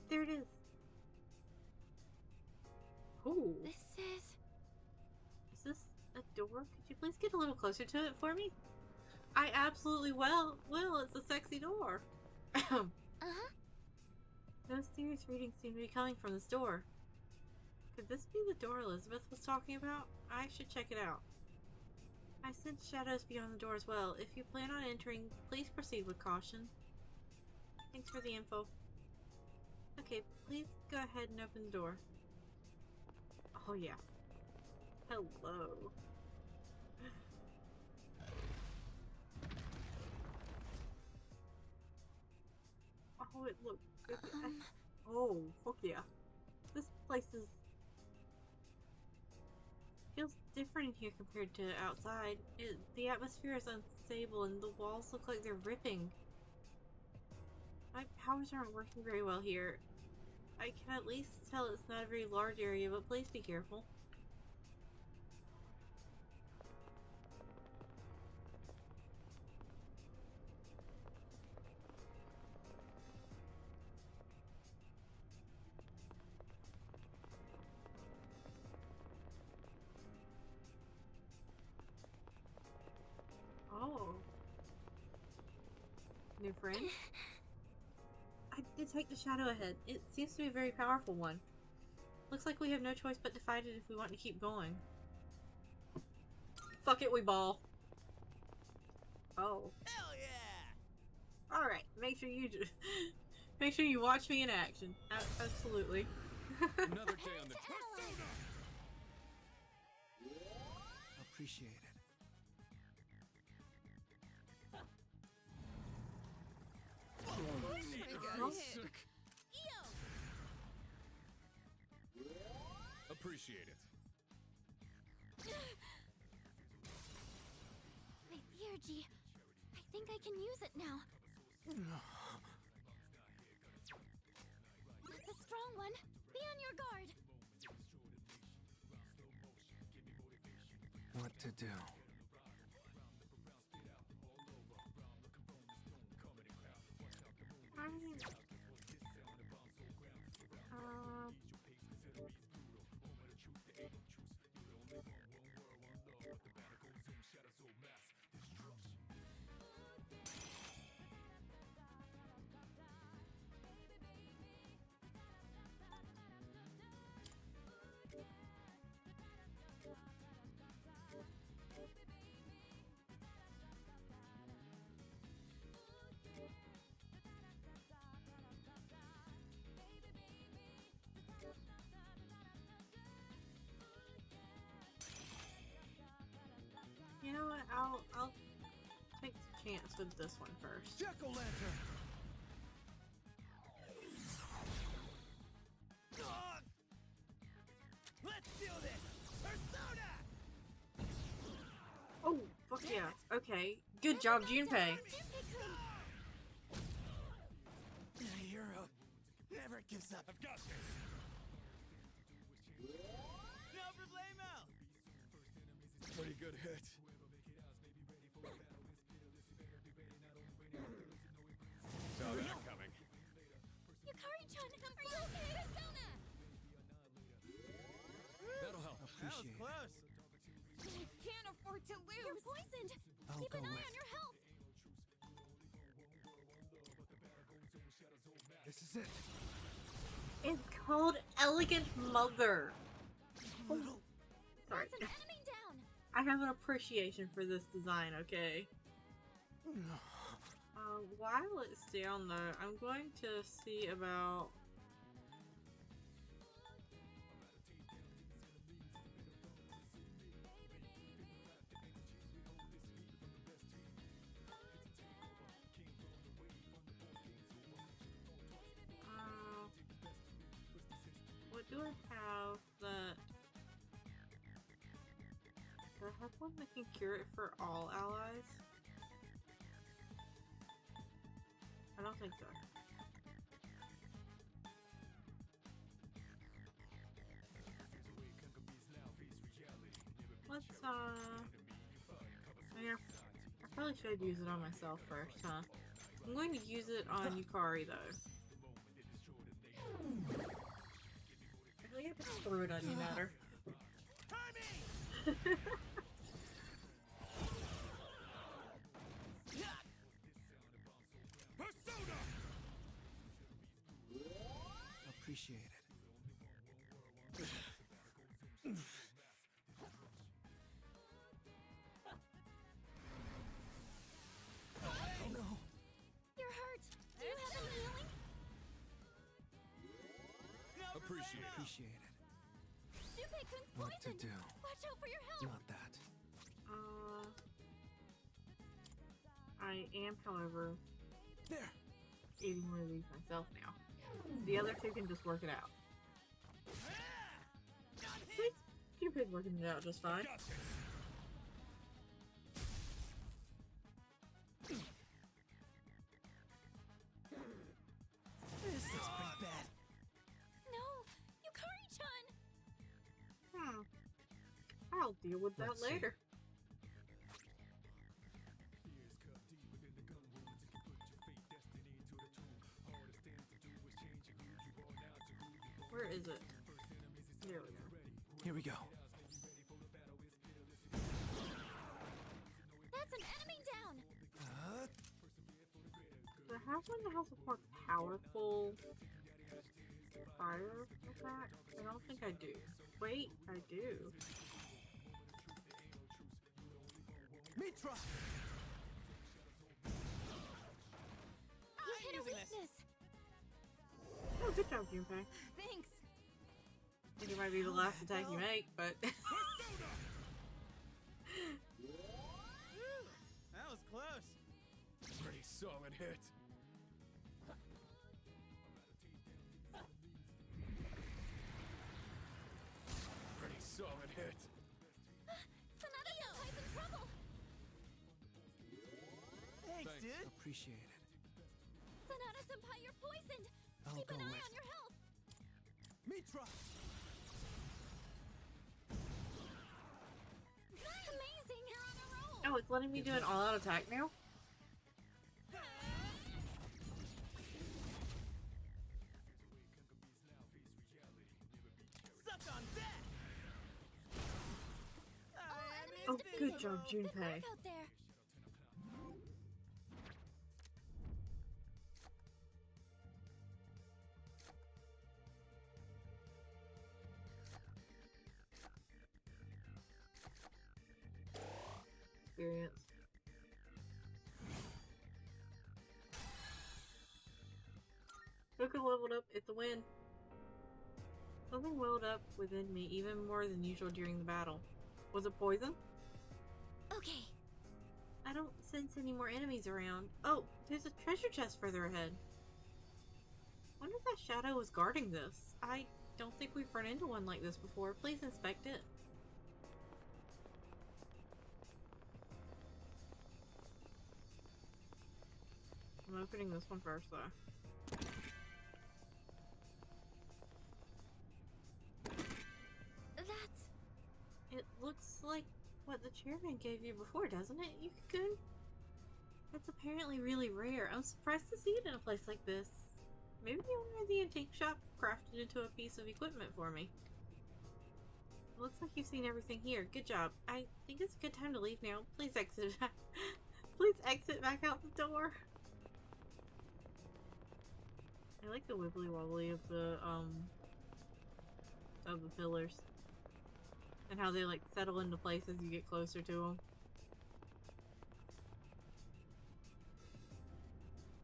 There it is. Ooh. This is... Is this a door? Could you please get a little closer to it for me? I absolutely will. It's a sexy door. Uh-huh. No serious readings seem to be coming from this door. Could this be the door Elizabeth was talking about? I should check it out. I sense shadows beyond the door as well. If you plan on entering, please proceed with caution. Thanks for the info. Okay, please go ahead and open the door. Oh yeah. Hello. Oh, it looks... oh, fuck yeah. This place is... feels different in here compared to outside. The atmosphere is unstable and the walls look like they're ripping. My powers aren't working very well here. I can at least tell it's not a very large area, but please be careful. Oh. New friend? I detect the shadow ahead. It seems to be a very powerful one. Looks like we have no choice but to fight it if we want to keep going. Fuck it, we ball. Oh. Hell yeah! Alright, make sure you make sure you watch me in action. Absolutely. Another day on the Persona! Appreciate it. Sick. Appreciate it. My theurgy. I think I can use it now. That's a strong one. Be on your guard. What to do? You know what? I'll take the chance with this one first. Jack-o'-lantern! Let's do this! Persona! Oh, fuck yeah. Okay. Good job, Junpei. The hero never gives up. I've got this. No problemo! Pretty good hit. Saw that coming. Yukari-chan, are you okay? Persona! That'll help. That was close. You can't afford to lose. You're poisoned. I'll Keep go an eye with. on your health. This is it. It's called Elegant Mother. Oh, sorry. That's an enemy down. I have an appreciation for this design, okay? While it's down though, I'm going to see about... what do I have that... Do I have one that can cure it for all allies? I don't think so. Let's, yeah, I probably should use it on myself first, huh? I'm going to use it on Yukari, though. I think I just threw it on you, Matter. Appreciate it. Oh no. You're hurt. Do you have any healing? Appreciate it. Appreciate it. Junpei-kun's What to poisoned. do? Watch out for your health. Not that. I am, however, There. eating one of these myself now. The other two can just work it out. Junpei's working it out just fine. deal with that Let's see. later. Where is it? There we go. Here we go. That's an enemy down! Do I have one that has a more powerful fire attack? I don't think I do. Wait, I do. Mitra! You hit a weakness! Oh, good job, Junpei. Thanks. I think it might be the last attack you make, but... That was close. Pretty solid hit. Pretty solid hit. Sonata-senpai's in trouble! Thanks, dude. Appreciate it. Sonata-senpai, you're poisoned! I'll Keep an go eye rest. on your health! Mitra! Amazing! You're on a roll! Oh, it's letting me do an all-out attack now? Suck on that! Oh, good job, Junpei. Out there. Experience. Goku leveled up, it's a win. Something welled up within me even more than usual during the battle. Was it poison? Okay. I don't sense any more enemies around. Oh, there's a treasure chest further ahead. Wonder if that shadow was guarding this. I don't think we've run into one like this before. Please inspect it. I'm opening this one first, though. It looks like what the chairman gave you before, doesn't it, Yuki-kun? It's apparently really rare. I'm surprised to see it in a place like this. Maybe the owner of the antique shop crafted it into a piece of equipment for me. It looks like you've seen everything here. Good job. I think it's a good time to leave now. Please exit back. Please exit back out the door. I like the wibbly wobbly of the pillars. And how they like settle into place as you get closer to them.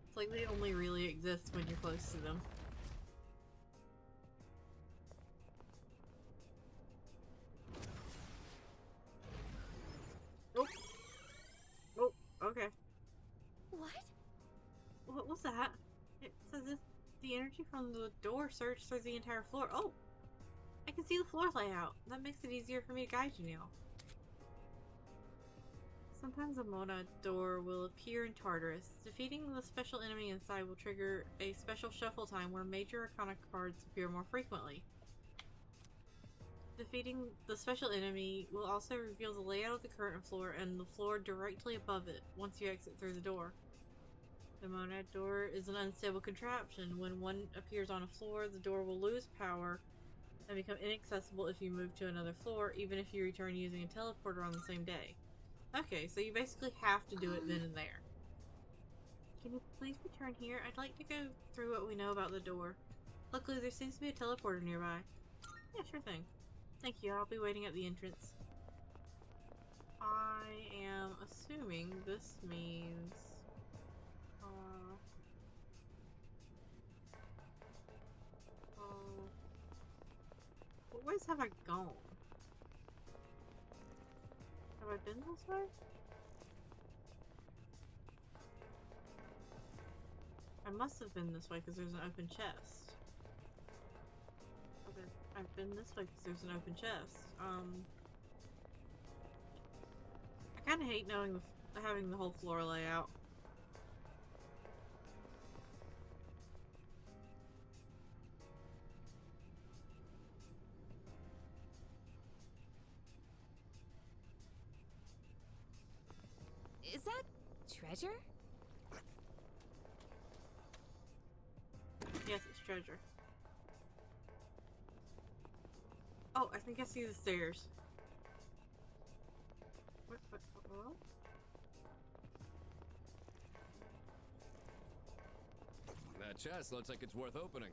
It's like they only really exist when you're close to them. Oh. Oh, okay. What? What was that? It says if the energy from the door surged through the entire floor. Oh! I can see the floor layout. That makes it easier for me to guide you now. Sometimes a Mona door will appear in Tartarus. Defeating the special enemy inside will trigger a special shuffle time where major arcana cards appear more frequently. Defeating the special enemy will also reveal the layout of the current floor and the floor directly above it once you exit through the door. The Monad door is an unstable contraption. When one appears on a floor, the door will lose power and become inaccessible if you move to another floor, even if you return using a teleporter on the same day. Okay, so you basically have to do it then and there. Can you please return here? I'd like to go through what we know about the door. Luckily, there seems to be a teleporter nearby. Yeah, sure thing. Thank you, I'll be waiting at the entrance. I am assuming this means... what ways have I gone? Have I been this way? I must have been this way because there's an open chest. Okay, I've been this way because there's an open chest. I kind of hate knowing having the whole floor layout. Is that treasure? Yes, it's treasure. Oh, I think I see the stairs. What? That chest looks like it's worth opening.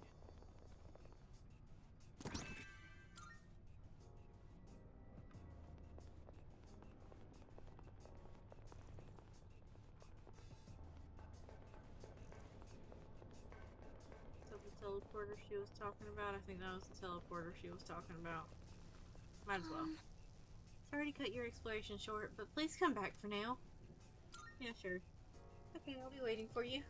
So the teleporter she was talking about? I think that was the teleporter she was talking about. Might as well. Sorry to cut your exploration short, but please come back for now. Yeah, sure. Okay, I'll be waiting for you.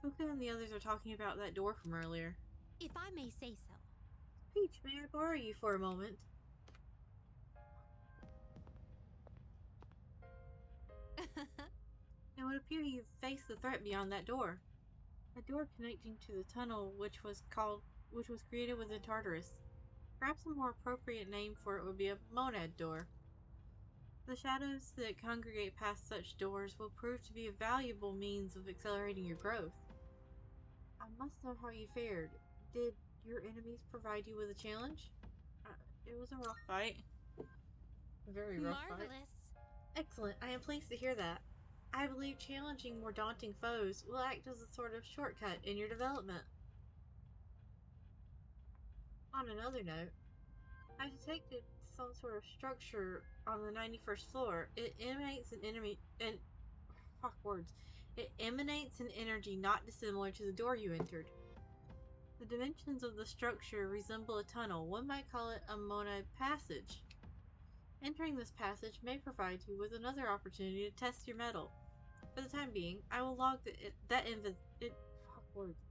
Fuka and the others are talking about that door from earlier. If I may say so. Peach, may I borrow you for a moment? It would appear you've faced the threat beyond that door. A door connecting to the tunnel which was created within Tartarus. Perhaps a more appropriate name for it would be a monad door. The shadows that congregate past such doors will prove to be a valuable means of accelerating your growth. I must know how you fared. Did your enemies provide you with a challenge? It was a rough fight. A very rough fight. Marvelous. Excellent. I am pleased to hear that. I believe challenging more daunting foes will act as a sort of shortcut in your development. On another note, I detected some sort of structure on the 91st floor. It emanates It emanates an energy not dissimilar to the door you entered. The dimensions of the structure resemble a tunnel. One might call it a monad passage. Entering this passage may provide you with another opportunity to test your mettle. For the time being, I will log that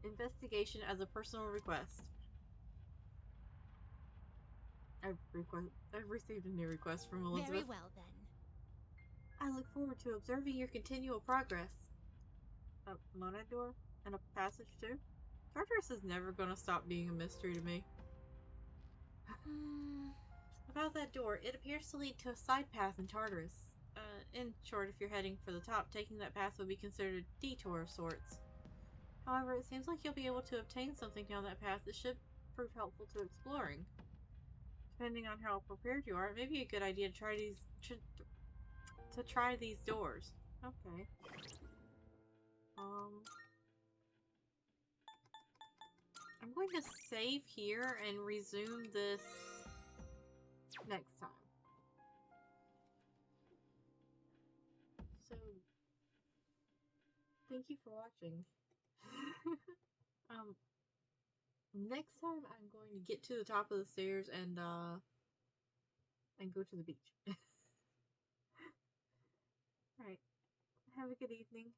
investigation as a personal request. I've received a new request from Elizabeth. Very well, then. I look forward to observing your continual progress. A monad door? And a passage too? Tartarus is never gonna stop being a mystery to me. About that door, it appears to lead to a side path in Tartarus. In short, if you're heading for the top, taking that path would be considered a detour of sorts. However, it seems like you'll be able to obtain something down that path that should prove helpful to exploring. Depending on how prepared you are, it may be a good idea to try these doors. Okay. I'm going to save here and resume this next time. So, thank you for watching. Next time I'm going to get to the top of the stairs and go to the beach. Alright. Have a good evening.